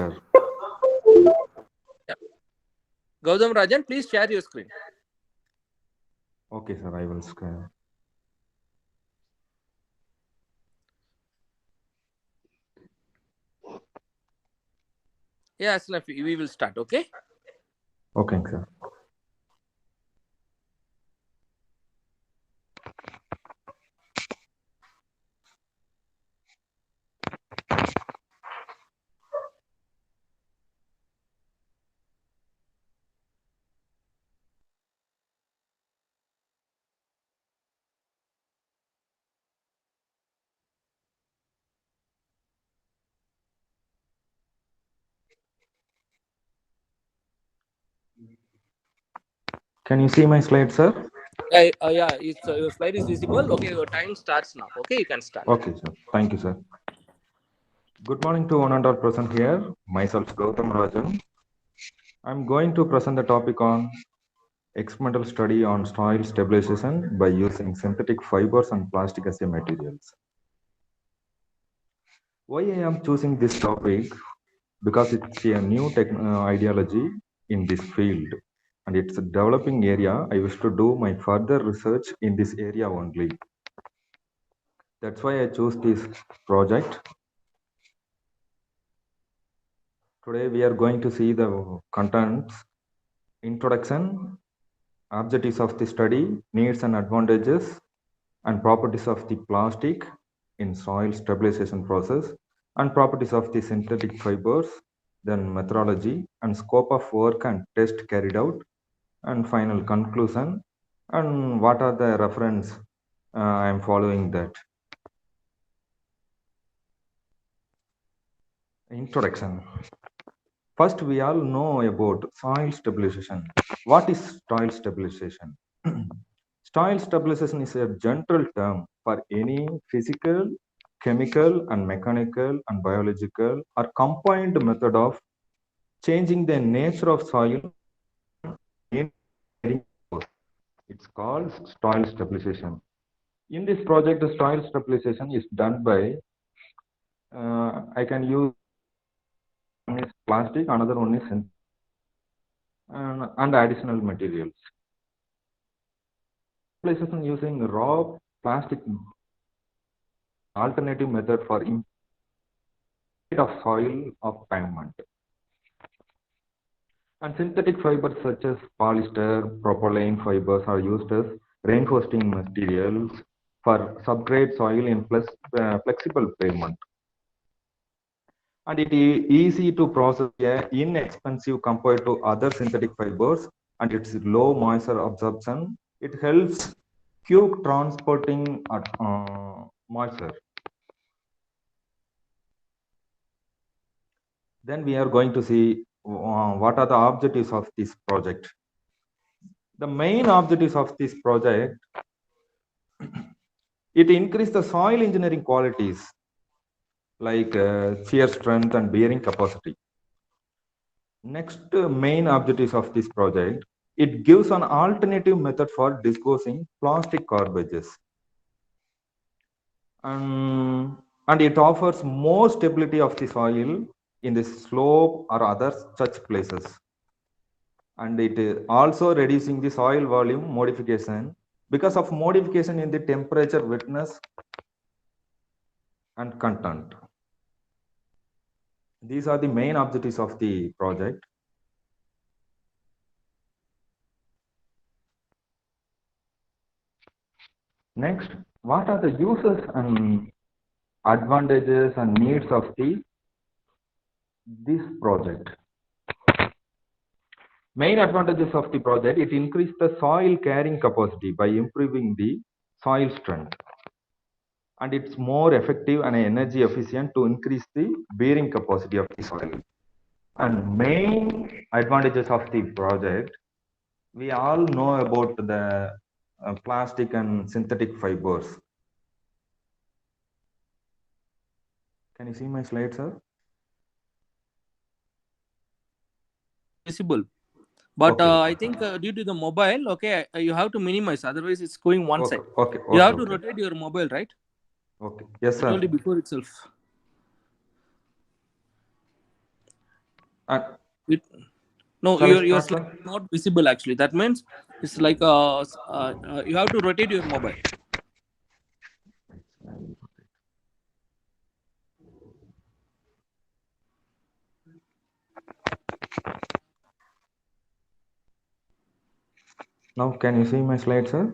Yeah. Gautam Rajan, please share your screen.
Okay, sir, I will scan.
Yeah, Asnaf, we will start, okay?
Okay, sir. Can you see my slide, sir?
Yeah, it's your slide is visible. Okay, your time starts now. Okay, you can start.
Okay, sir. Thank you, sir. Good morning to one and all present here. Myself, Gautam Rajan. I'm going to present the topic on experimental study on soil stabilization by using synthetic fibers and plastic as a materials. Why I am choosing this topic? Because it's a new ideology in this field and it's a developing area. I wish to do my further research in this area only. That's why I chose this project. Today we are going to see the contents, introduction, objectives of the study, needs and advantages, and properties of the plastic in soil stabilization process, and properties of the synthetic fibers, then methodology and scope of work and test carried out, and final conclusion, and what are the reference I am following that. Introduction. First, we all know about soil stabilization. What is soil stabilization? Soil stabilization is a general term for any physical, chemical, and mechanical and biological or combined method of changing the nature of soil. It's called soil stabilization. In this project, the soil stabilization is done by, I can use one is plastic, another one is synthetic, and additional materials. Stabilization using raw plastic, alternative method for of soil of pavement. And synthetic fibers such as polyester, propylene fibers are used as reinforcing materials for subgrade soil in flexible pavement. And it is easy to process, inexpensive compared to other synthetic fibers, and its low moisture absorption. It helps kiot transporting moisture. Then we are going to see what are the objectives of this project. The main objectives of this project, it increased the soil engineering qualities like shear strength and bearing capacity. Next main objectives of this project, it gives an alternative method for disposing plastic garbages. And it offers more stability of the soil in the slope or other such places. And it is also reducing the soil volume modification because of modification in the temperature, wetness, and content. These are the main objectives of the project. Next, what are the uses and advantages and needs of this project? Main advantages of the project, it increased the soil carrying capacity by improving the soil strength. And it's more effective and energy efficient to increase the bearing capacity of the soil. And main advantages of the project, we all know about the plastic and synthetic fibers. Can you see my slide, sir?
Visible. But I think due to the mobile, okay, you have to minimize. Otherwise, it's going one side. You have to rotate your mobile, right?
Okay. Yes, sir.
I told you before itself. No, your slide is not visible actually. That means it's like you have to rotate your mobile.
Now, can you see my slide, sir?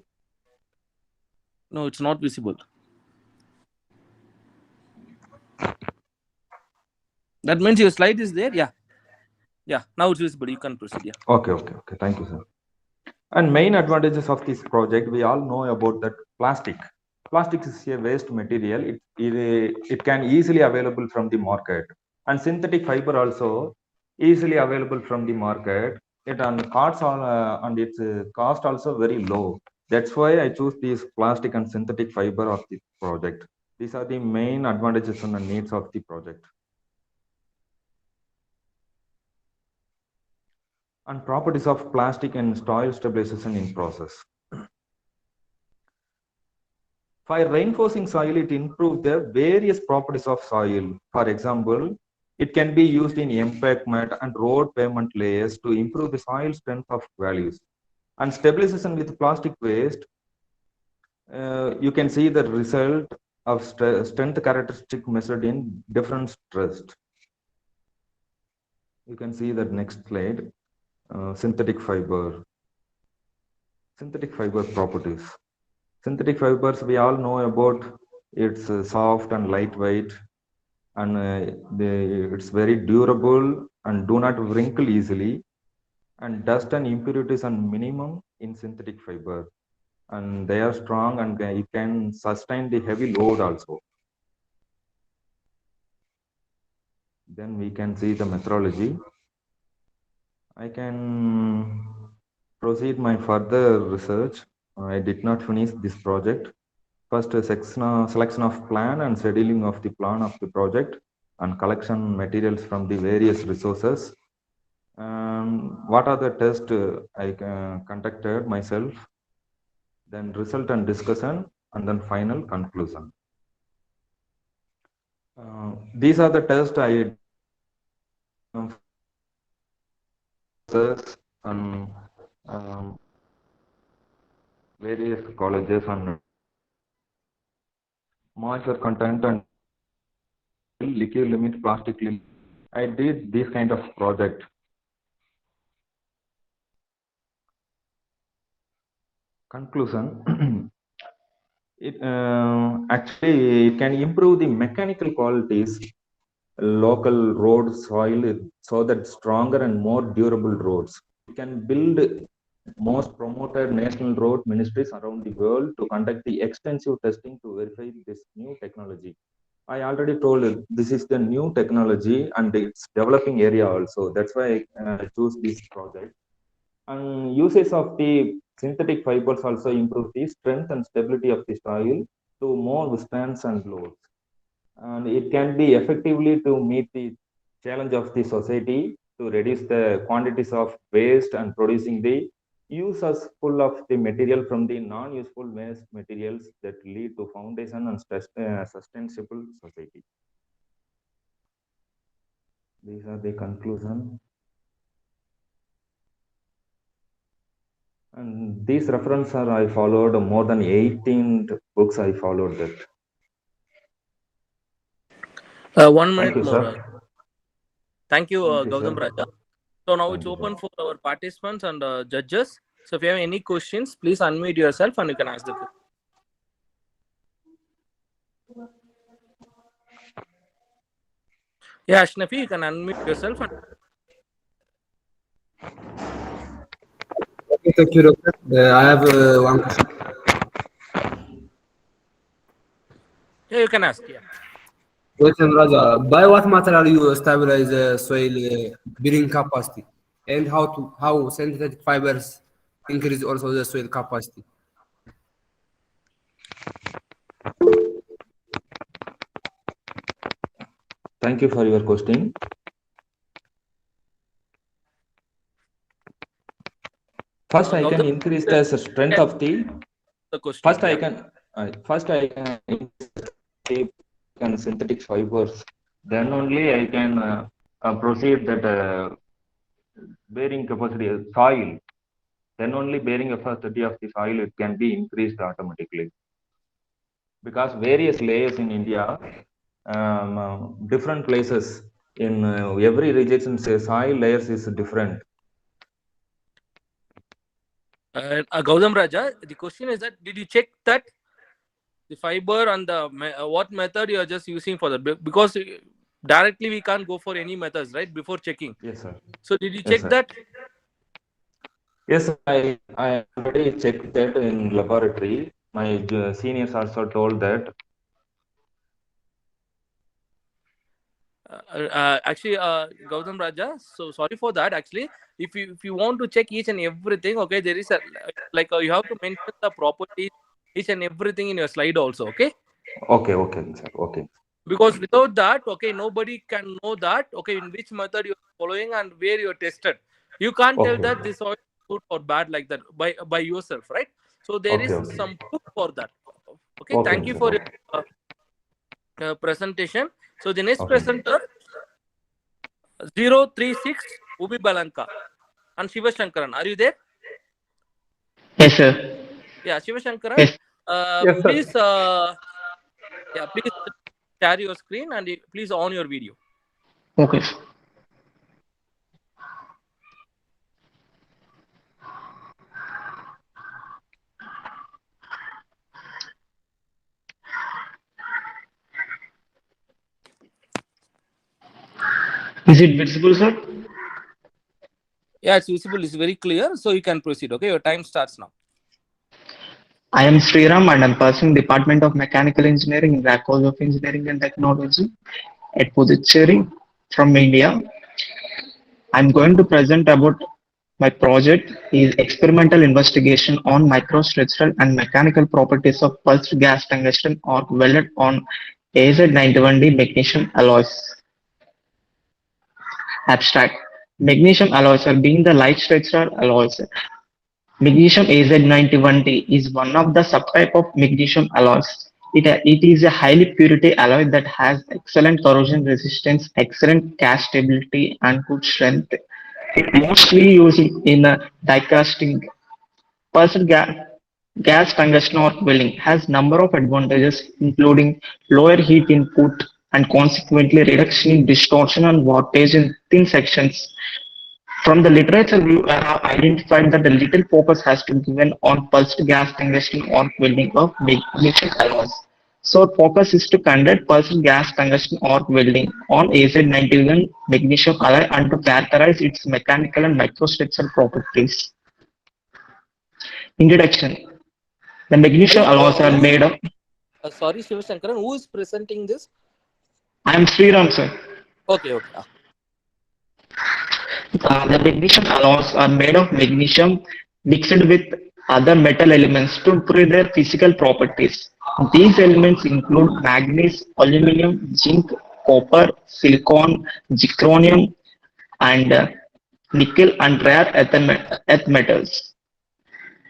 No, it's not visible. That means your slide is there. Yeah. Yeah. Now it's visible. You can proceed. Yeah.
Okay. Thank you, sir. And main advantages of this project, we all know about that plastic. Plastic is a waste material. It can easily available from the market. And synthetic fiber also easily available from the market. And its cost also very low. That's why I choose these plastic and synthetic fiber of this project. These are the main advantages and the needs of the project. And properties of plastic and soil stabilization in process. For reinforcing soil, it improves the various properties of soil. For example, it can be used in embankment and road pavement layers to improve the soil strength of values. And stabilization with plastic waste, you can see the result of strength characteristic measured in different stress. You can see that next slide, synthetic fiber properties. Synthetic fibers, we all know about it's soft and lightweight, and it's very durable and do not wrinkle easily, and dust and impurities are minimum in synthetic fiber, and they are strong and you can sustain the heavy load also. Then we can see the methodology. I can proceed my further research. I did not finish this project. First, selection of plan and scheduling of the plan of the project and collection materials from the various resources. What are the tests I conducted myself, then result and discussion, and then final conclusion. These are the tests I and various colleges and moisture content and liquid limit, plastic limit. I did this kind of project. Conclusion. Actually, it can improve the mechanical qualities, local road soil, so that stronger and more durable roads. It can build most promoted national road ministries around the world to conduct the extensive testing to verify this new technology. I already told you this is the new technology and it's developing area also. That's why I choose this project. And usage of the synthetic fibers also improve the strength and stability of the soil to more withstands and loads. And it can be effectively to meet the challenge of the society to reduce the quantities of waste and producing the uses full of the material from the non-useful waste materials that lead to foundation and sustainable society. These are the conclusion. And these references are I followed more than 18 books. I followed that.
1 minute
Thank you,
more.
sir.
Thank you,
Thank you,
Gautam
sir.
Raja. So now
Thank
it's
you,
open
sir.
for our participants and judges. So if you have any questions, please unmute yourself and you can ask the question. Yeah, Ashnafi, you can unmute yourself. And
Okay, thank you, Doctor. I have one question.
yeah, you can ask. Yeah.
Question, Raja. By what material you stabilize soil bearing capacity, and how synthetic fibers increase also the soil capacity?
Thank you for your question. First, I can
Gautam,
increase the strength of the.
question.
First,
Yeah.
I can increase the synthetic fibers. Then only I can proceed that bearing capacity of soil. Then only bearing capacity of the soil it can be increased automatically. Because various layers in India, different places in every region, say soil layers is different.
Gautam Raja, the question is that did you check that the fiber and the what method you are just using for that? Because directly we can't go for any methods, right? Before checking.
Yes, sir.
So did you
Yes,
check
sir.
that?
Yes, I already checked that in laboratory. My seniors also told that.
Actually, Gautam Raja, so sorry for that. Actually, if you want to check each and everything, okay, there is a like you have to mention the properties, each and everything in your slide also, okay?
Okay, sir. Okay.
Because without that, okay, nobody can know that, okay, in which method you're following and where you're tested. You can't tell
Okay.
that this oil is good or bad like that by yourself, right? So there is
Okay.
some proof for that. Okay,
Okay,
thank you
sir.
for
Okay.
your presentation. So the next
Okay.
presenter, 036 Ubi Balanka and Shiva Shankaran. Are you there?
Yes, sir.
Yeah, Shiva Shankaran.
Yes.
Yes, sir.
Please, please share your screen and please on your video.
Okay. Is it visible, sir?
Yeah, it's visible. It's very clear. So you can proceed. Okay, your time starts now.
I am Sriram and I'm pursuing Department of Mechanical Engineering in the College of Engineering and Technology at Puducherry from India. I'm going to present about my project is experimental investigation on microstructural and mechanical properties of pulsed gas tungsten or welded on AZ91D magnesium alloys. Abstract. Magnesium alloys are being the light structural alloys. Magnesium AZ91D is one of the subtype of magnesium alloys. It is a highly purity alloy that has excellent corrosion resistance, excellent cast stability, and good strength. It mostly used in die casting. Pulsed gas tungsten or welding has number of advantages, including lower heat input and consequently reduction in distortion and wattage in thin sections. From the literature view, I have identified that the little focus has to be given on pulsed gas tungsten or welding of magnesium alloys. So focus is to conduct pulsed gas tungsten or welding on AZ91 magnesium alloy and to characterize its mechanical and microstructural properties. Introduction. The magnesium alloys are made of.
Sorry, Shivashankaran, who is presenting this?
I am Sriram, sir.
Okay, okay.
The magnesium alloys are made of magnesium mixed with other metal elements to improve their physical properties. These elements include manganese, aluminum, zinc, copper, silicon, zirconium, and nickel and rare earth metals.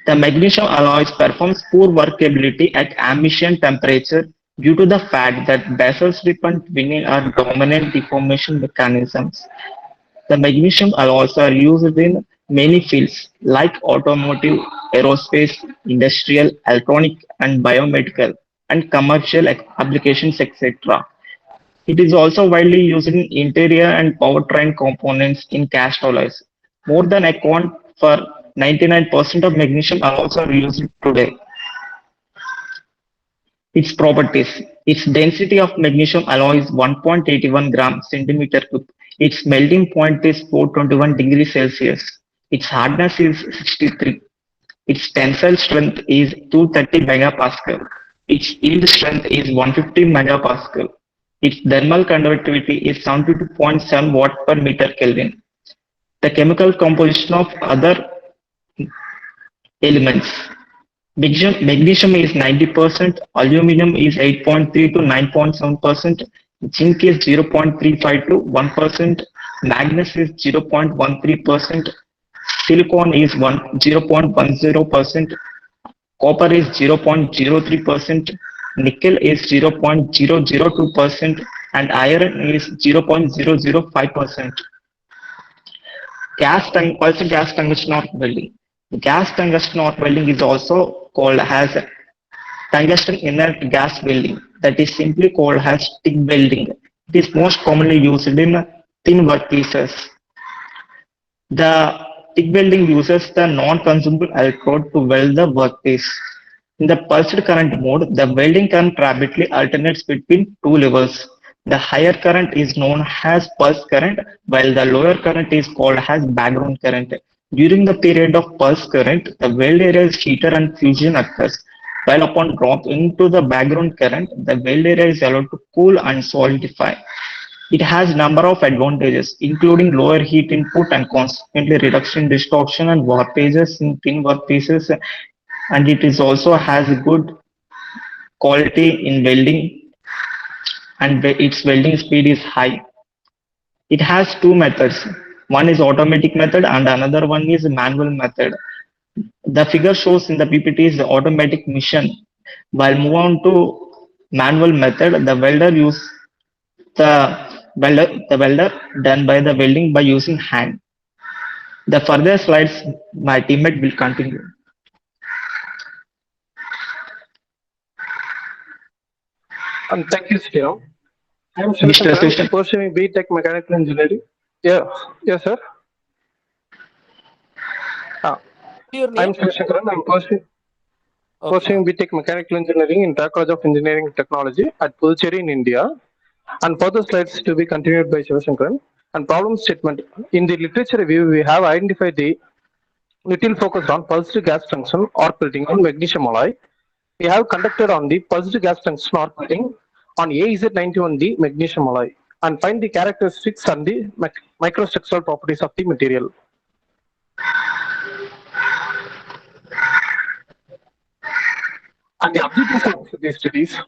The magnesium alloys performs poor workability at ambient temperature due to the fact that basal strip and twinning are dominant deformation mechanisms. The magnesium alloys are used in many fields like automotive, aerospace, industrial, electronic and biomedical and commercial applications, etc. It is also widely used in interior and powertrain components in cast alloys. More than account for 99% of magnesium alloys are used today. Its properties. Its density of magnesium alloy is 1.81 gram centimeter cube. Its melting point is 421 degrees Celsius. Its hardness is 63. Its tensile strength is 230 megapascal. Its yield strength is 150 megapascal. Its thermal conductivity is 72.7 watt per meter Kelvin. The chemical composition of other elements. Magnesium is 90%, aluminum is 8.3 to 9.7%, zinc is 0.35 to 1%, magnesium is 0.13%, silicon is 0.10%, copper is 0.03%, nickel is 0.002%, and iron is 0.005%. Pulsed gas tungsten arc welding. Gas tungsten arc welding is also called as tungsten inert gas welding, that is simply called as TIG welding. It is most commonly used in thin workpieces. The TIG welding uses the non-consumable electrode to weld the workpiece. In the pulsed current mode, the welding current rapidly alternates between two levels. The higher current is known as pulse current, while the lower current is called as background current. During the period of pulse current, the weld area is heated and fusion occurs, while upon drop into the background current, the weld area is allowed to cool and solidify. It has number of advantages, including lower heat input and consequently reduction in distortion and warpages in thin workpieces, and it is also has good quality in welding, and its welding speed is high. It has two methods. One is automatic method and another one is manual method. The figure shows in the PPT is the automatic mission. While move on to manual method, the welder use the welder done by the welding by using hand. The further slides my teammate will continue.
Thank you, Sriram. I am
Mr.
Shivashankaran,
Sushan.
pursuing B.Tech Mechanical Engineering. Yeah, yes, sir.
Your
I am
name?
Shivashankaran. I am
Okay.
pursuing B.Tech Mechanical Engineering in Track College of Engineering and Technology at Puducherry in India. And further slides to be continued by Shivashankaran. And problem statement. In the literature review, we have identified the little focus on pulsed gas tungsten or building on magnesium alloy. We have conducted on the pulsed gas tungsten or building on AZ91D magnesium alloy and find the characteristics and the microstructural properties of the material. And the objectives of these studies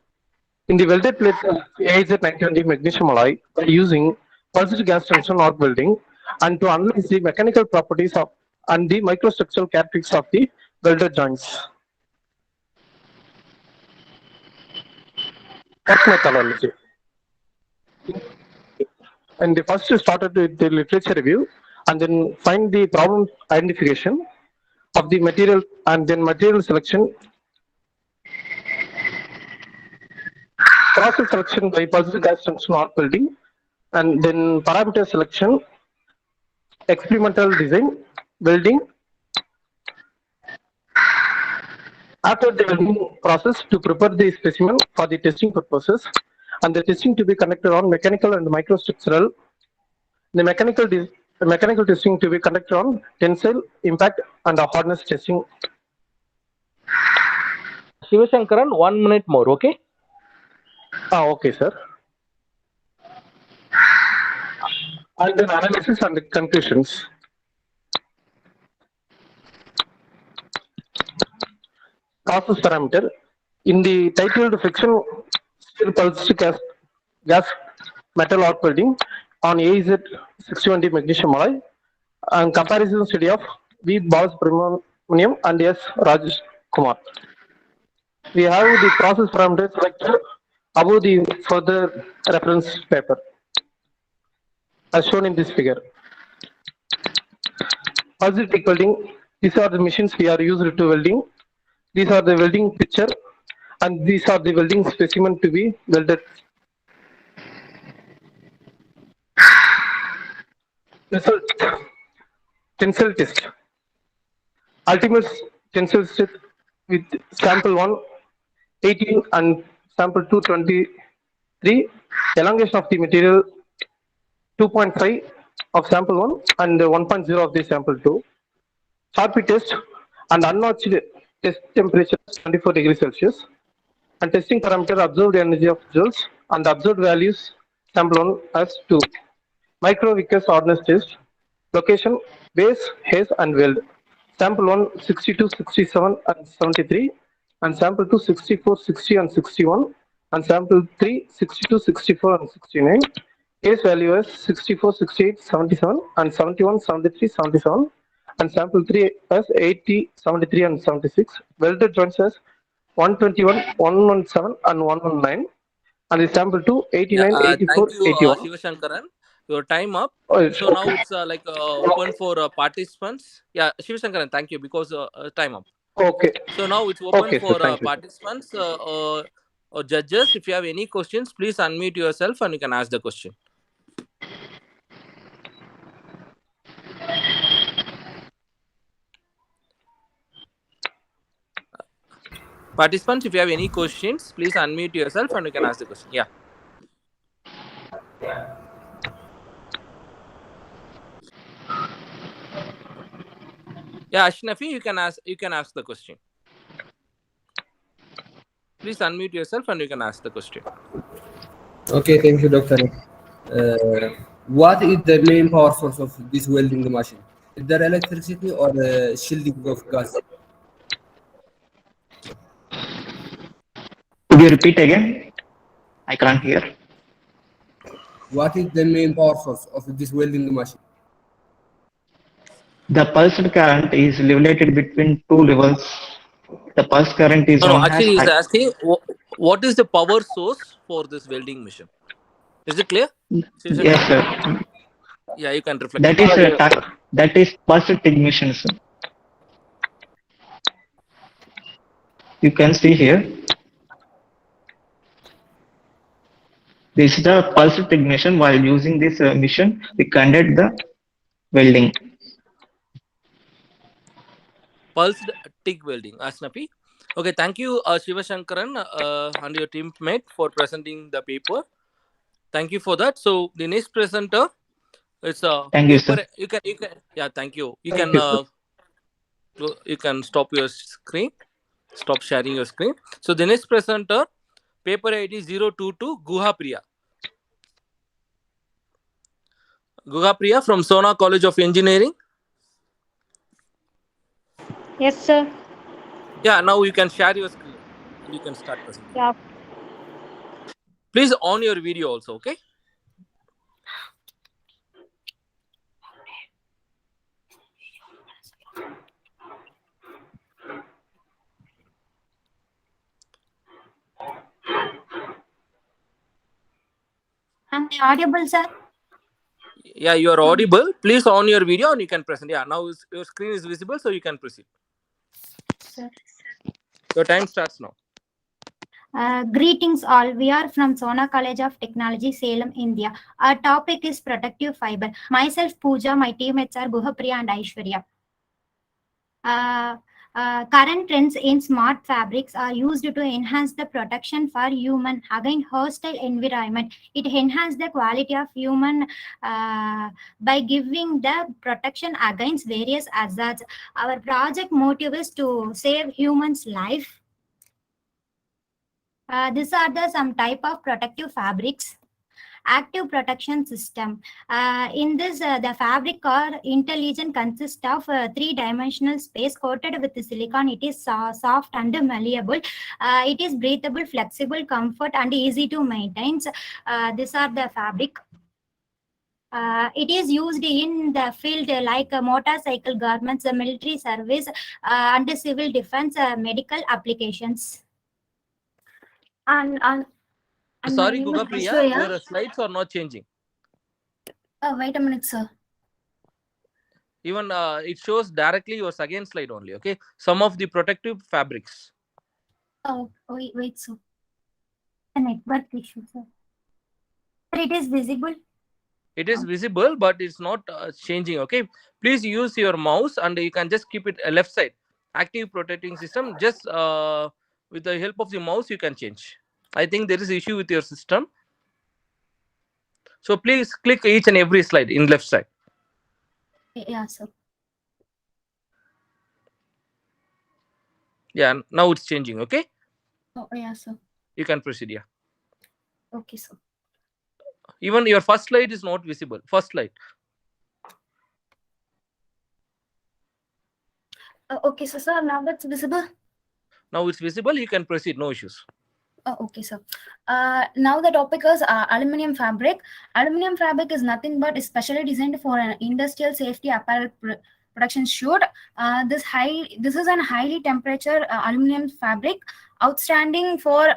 in the welded plates of AZ91D magnesium alloy by using pulsed gas tungsten or welding and to analyze the mechanical properties of and the microstructural characteristics of the welded joints. Work methodology. And the first started with the literature review and then find the problem identification of the material and then material selection, process selection by pulsed gas tungsten arc welding, and then parameter selection, experimental design, welding. After the welding process to prepare the specimen for the testing purposes, and the testing to be conducted on mechanical and microstructural. The mechanical testing to be conducted on tensile, impact, and hardness testing.
Shivashankaran, 1 minute more, okay?
Okay, sir. And then analysis and conclusions. Process parameter. In the titled friction still pulsed gas metal arc welding on AZ 620 magnesium alloy and comparison study of V. Balasubramaniam and S. Rajesh Kumar. We have the process parameters selected above the further reference paper as shown in this figure. Pulsed TIG welding. These are the machines we are used to welding. These are the welding picture and these are the welding specimen to be welded. Result. Tensile test. Ultimate tensile test with sample 1 18 and sample 2 23. Elongation of the material 2.5 of sample 1 and 1.0 of the sample 2. Sharpie test and unnotched test temperature 24 degrees Celsius. And testing parameter observed energy of joules and observed values sample 1 as 2. Micro Vickers hardness test. Location base, haze and weld. Sample 1 62, 67 and 73 and sample 2 64, 60 and 61 and sample 3 62, 64 and 69. Case value is 64, 68, 77 and 71, 73, 77 and sample 3 as 80, 73 and 76. Welded joints as 121, 117 and 119 and the sample 2
Yeah,
89,
thank
84,
you,
81.
Shivashankaran. Your time up.
Oh,
So now
okay.
it's open for participants. Yeah, Shivashankaran, thank you because time up.
Okay.
So now it's open
Okay, sir.
for
Thank you.
participants or judges. If you have any questions, please unmute yourself and you can ask the question. Participants, if you have any questions, please unmute yourself and you can ask the question. Yeah. Yeah, Ashnafi, you can ask the question. Please unmute yourself and you can ask the question.
Okay, thank you, Doctor. What is the main power source of this welding machine? Is there electricity or shielding of gas?
Could you repeat again? I can't hear.
What is the main power source of this welding machine?
The pulsed current is regulated between two levels. The pulse current is
No,
known as
actually, he's
high.
asking what is the power source for this welding machine? Is it clear?
Yes, sir.
Yeah, you can reflect.
That is that is pulsed TIG machine, sir. You can see here. This is the pulsed TIG machine. While using this machine, we conduct the welding.
Pulsed TIG welding, Ashnafi. Okay, thank you, Shivashankaran and your teammate for presenting the paper. Thank you for that. So the next presenter, it's a
Thank you,
paper.
sir.
You can. Yeah, thank you. You
Thank
can.
you, sir.
You can stop your screen. Stop sharing your screen. So the next presenter, paper ID 022 Guha Priya. Guha Priya from Sona College of Engineering.
Yes, sir.
Yeah, now you can share your screen and you can start presenting.
Yeah.
Please on your video also, okay?
Am I audible, sir?
Yeah, you are audible. Please on your video and you can present. Yeah, now your screen is visible, so you can proceed.
Sir.
Your time starts now.
Greetings all. We are from Sona College of Technology, Salem, India. Our topic is protective fiber. Myself, Pooja, my teammates are Guhapriya and Aishwarya. Current trends in smart fabrics are used to enhance the protection for human against hostile environment. It enhances the quality of human by giving the protection against various hazards. Our project motive is to save humans' life. These are the some type of protective fabrics. Active protection system. In this, the fabric or intelligent consists of three-dimensional space coated with silicone. It is soft and malleable. It is breathable, flexible, comfort, and easy to maintain. These are the fabric. It is used in the field like motorcycle garments, military service, and civil defense, medical applications. And my
Sorry,
name is
Guga Priya,
Aishwarya.
your slides are not changing.
Wait a minute, sir.
Even it shows directly your second slide only. Okay, some of the protective fabrics.
Oh, wait, sir. The network issue, sir. It is visible.
It is visible, but it's not changing. Okay, please use your mouse and you can just keep it left side. Active protecting system. Just with the help of the mouse, you can change. I think there is issue with your system. So please click each and every slide in left side.
Yeah, sir.
Yeah, now it's changing. Okay,
Oh, yeah, sir.
you can proceed. Yeah.
Okay, sir.
Even your first slide is not visible. First slide.
Okay, so sir, now that's visible.
Now it's visible. You can proceed. No issues.
Okay, sir. Now the topic is aluminum fabric. Aluminum fabric is nothing but specially designed for an industrial safety apparel production shoot. This is an highly temperature aluminum fabric, outstanding for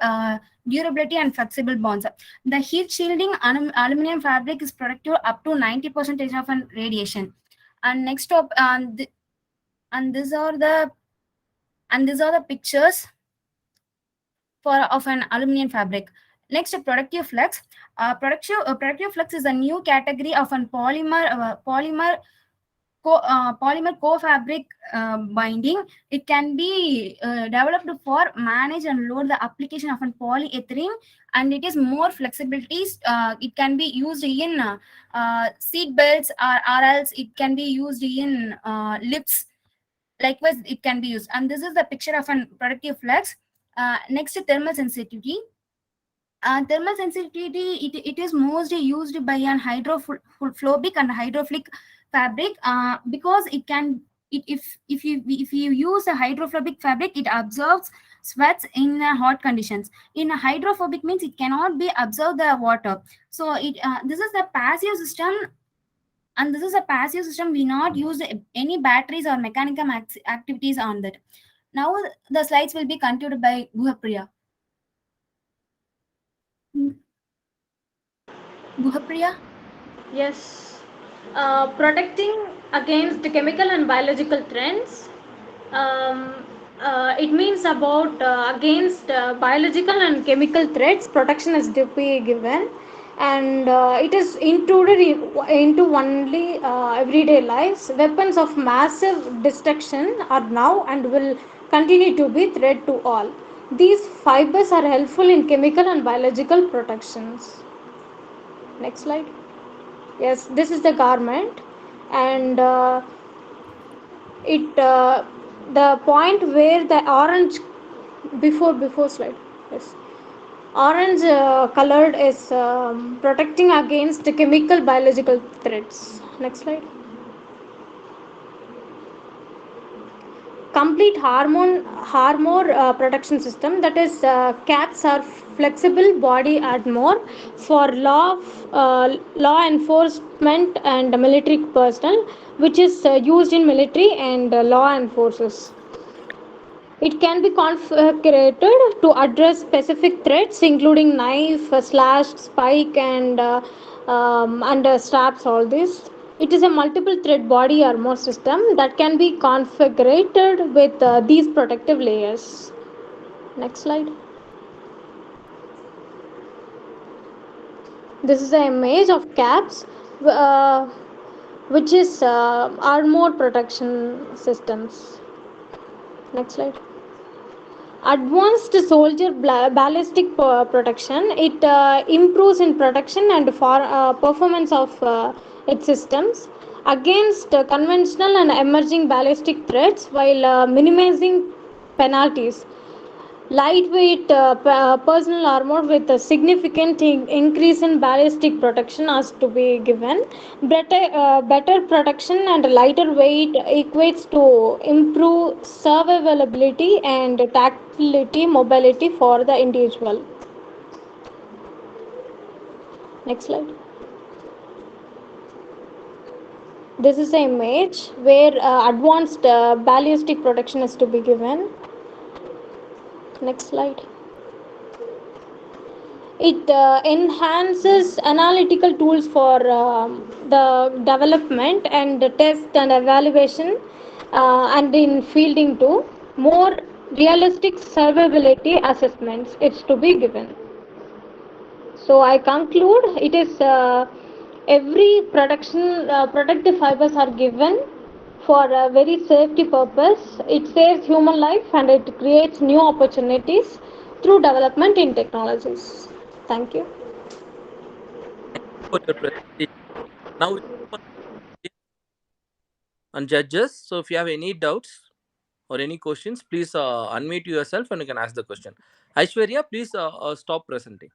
durability and flexible bonds. The heat shielding aluminum fabric is protective up to 90% of an radiation. And next up, these are the pictures of an aluminum fabric. Next, productive flex. Productive flex is a new category of an polymer co-fabric binding. It can be developed for manage and load the application of an polyethylene, and it is more flexibilities. It can be used in seat belts, or else it can be used in lips. Likewise, it can be used. And this is the picture of an productive flex. Next, thermal sensitivity. Thermal sensitivity, it is mostly used by an hydrophobic and hydrophilic fabric, because if you use a hydrophobic fabric, it absorbs sweats in hot conditions. In a hydrophobic means it cannot be absorb the water. So this is the passive system. And this is a passive system. We not use any batteries or mechanical activities on that. Now the slides will be continued by Guhapriya. Guhapriya?
Yes. Protecting against chemical and biological trends. It means about against biological and chemical threats, protection is to be given, and it is included into only everyday lives. Weapons of massive destruction are now and will continue to be threat to all. These fibers are helpful in chemical and biological protections. Next slide. Yes, this is the garment, and the point where the orange before slide. Yes, orange colored is protecting against chemical biological threats. Next slide. Complete armor protection system, that is caps are flexible body armor for law enforcement and military personnel, which is used in military and law enforcers. It can be configured to address specific threats, including knife, slash, spike, and straps. All this. It is a multiple thread body armor system that can be configured with these protective layers. Next slide. This is an image of caps, which is armor protection systems.
Next slide. Advanced soldier ballistic protection. It improves in protection and for performance of its systems against conventional and emerging ballistic threats while minimizing penalties. Lightweight personal armor with a significant increase in ballistic protection has to be given. Better protection and lighter weight equates to improve survivability and tactility mobility for the individual. Next slide. This is an image where advanced ballistic protection is to be given. Next slide. It enhances analytical tools for the development and the test and evaluation and in fielding too. More realistic survivability assessments it's to be given. So I conclude it is every protective fibers are given for a very safety purpose. It saves human life and it creates new opportunities through development in technologies. Thank you.
For your presentation. Now we open on judges. So if you have any doubts or any questions, please unmute yourself and you can ask the question. Aishwarya, please stop presenting.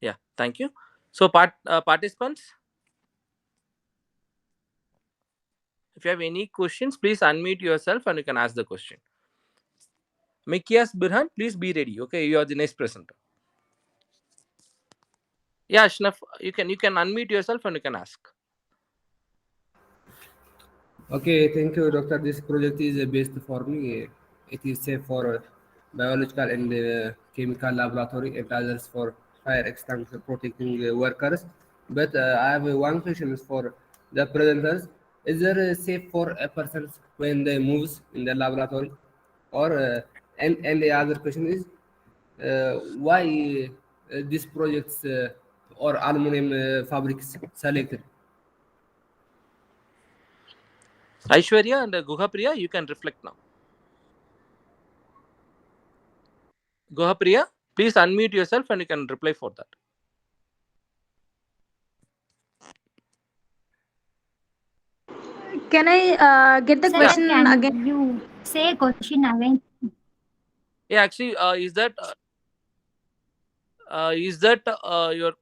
Yeah, thank you. So participants, if you have any questions, please unmute yourself and you can ask the question. Mikias Birhan, please be ready. Okay, you are the next presenter. Yeah, Ashnaf, you can unmute yourself and you can ask.
Okay, thank you, doctor. This project is best for me. It is safe for biological and chemical laboratory and others for fire extinction protecting workers. But I have one question for the presenters. Is there safe for a person when they moves in the laboratory? Or and the other question is why these projects or aluminum fabrics selected?
Aishwarya and Guhapriya, you can reflect now. Guhapriya, please unmute yourself and you can reply for that.
Can I get the
Sir,
question
can
again?
you say a question again?
Yeah, actually, is that your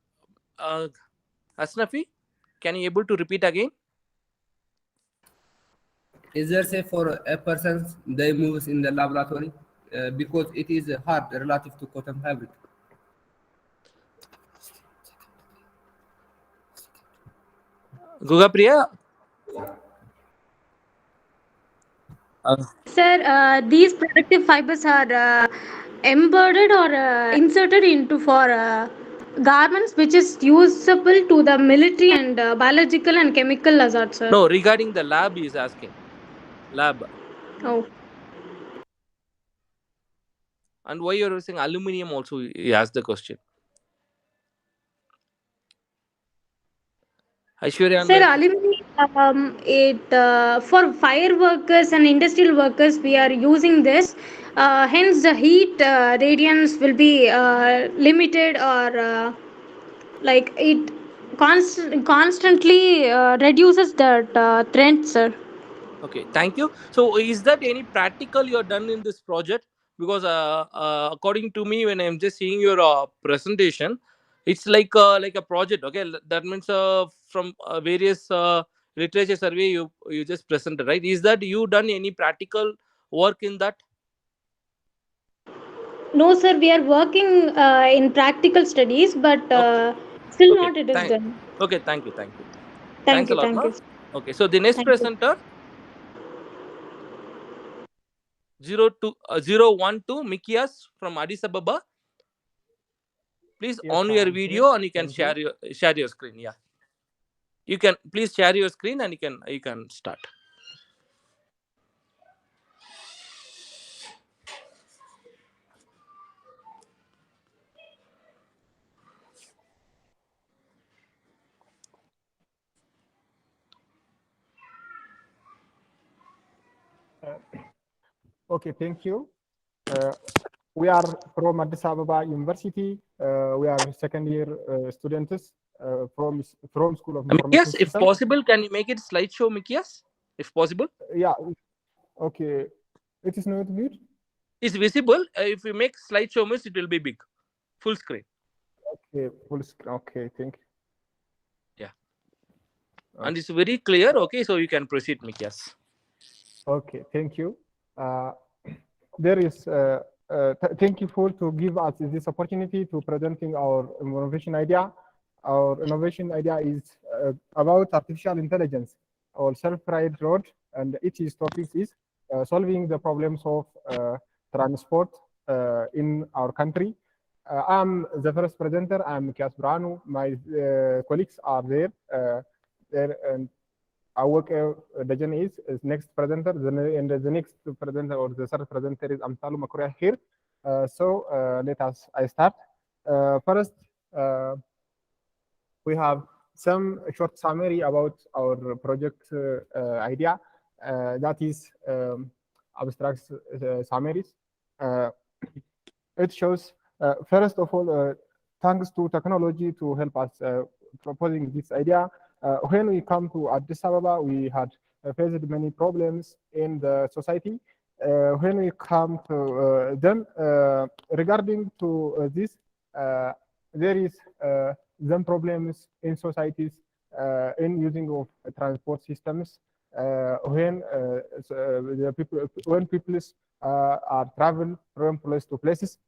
Asnafi? Can you able to repeat again?
Is there safe for a person they moves in the laboratory because it is hard relative to cotton fabric?
Guhapriya?
Sir, these protective fibers are embedded or inserted into for garments which is usable to the military and biological and chemical hazards, sir.
No, regarding the lab he is asking. Lab.
Oh.
And why you're using aluminium also, he asked the question. Aishwarya
Sir,
and
aluminum, for fire workers and industrial workers, we are using this. Hence, the heat radiance will be limited or like it constantly reduces that trend, sir.
Okay, thank you. So, is that any practical you are done in this project? Because according to me, when I'm just seeing your presentation, it's like a project. Okay, that means from various literature survey you just presented, right? Is that you done any practical work in that?
No, sir, we are working in practical studies, but still
Okay,
not it is done.
okay, thank you, thank you.
Thank
Thanks a
you,
lot,
thank
ma.
you.
Okay, so the next
Thank you.
presenter 012 Mikias from Addis Ababa. Please
Yes,
on
I
your
am here.
video and you can
Thank you.
share your screen. Yeah, you can please share your screen and you can start.
Okay, thank you. We are from Addis Ababa University. We are second year students from School of Information
Mikias, if
System.
possible, can you make it slideshow, Mikias? If possible.
Yeah. Okay. It is not good.
It's visible. If you make slideshow means it will be big, full screen.
Okay, full screen. Okay, thank you.
Yeah. And it's very clear. Okay, so you can proceed, Mikias.
Okay, thank you. There is. Thank you for to give us this opportunity to presenting our innovation idea. Our innovation idea is about artificial intelligence or self-ride road, and its topic is solving the problems of transport in our country. I'm the first presenter. I'm Kias Branu. My colleagues are there. And our Dajan is next presenter, and the next presenter or the third presenter is Amsalu Makuria here. I start. First, we have some short summary about our project idea. That is abstract summaries. It shows, first of all, thanks to technology to help us proposing this idea. When we come to Addis Ababa, we had faced many problems in the society. When we come to them, regarding to this, there is some problems in societies in using of transport systems when people are travel from place to places.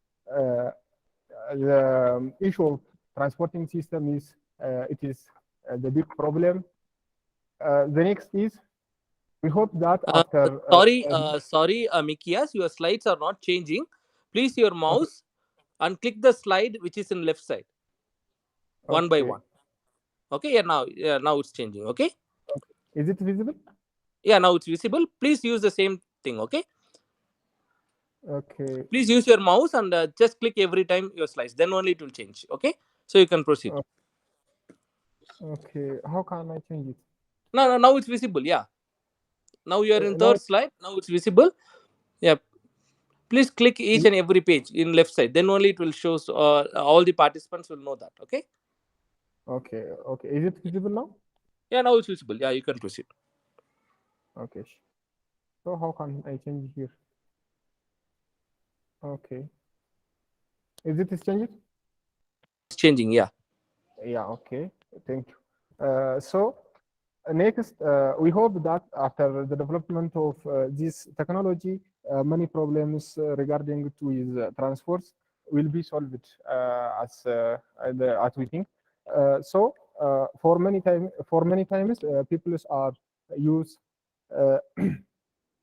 The issue of transporting system is it is the big problem. The next is we hope that after
Sorry, Mikias, your slides are not changing. Please your mouse and click the slide which is in left side, one by one. Okay, now it's changing. Okay.
Is it visible?
Yeah, now it's visible. Please use the same thing. Okay.
Okay.
Please use your mouse and just click every time your slides. Then only it will change. Okay. So you can proceed.
Okay. How can I change it?
No, now it's visible. Yeah. Now you are in
Now
third slide. Now it's visible. Yeah. Please click each and every page in left side. Then only it will show. All the participants will know that. Okay.
Okay. Okay. Is it visible now?
Yeah. Now it's visible. Yeah. You can proceed.
Okay. So how can I change here? Okay. Is it changed?
It's changing. Yeah.
Yeah. Okay. Thank you. So next, we hope that after the development of this technology, many problems regarding to his transports will be solved as we think. So for many times, people are use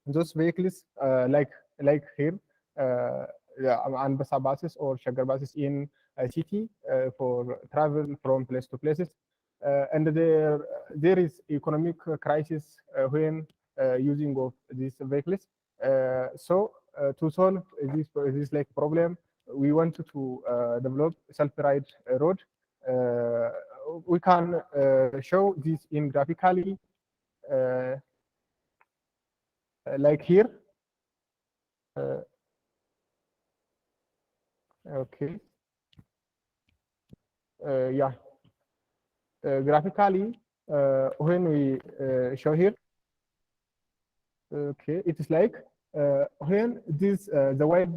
those vehicles like here, and buses or shagar buses in a city for travel from place to places. And there is economic crisis when using of these vehicles. So to solve this like problem, we want to develop self-ride road. We can show this in graphically, like here. Okay. Yeah. Graphically, when we show here, okay, it is like when this the white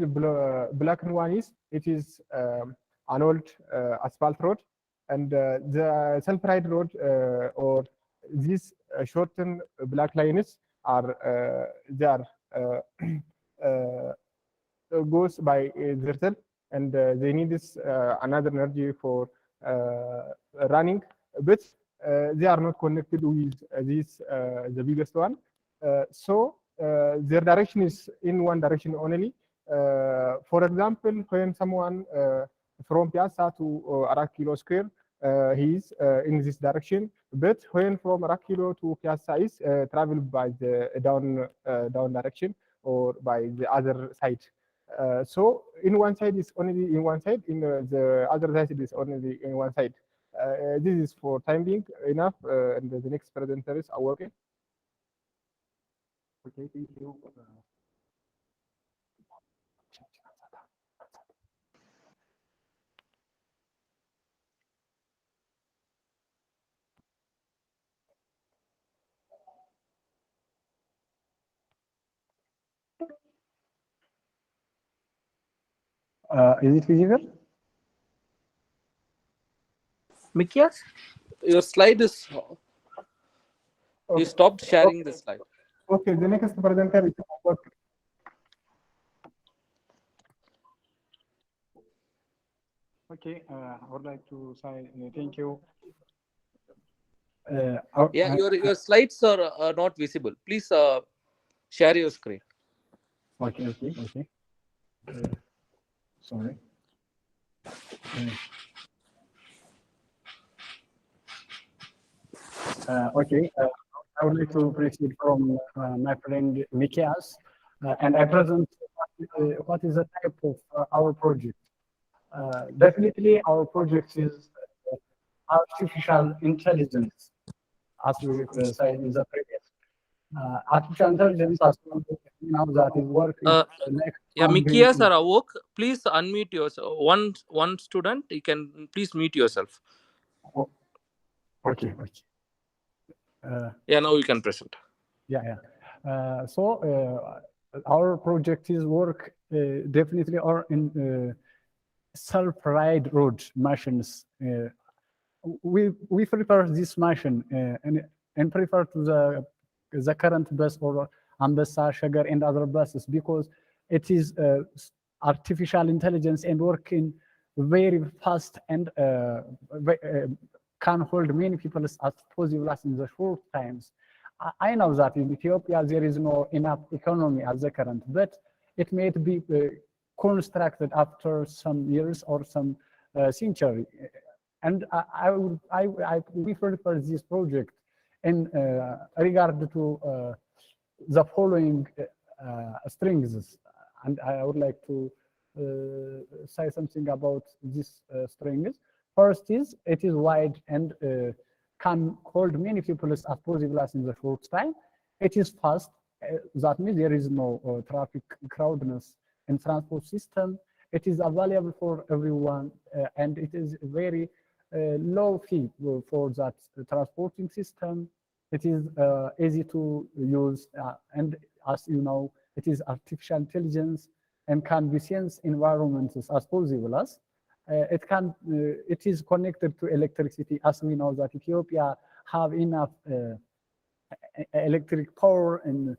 black one is, it is an old asphalt road, and the self-ride road or these shortened black lines are they are goes by themselves, and they need this another energy for running, but they are not connected with this the biggest one. So their direction is in one direction only. For example, when someone from Piazza to Arak Kilo Square, he is in this direction. But when from Arak Kilo to Piazza is traveled by the down direction or by the other side. So in one side is only in one side, in the other side is only in one side. This is for time being enough, and the next presenter is working.
Okay, thank you. Is it visible?
Mikyas, your slide is. You stopped sharing the slide.
Okay, the next presenter is okay. I would like to say thank you.
Yeah, your slides are not visible. Please share your screen.
Okay. Sorry. Okay. I would like to proceed from my friend Mikias, and I present what is the type of our project. Definitely, our project is artificial intelligence, as we said in the previous. Artificial intelligence, as we know, that is working next
Yeah,
from
Mikyas or Avok, please unmute yourself. One student, you can please mute yourself.
Okay.
Yeah, now you can present.
Yeah. So our project is work definitely are in self-ride road machines. We prepare this machine and prefer to the current bus or Ambassa, Shagar, and other buses because it is artificial intelligence and working very fast and can hold many people as possible as in the short times. I know that in Ethiopia there is no enough economy at the current, but it may be constructed after some years or some century. And we prefer this project in regard to the following strings, and I would like to say something about these strings. First is it is wide and can hold many people as possible as in the short time. It is fast. That means there is no traffic crowdness in transport system. It is available for everyone, and it is very low fee for that transporting system. It is easy to use, and as you know, it is artificial intelligence and can be sensed environments as possible as. It is connected to electricity, as we know that Ethiopia have enough electric power in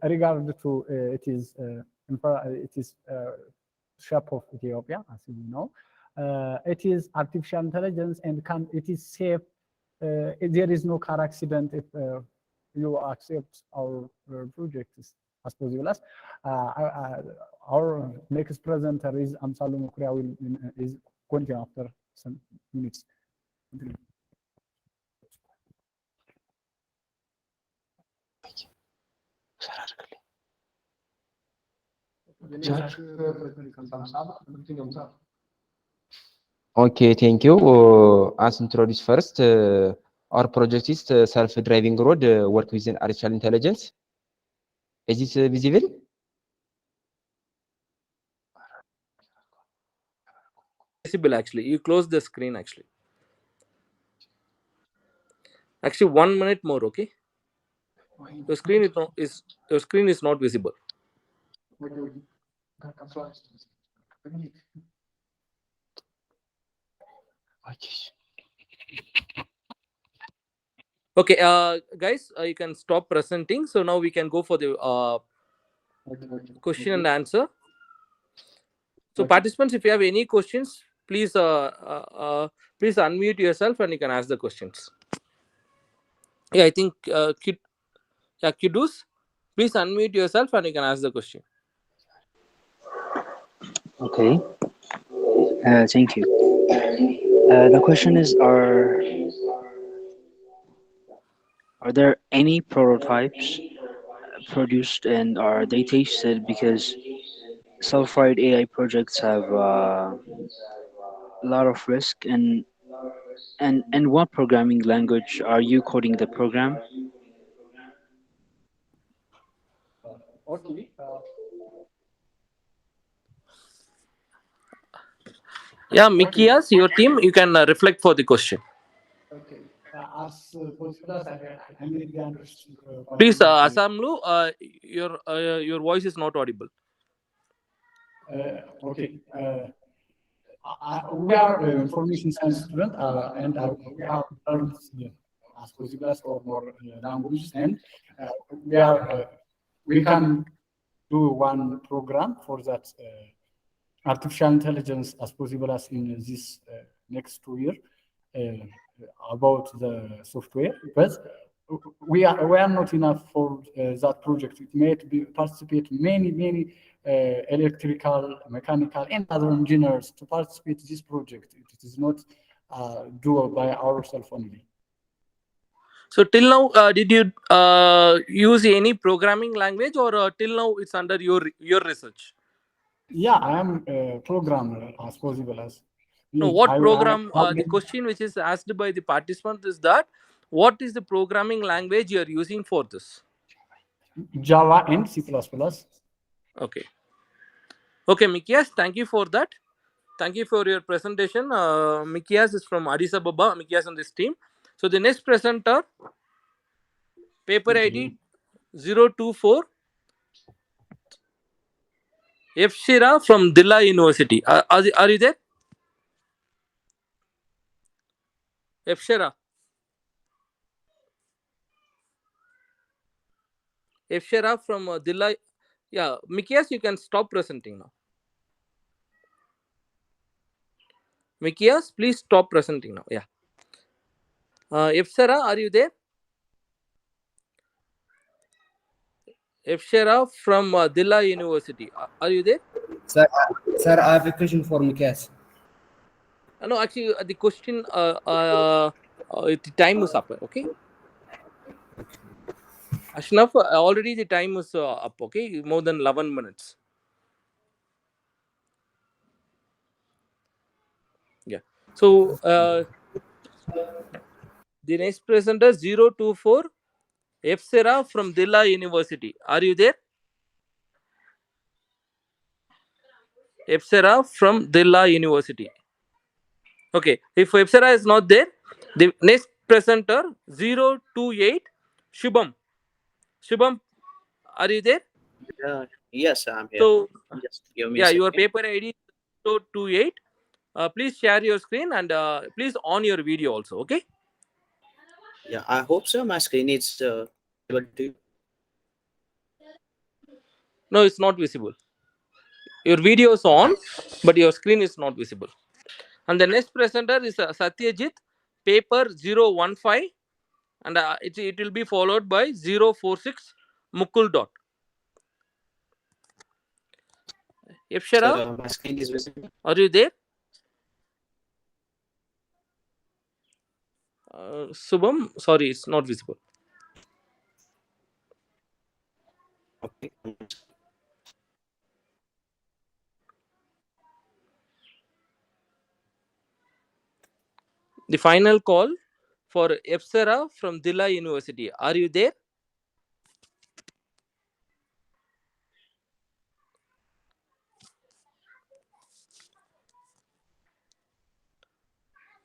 regard to it is shape of Ethiopia, as we know. It is artificial intelligence and it is safe. There is no car accident if you accept our project as possible as. Our next presenter is Amsalu Mukria is continue after some minutes.
Okay, thank you. As introduced first, our project is self-driving road work within artificial intelligence. Is this visible?
Visible actually. You close the screen actually. Actually, 1 minute more, okay? Your screen is not visible. Okay, guys, you can stop presenting. So now we can go for the question and answer. So participants, if you have any questions, please please unmute yourself and you can ask the questions. Yeah, I think Kidus, please unmute yourself and you can ask the question.
Okay, thank you. The question is, are there any prototypes produced and are they tested? Because self-ride AI projects have a lot of risk, and what programming language are you coding the program?
Okay.
Yeah, Mikias, your team, you can reflect for the question.
Okay. As possible as I maybe understood.
Please, Asamlu, your voice is not audible.
Okay. We are information science student, and we have learned as possible as for more languages, and we are we can do one program for that artificial intelligence as possible as in this next 2 years about the software, but we are not enough for that project. It may be participate many electrical, mechanical, and other engineers to participate in this project. It is not doable by ourselves only.
So till now, did you use any programming language, or till now it's under your research?
Yeah, I am a programmer as possible as.
No, what program? The question which is asked by the participant is that what is the programming language you are using for this?
Java and C++.
Okay. Okay, Mikias, thank you for that. Thank you for your presentation. Mikias is from Addis Ababa. Mikias and this team. So the next presenter, paper ID 024, Efshira from Dilla University. Are you there? Efshira. Efshira from Dilla. Yeah, Mikias, you can stop presenting now. Mikias, please stop presenting now. Yeah. Efshira, are you there? Efshira from Dilla University. Are you there?
Sir, I have a question for Mikias.
No, actually, the question, the time is up. Okay. Ashnaf, already the time is up. Okay, more than 11 minutes. Yeah. So the next presenter 024, Efsera from Dilla University. Are you there? Efsera from Dilla University. Okay. If Efsera is not there, the next presenter 028, Shubham. Shubham, are you there?
Yes, I'm here.
So,
Just give me a
yeah,
second.
your paper ID 028. Please share your screen and please on your video also. Okay.
Yeah, I hope so. My screen is able to.
No, it's not visible. Your video is on, but your screen is not visible. And the next presenter is Satyajit, paper 015, and it will be followed by 046, Mukul dot. Efshara,
My screen is visible.
are you there? Subham, sorry, it's not visible.
Okay.
The final call for Efsera from Dilla University. Are you there?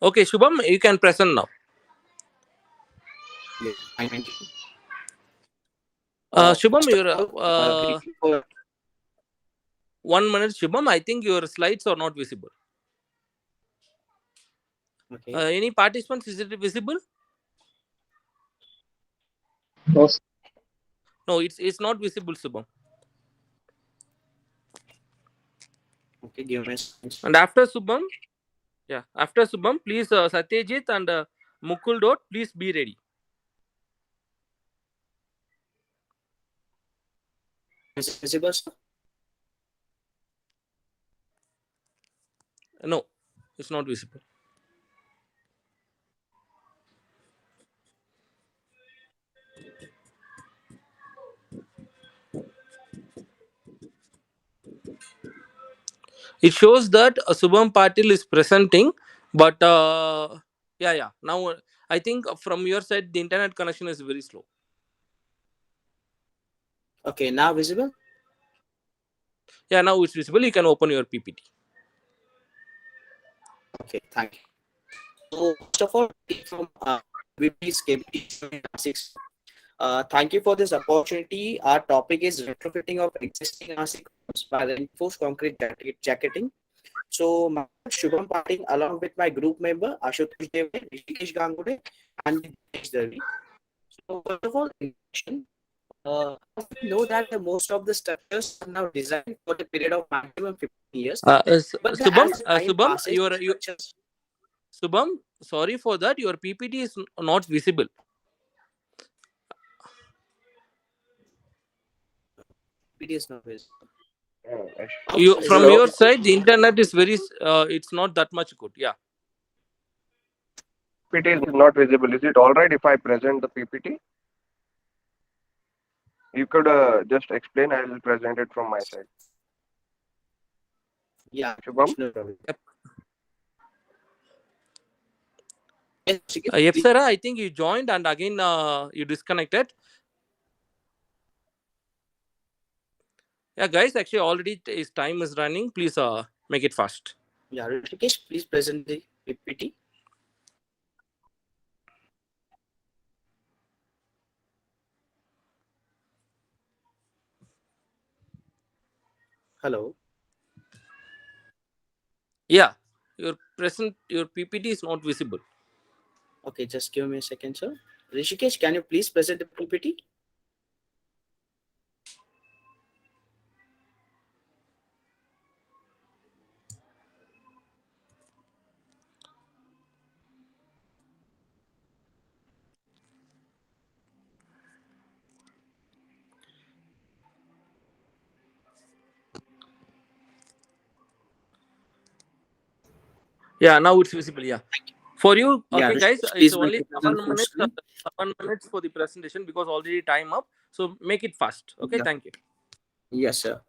Okay, Shubham, you can present now.
Yeah, thank you.
Shubham, you're 1 minute, Shubham. I think your slides are not visible.
Okay.
Any participants, is it visible? No, it's not visible, Shubham.
Okay, give me a second.
And after Subham, please Satyajit and Mukul dot, please be ready.
Is it visible, sir?
No, it's not visible. It shows that Subham Patil is presenting, but yeah. Now I think from your side the internet connection is very slow.
Okay, now visible?
Yeah, now it's visible. You can open your PPT.
Okay, thank you. So first of all, from VP's KBT 6. Thank you for this opportunity. Our topic is retrofitting of existing RC columns by reinforced concrete jacketing. So my name is Shubham Patil, along with my group member Ashutosh Deve, Rishikesh Ganguly, and Dinesh Darvi. So first of all, introduction. As we know that most of the structures are now designed for the period of maximum 15 years. But
Subham,
as time
Subham,
passes,
your
structures
Subham, sorry for that. Your PPT is not visible.
it is not visible.
You
Is
from
it
your
okay?
side, the internet is very. It's not that much good. Yeah.
PPT is not visible. Is it all right if I present the PPT? You could just explain. I will present it from my side.
Yeah,
Shubham?
no problem.
Yep.
Yes,
Yep, sir. I think you joined and again you disconnected. Yeah, guys. Actually, already his time is running. Please make it fast.
Yeah, Rishikesh, please present the PPT. Hello.
Yeah, your PPT is not visible.
Okay, just give me a second, sir. Rishikesh, can you please present the PPT?
Yeah, now it's visible. Yeah. For you,
Yeah,
okay, guys,
Rishikesh,
it's
please make
only
it as on
7 minutes.
full screen.
7 minutes for the presentation because already time up. So make it fast. Okay,
Yeah.
thank you.
Yes, sir.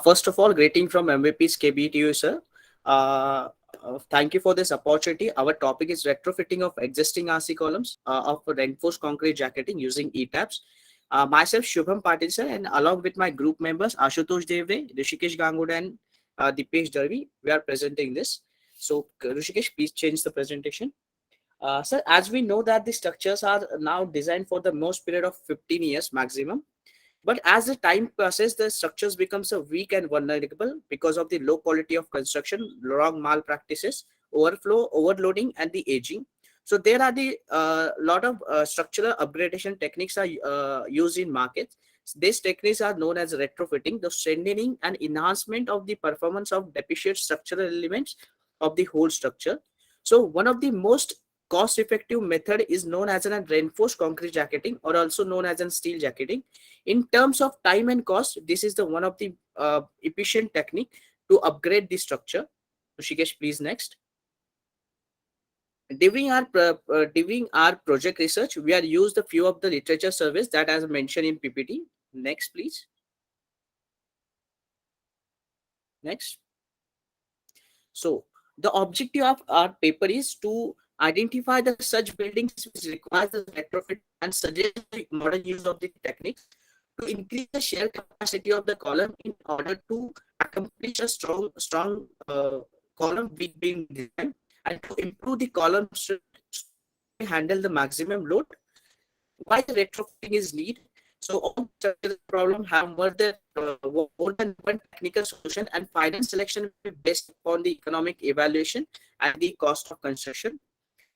First of all, greeting from MVP's KB to you, sir. Thank you for this opportunity. Our topic is retrofitting of existing RC columns of reinforced concrete jacketing using ETAPs. Myself, Shubham Patil, sir, and along with my group members, Ashutosh Deve, Rishikesh Ganguly, and Dipesh Darvi, we are presenting this. So, Rishikesh, please change the presentation. Sir, as we know that the structures are now designed for the most period of 15 years maximum. But as the time passes, the structures becomes a weak and vulnerable because of the low quality of construction, wrong malpractices, overflow, overloading, and the aging. So there are the lot of structural upgradation techniques are used in markets. These techniques are known as retrofitting, the strengthening and enhancement of the performance of deficient structural elements of the whole structure. So one of the most cost-effective method is known as an reinforced concrete jacketing, or also known as an steel jacketing. In terms of time and cost, this is the one of the efficient technique to upgrade the structure. Rishikesh, please next. During our project research, we are used a few of the literature surveys that as mentioned in PPT. Next, please. Next. So the objective of our paper is to identify the such buildings which require the retrofit and suggest the modern use of the techniques to increase the shear capacity of the column in order to accomplish a strong column being designed, and to improve the column strength to handle the maximum load. Why the retrofitting is needed? So all structural problem have more than one technical solution, and final selection will be based upon the economic evaluation and the cost of construction.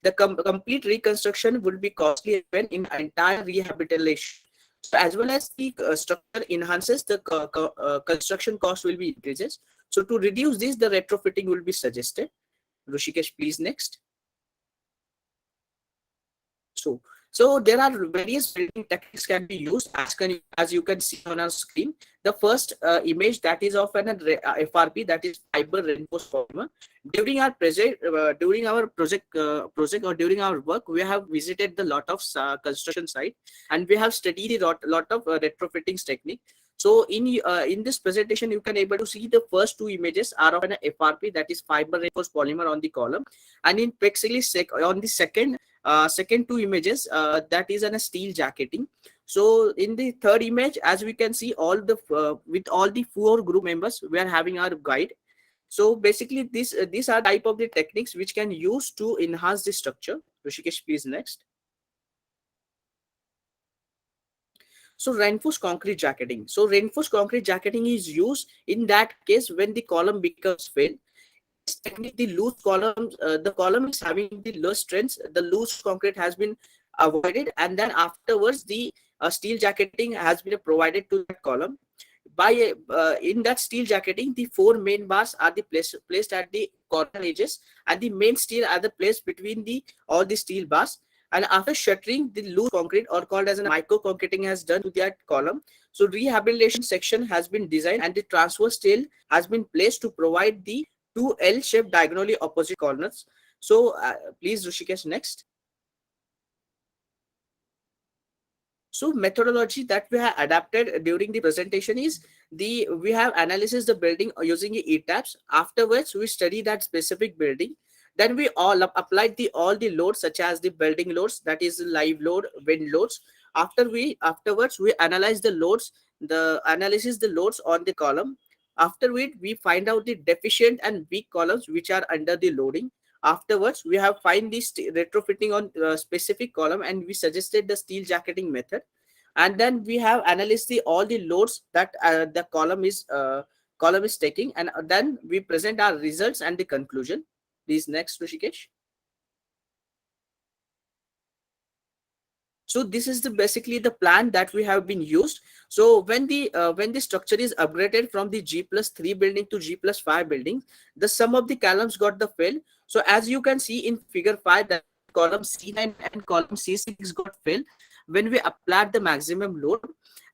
The complete reconstruction will be costly when in entire rehabilitation. So as well as the structure enhances, the construction cost will be increases. So to reduce this, the retrofitting will be suggested. Rishikesh, please next. So there are various building techniques can be used as you can see on our screen. The first image that is of an FRP, that is fiber reinforced polymer. During our project, or during our work, we have visited the lot of construction site, and we have studied a lot of retrofitting technique. So in this presentation, you can able to see the first two images are of an FRP, that is fiber reinforced polymer on the column, and in on the second two images, that is a steel jacketing. So in the third image, as we can see, all the with all the 4 group members, we are having our guide. So basically, these are type of the techniques which can use to enhance the structure. Rishikesh, please next. So reinforced concrete jacketing. So reinforced concrete jacketing is used in that case when the column becomes failed. In this technique, the loose columns, the column is having the low strength, the loose concrete has been avoided, and then afterwards the steel jacketing has been provided to that column. By in that steel jacketing, the 4 main bars are the placed at the corner edges, and the main steel are the placed between the all the steel bars. And after shuttering, the loose concrete, or called as a micro concreting, has done to that column. So rehabilitation section has been designed, and the transfer steel has been placed to provide the 2 L-shaped diagonally opposite corners. So please, Rishikesh, next. So methodology that we have adapted during the presentation is we have analysis the building using ETABS. Afterwards, we study that specific building. Then we all applied all the loads, such as the building loads, that is live load, wind loads. Afterwards we analyze the loads, the loads on the column. After we find out the deficient and weak columns which are under the loading. Afterwards, we have find this retrofitting on specific column, and we suggested the steel jacketing method. And then we have analyzed all the loads that the column is taking, and then we present our results and the conclusion. Please next, Rishikesh. So this is basically the plan that we have been used. So when the structure is upgraded from the G+3 building to G+5 building, the sum of the columns got the fill. So as you can see in figure 5, that column C9 and column C6 got filled when we applied the maximum load.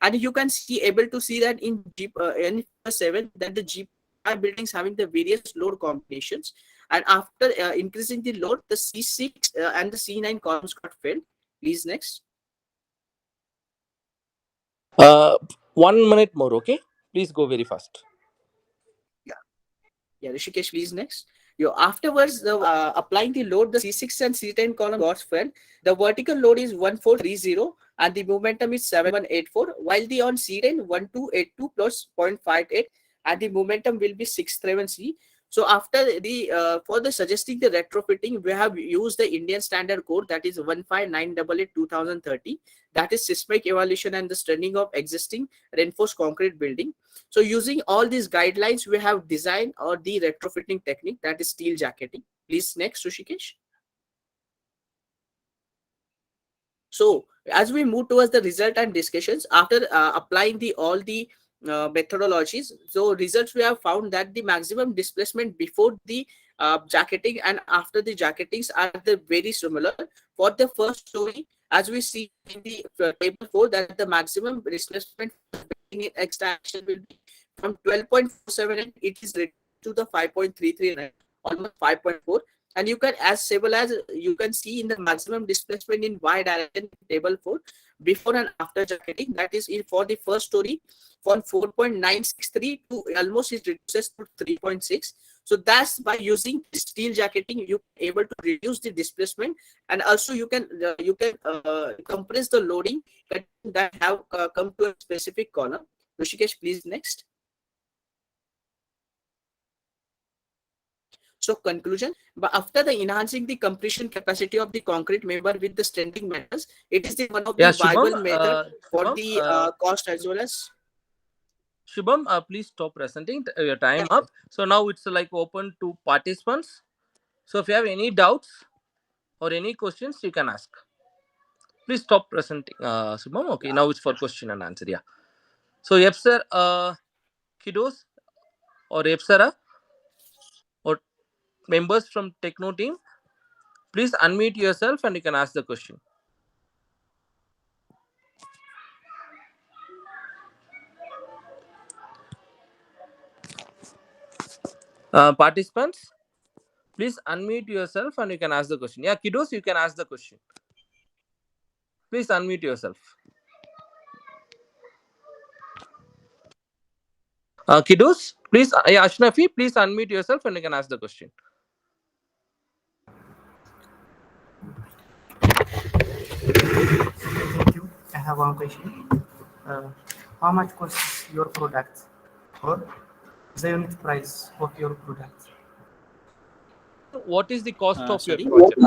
And you can able to see that in G7 that the G5 buildings having the various load combinations, and after increasing the load, the C6 and the C9 columns got filled. Please next.
1 minute more, okay? Please go very fast.
Yeah, Rishikesh, please next. Afterwards, applying the load, the C6 and C10 column got filled. The vertical load is 1430 and the momentum is 7184, while the on C10 1282 plus 0.58 and the momentum will be 631C. So after for the suggesting the retrofitting, we have used the Indian standard code, that is 15988/2030, that is seismic evaluation and the strengthening of existing reinforced concrete building. So using all these guidelines, we have designed the retrofitting technique, that is steel jacketing. Please next, Rishikesh. So as we move towards the result and discussions, after applying all the methodologies, so results, we have found that the maximum displacement before the jacketing and after the jacketings are very similar. For the first story, as we see in the table 4, that the maximum displacement in extraction will be from 12.478, it is reduced to the 5.339, almost 5.4. And you can, as well as you can see in the maximum displacement in Y direction, table 4, before and after jacketing, that is for the first story, from 4.963 to almost it reduces to 3.6. So that's by using steel jacketing, you are able to reduce the displacement, and also you can compress the loading that have come to a specific column. Rishikesh, please next. So conclusion, but after the enhancing the compression capacity of the concrete member with the strengthening methods, it is the one of the viable method for the cost as well as.
Shubham, please stop presenting. Your time up. So now it's like open to participants. So if you have any doubts or any questions, you can ask. Please stop presenting, Shubham. Okay, now it's for question and answer. Yeah. So yes, sir. Kiddos or Epsara or members from Techno team, please unmute yourself and you can ask the question. Participants, please unmute yourself and you can ask the question. Yeah, kiddos, you can ask the question. Please unmute yourself. Kiddos, please, Ashnafi, please unmute yourself and you can ask the question.
Thank you. I
have one question. How much costs your product, or the unit price of your product?
What is the cost of your
Sorry.
project?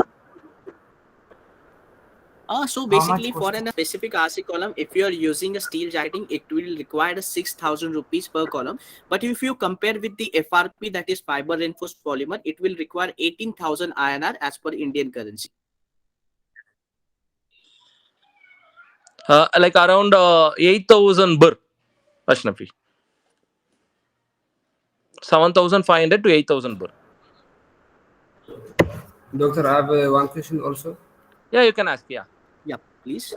So
How much
basically, for
cost?
a specific RC column, if you are using a steel jacketing, it will require 6,000 rupees per column. But if you compare with the FRP, that is fiber reinforced polymer, it will require 18,000 INR as per Indian currency.
Like around 8,000 birr, Ashnafi. 7,500 to 8,000 birr.
Doctor, I have one question also.
Yeah, you can ask. Yeah.
Yeah, please.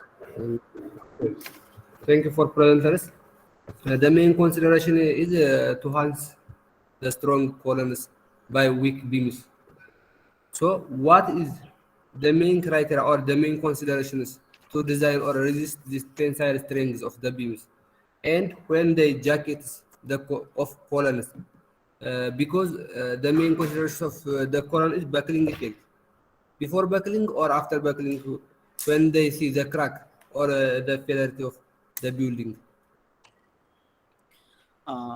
Thank you for presenters. The main consideration is to halt the strong columns by weak beams. So, what is the main criteria or the main considerations to design or resist the tensile strengths of the beams? And when they jacket of columns, because the main consideration of the column is buckling effect. Before buckling or after buckling, when they see the crack or the failure of the building.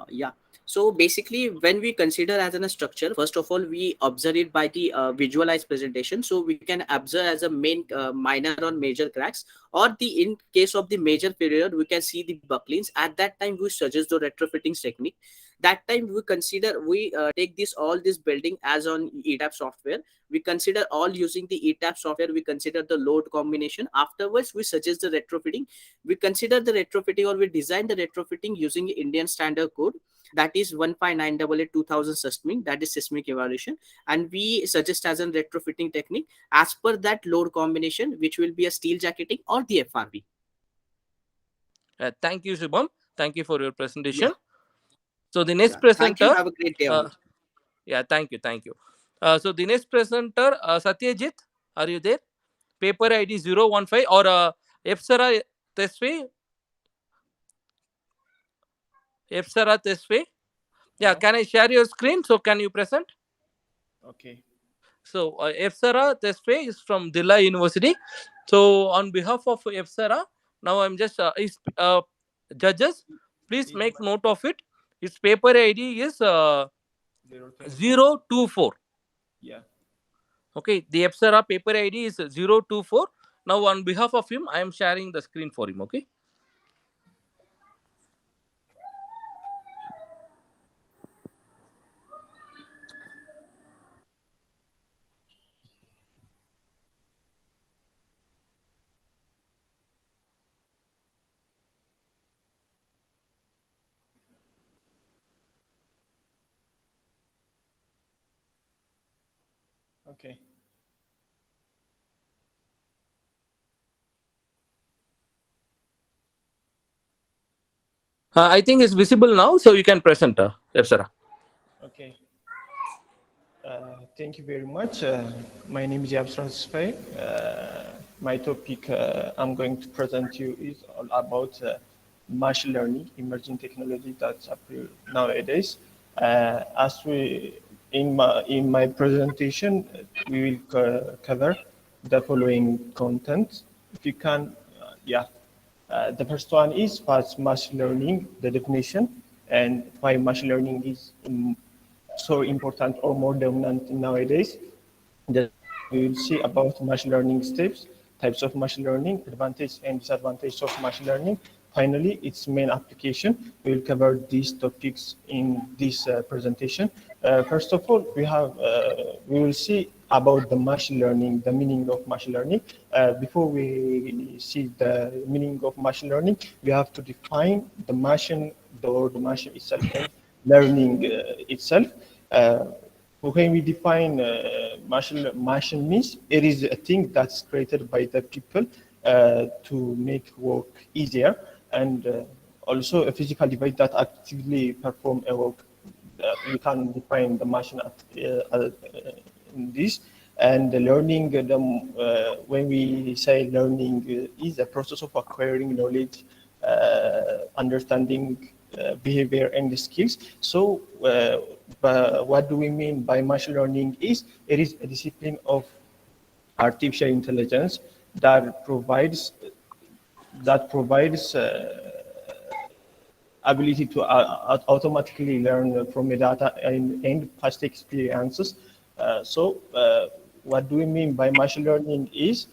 Yeah. So basically, when we consider as a structure, first of all, we observe it by the visualized presentation. So we can observe as a main, minor or major cracks, or the in case of the major failure, we can see the bucklings. At that time, we suggest the retrofitting technique. That time we consider, we take all this building as on ETAP software. We consider all using the ETAP software. We consider the load combination. Afterwards, we suggest the retrofitting. We consider the retrofitting, or we design the retrofitting using Indian standard code, that is 15988-2000 seismic, that is seismic evaluation, and we suggest as a retrofitting technique as per that load combination, which will be a steel jacketing or the FRB.
Thank you, Shubham. Thank you for your presentation.
Yeah.
So the next
Thank you.
presenter.
Have a great day.
Yeah, thank you. Thank you. So the next presenter, Satyajit, are you there? Paper ID 015 or Epsara Teswe? Epsara Teswe? Yeah, can I share your screen? So can you present?
Okay.
So Epsara Teswe is from Dilla University. So on behalf of Epsara, now I'm just judges, please make note of it. Its paper ID is 024.
Yeah.
Okay, the Epsara paper ID is 024. Now on behalf of him, I am sharing the screen for him. Okay.
Okay.
I think it's visible now, so you can present Epsara.
Okay. Thank you very much. My name is Yabsran Sfai. My topic I'm going to present you is all about machine learning, emerging technology that's appear nowadays. As we in my presentation, we will cover the following content. If you can, the first one is what's machine learning, the definition, and why machine learning is so important or more dominant nowadays. That we will see about machine learning steps, types of machine learning, advantage and disadvantage of machine learning. Finally, its main application. We will cover these topics in this presentation. First of all, we will see about the machine learning, the meaning of machine learning. Before we see the meaning of machine learning, we have to define the machine itself and learning itself. When we define machine means it is a thing that's created by the people to make work easier, and also a physical device that actively perform a work. We can define the machine in this. And the learning, when we say learning, is a process of acquiring knowledge, understanding behavior and skills. So what do we mean by machine learning is it is a discipline of artificial intelligence that provides that provides ability to automatically learn from the data and past experiences. What do we mean by machine learning is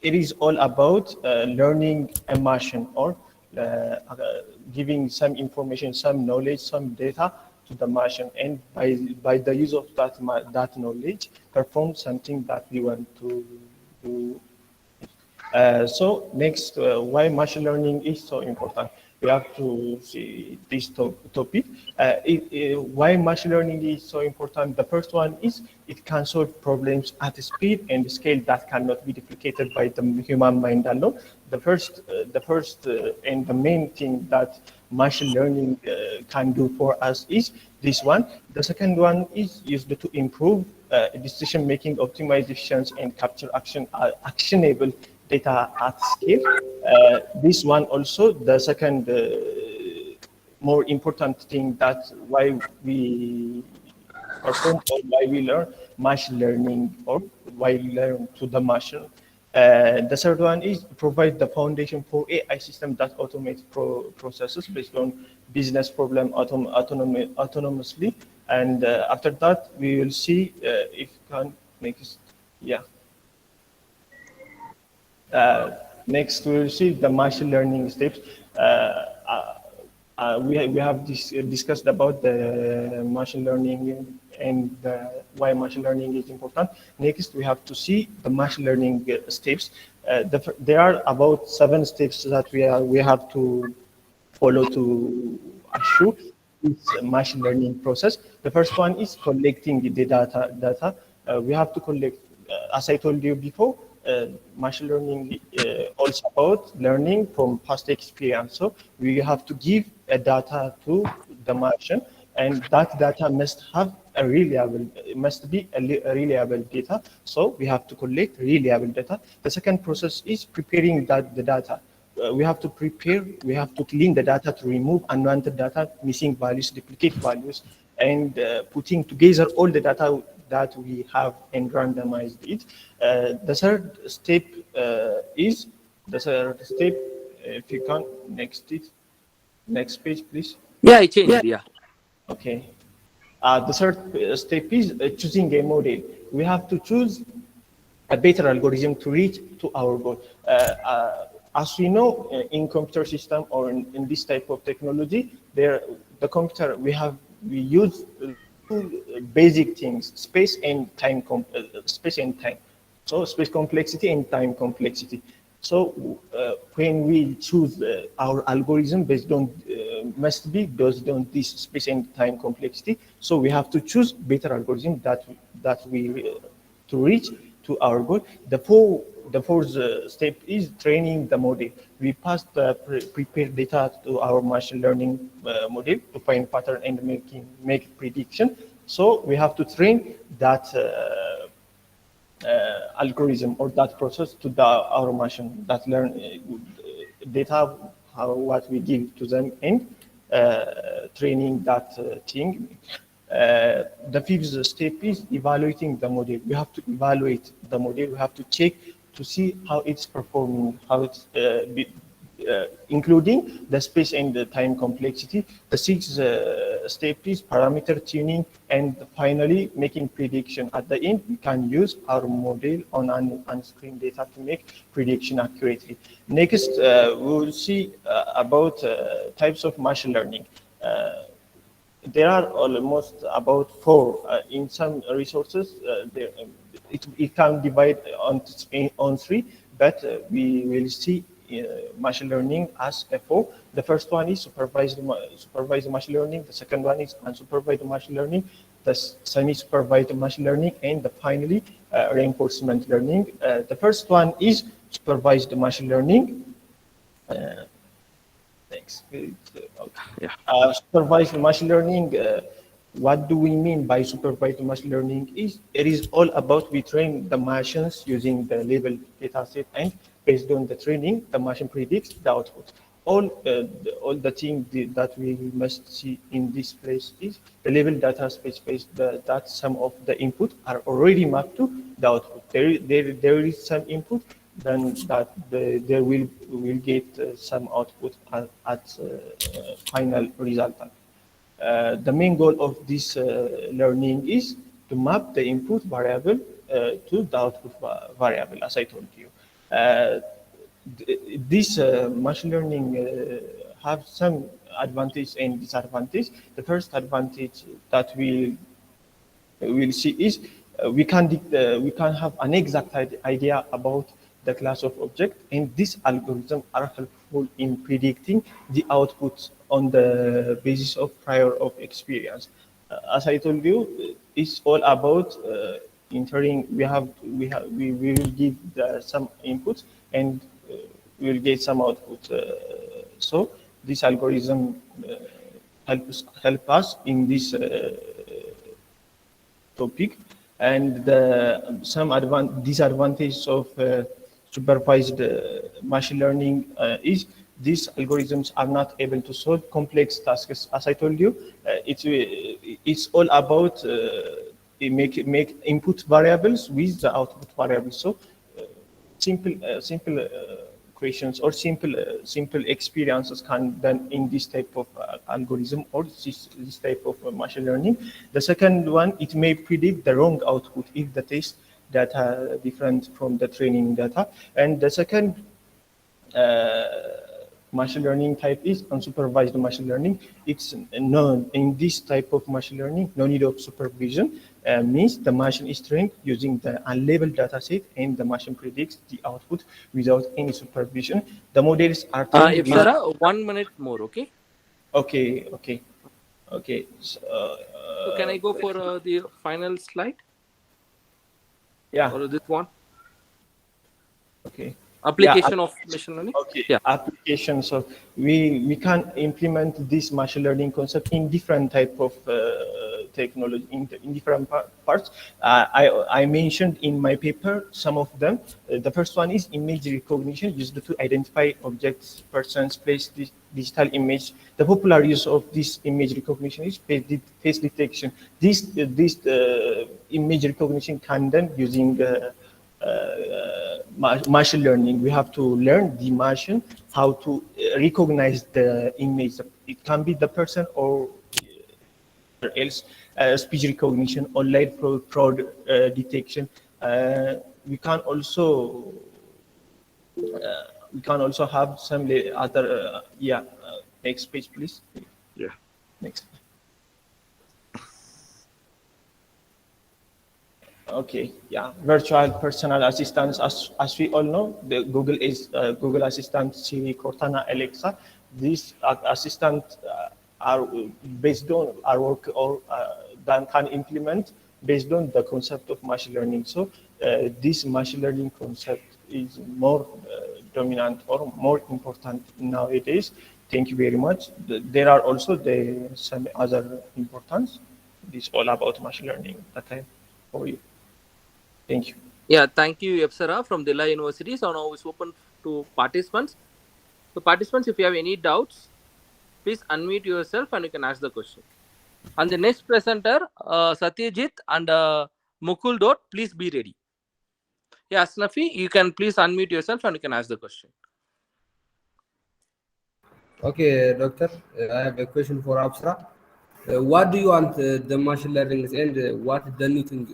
it is all about learning a machine or giving some information, some knowledge, some data to the machine, and by the use of that knowledge, perform something that we want to do. So next, why machine learning is so important. We have to see this topic. Why machine learning is so important? The first one is it can solve problems at a speed and scale that cannot be duplicated by the human mind alone. The first and the main thing that machine learning can do for us is this one. The second one is used to improve decision making, optimize efficiency, and capture actionable data at scale. This one also, the second more important thing that why we perform or why we learn machine learning or why we learn to the machine. The third one is provide the foundation for AI system that automate processes based on business problem autonomously. And after that, we will see if can next, yeah. Next, we will see the machine learning steps. We have discussed about the machine learning and why machine learning is important. Next, we have to see the machine learning steps. There are about 7 steps that we have to follow to assure this machine learning process. The first one is collecting the data. We have to collect, as I told you before, machine learning also about learning from past experience. So we have to give a data to the machine, and that data must have a reliable, it must be a reliable data. So we have to collect reliable data. The second process is preparing the data. We have to prepare, we have to clean the data to remove unwanted data, missing values, duplicate values, and putting together all the data that we have and randomized it. The third step is, if you can, next page, please.
Yeah, I changed, yeah.
Okay. The third step is choosing a model. We have to choose a better algorithm to reach to our goal. As we know, in computer system or in this type of technology, the computer we use two basic things: space and time. So space complexity and time complexity. So when we choose our algorithm based on must be based on this space and time complexity. So we have to choose better algorithm that we to reach to our goal. The fourth step is training the model. We pass the prepared data to our machine learning model to find pattern and make prediction. So we have to train that algorithm or that process to our machine that learn data, what we give to them, and training that thing. The fifth step is evaluating the model. We have to evaluate the model. We have to check to see how it's performing, how it's including the space and the time complexity. The sixth step is parameter tuning, and finally making prediction. At the end, we can use our model on on-screen data to make prediction accurately. Next, we will see about types of machine learning. There are almost about 4. In some resources, it can divide on 3, but we will see machine learning as a 4. The first one is supervised machine learning. The second one is unsupervised machine learning. The semi-supervised machine learning, and finally reinforcement learning. The first one is supervised machine learning. Thanks. Supervised machine learning. What do we mean by supervised machine learning? It is all about we train the machines using the labeled data set, and based on the training, the machine predicts the output. All the thing that we must see in this place is the labeled data space, that some of the input are already mapped to the output. There is some input then that they will get some output at final result. The main goal of this learning is to map the input variable to the output variable, as I told you. This machine learning have some advantage and disadvantage. The first advantage that we'll see is we can have an exact idea about the class of object, and these algorithms are helpful in predicting the outputs on the basis of prior of experience. As I told you, it's all about entering. We will give some inputs and we will get some output. So this algorithm help us in this topic, and some disadvantages of supervised machine learning is these algorithms are not able to solve complex tasks. As I told you, it's all about make input variables with the output variables. So simple questions or simple experiences can done in this type of algorithm or this type of machine learning. The second one, it may predict the wrong output if the test data are different from the training data. And the second machine learning type is unsupervised machine learning. It's known in this type of machine learning, no need of supervision, means the machine is trained using the unlabeled data set and the machine predicts the output without any supervision. The models are trained with...
Ipsara, 1 minute more, okay?
Okay.
So can I go for the final slide?
Yeah.
Or this one?
Okay.
Application of machine learning?
Okay. Yeah. Application. So we can implement this machine learning concept in different type of technology, in different parts. I mentioned in my paper some of them. The first one is image recognition, used to identify objects, persons, place, digital image. The popular use of this image recognition is face detection. This image recognition can done using machine learning. We have to learn the machine how to recognize the image. It can be the person or else speech recognition, online fraud detection. We can also have some other next page, please.
Yeah.
Next. Okay, yeah, virtual personal assistants. As we all know, the Google is Google Assistant, Siri, Cortana, Alexa. These assistants are based on our work or that can implement based on the concept of machine learning. So this machine learning concept is more dominant or more important nowadays. Thank you very much. There are also some other importance. This is all about machine learning that I for you. Thank you.
Yeah, thank you, Epsara from Dilla University. So now it's open to participants. So participants, if you have any doubts, please unmute yourself and you can ask the question. And the next presenter, Satyajit and Mukul Dot, please be ready. Yeah, Snafi, you can please unmute yourself and you can ask the question.
Okay, doctor, I have a question for Apsara. What do you want the machine learning and what is the new thing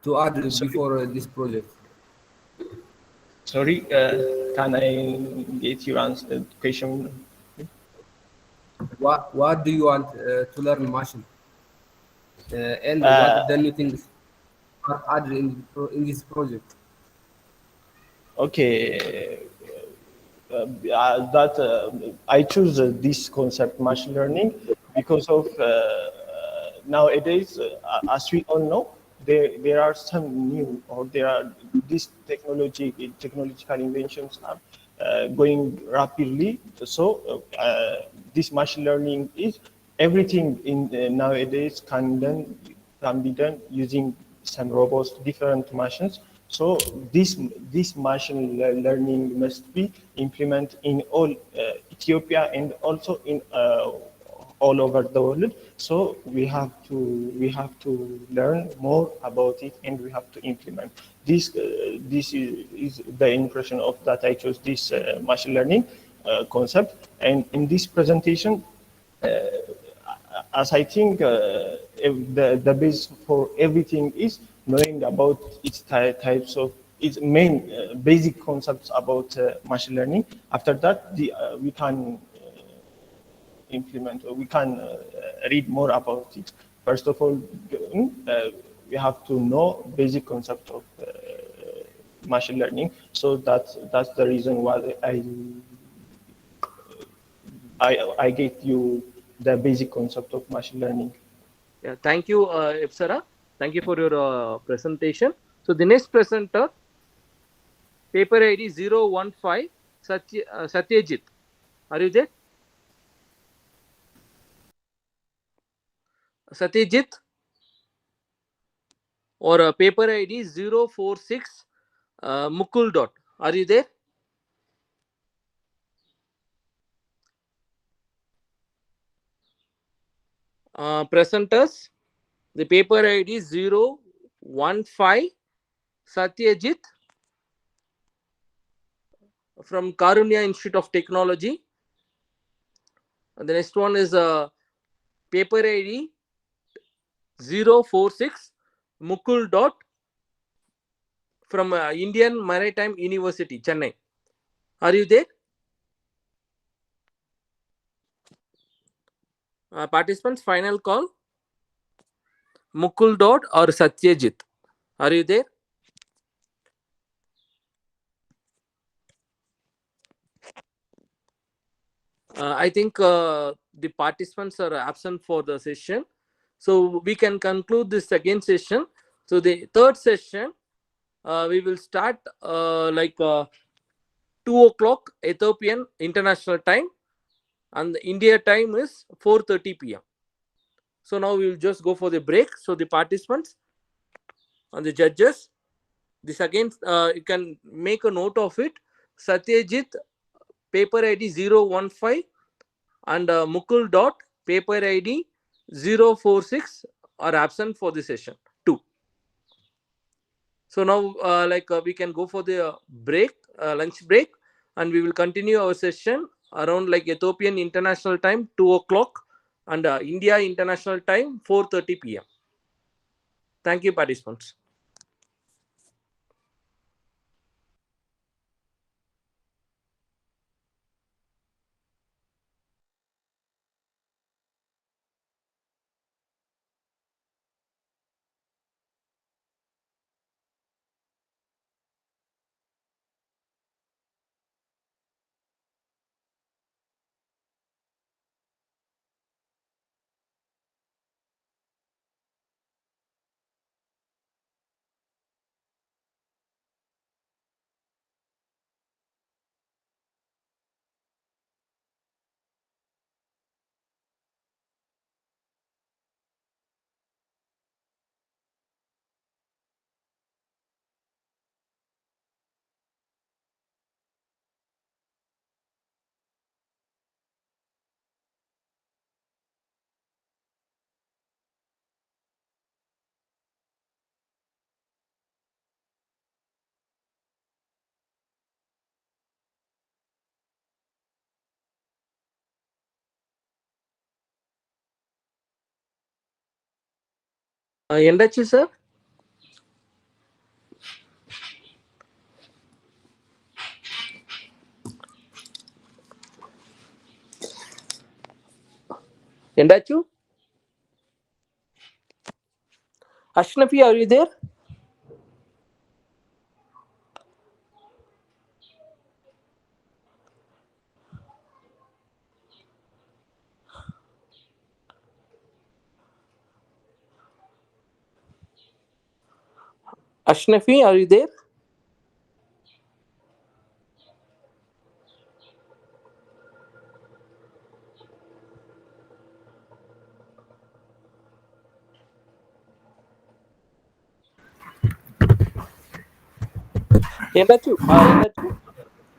to add before this project?
Sorry, can I get your answer question?
What do you want to learn machine? And what is the new things are added in this project?
Okay, I choose this concept machine learning because of nowadays, as we all know, there are some new or there are these technological inventions are going rapidly. So this machine learning is everything in nowadays can be done using some robots, different machines. So this machine learning must be implemented in all Ethiopia and also in all over the world. So we have to learn more about it and we have to implement this this is the impression of that I chose this machine learning concept. And in this presentation, as I think the base for everything is knowing about its types of its main basic concepts about machine learning. After that, we can implement, or we can read more about it. First of all, we have to know basic concept of machine learning. So that's the reason why I gave you the basic concept of machine learning.
Yeah, thank you, Epsara. Thank you for your presentation. So the next presenter, paper ID 015, Satyajit. Are you there? Satyajit? Or paper ID 046, Mukul dot. Are you there? Presenters, the paper ID 015, Satyajit from Karunya Institute of Technology. And the next one is paper ID 046, Mukul dot from Indian Maritime University, Chennai. Are you there? Participants, final call. Mukul dot or Satyajit. Are you there? I think the participants are absent for the session. So we can conclude this second session. So the third session, we will start like 2 o'clock Ethiopian International Time, and the India time is 4:30 p.m. So now we will just go for the break. So the participants and the judges, this again, you can make a note of it. Satyajit, paper ID 015, and Mukul dot, paper ID 046 are absent for the session 2. So now we can go for the break, lunch break, and we will continue our session around like Ethiopian International Time 2 o'clock and India International Time 4:30 p.m. Thank you, participants. Endachi sir. Endachu? Ashnafi, are you there? Ashnafi, are you there? Endachu,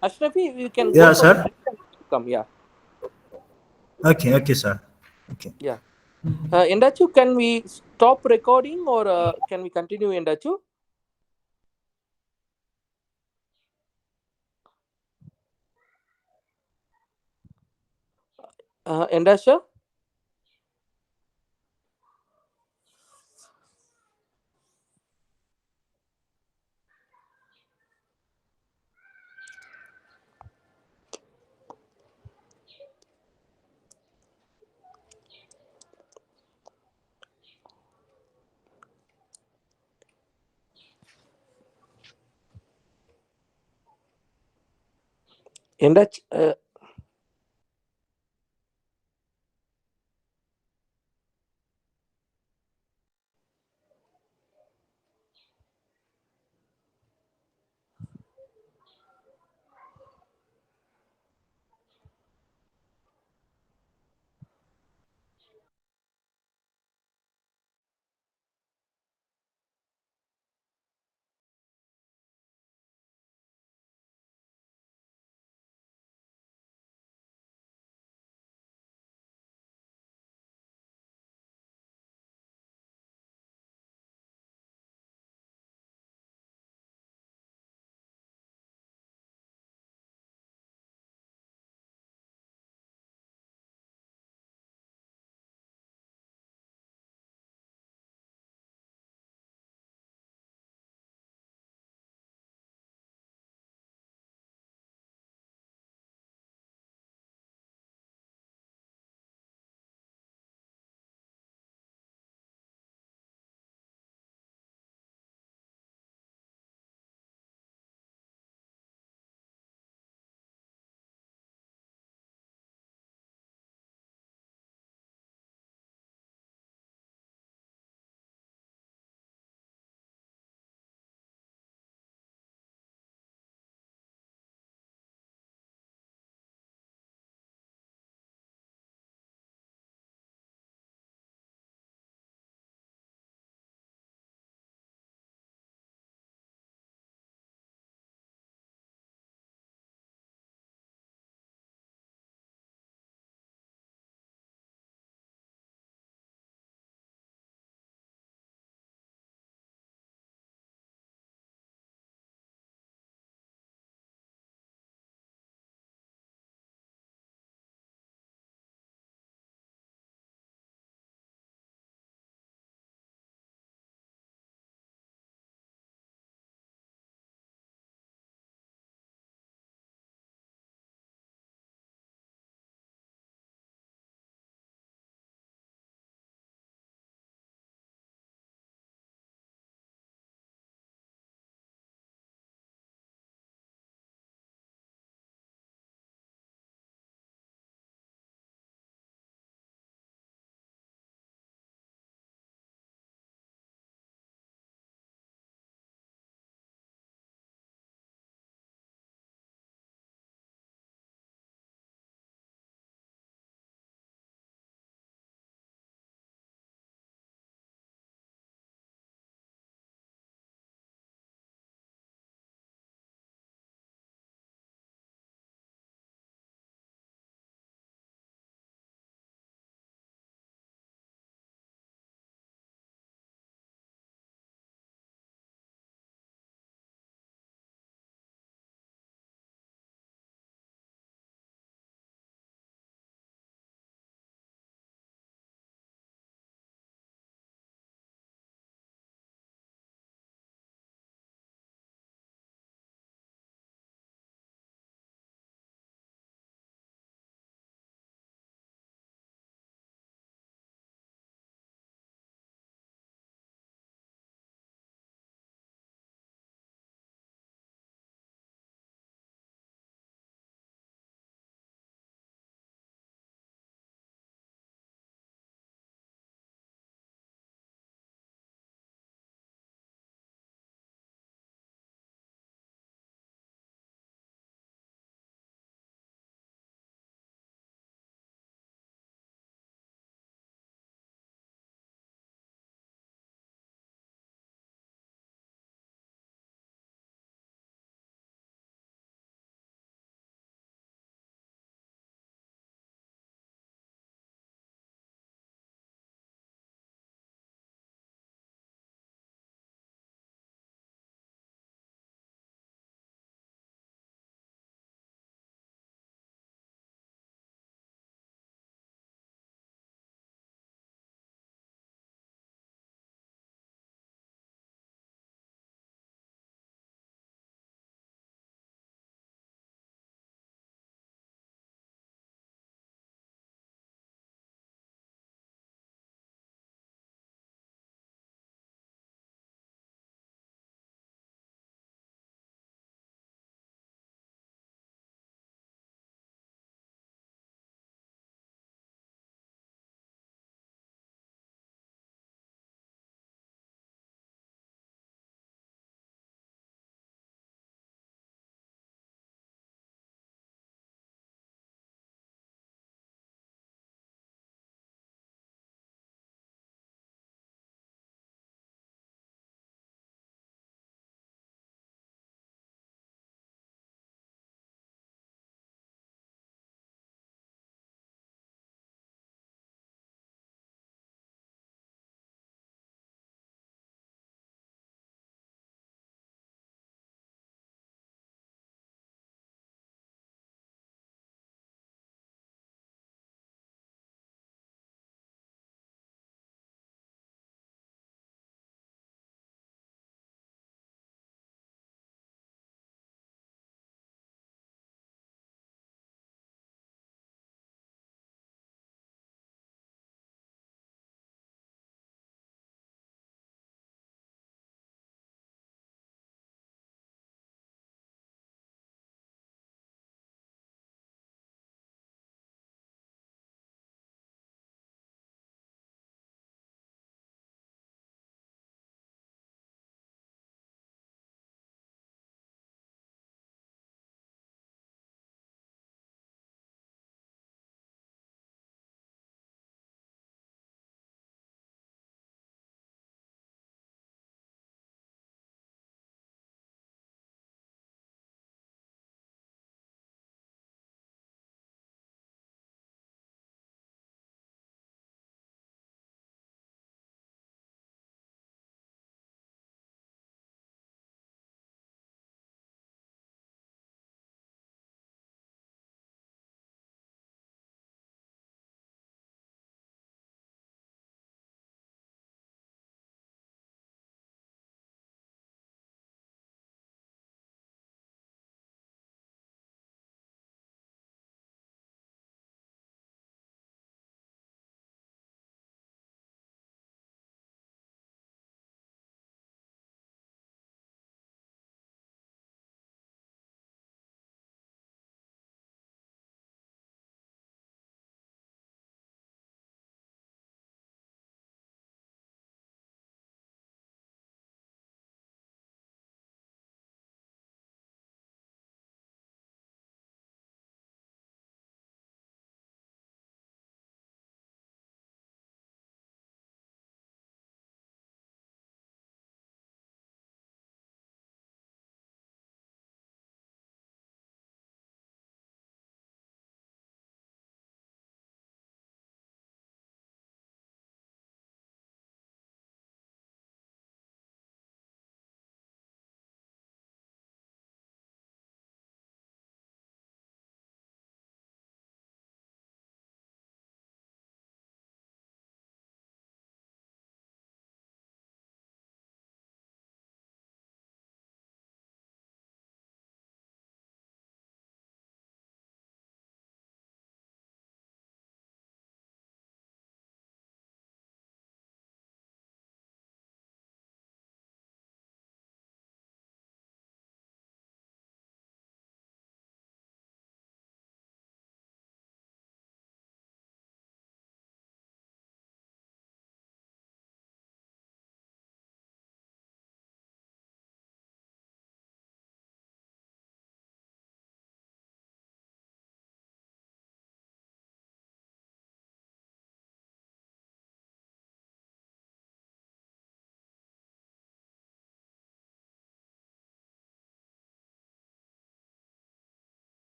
Ashnafi, you can go
Yeah,
for the
sir.
break and come. Yeah.
Okay, sir. Okay.
Yeah. Endachu, can we stop recording or can we continue, Endachu? Endasha?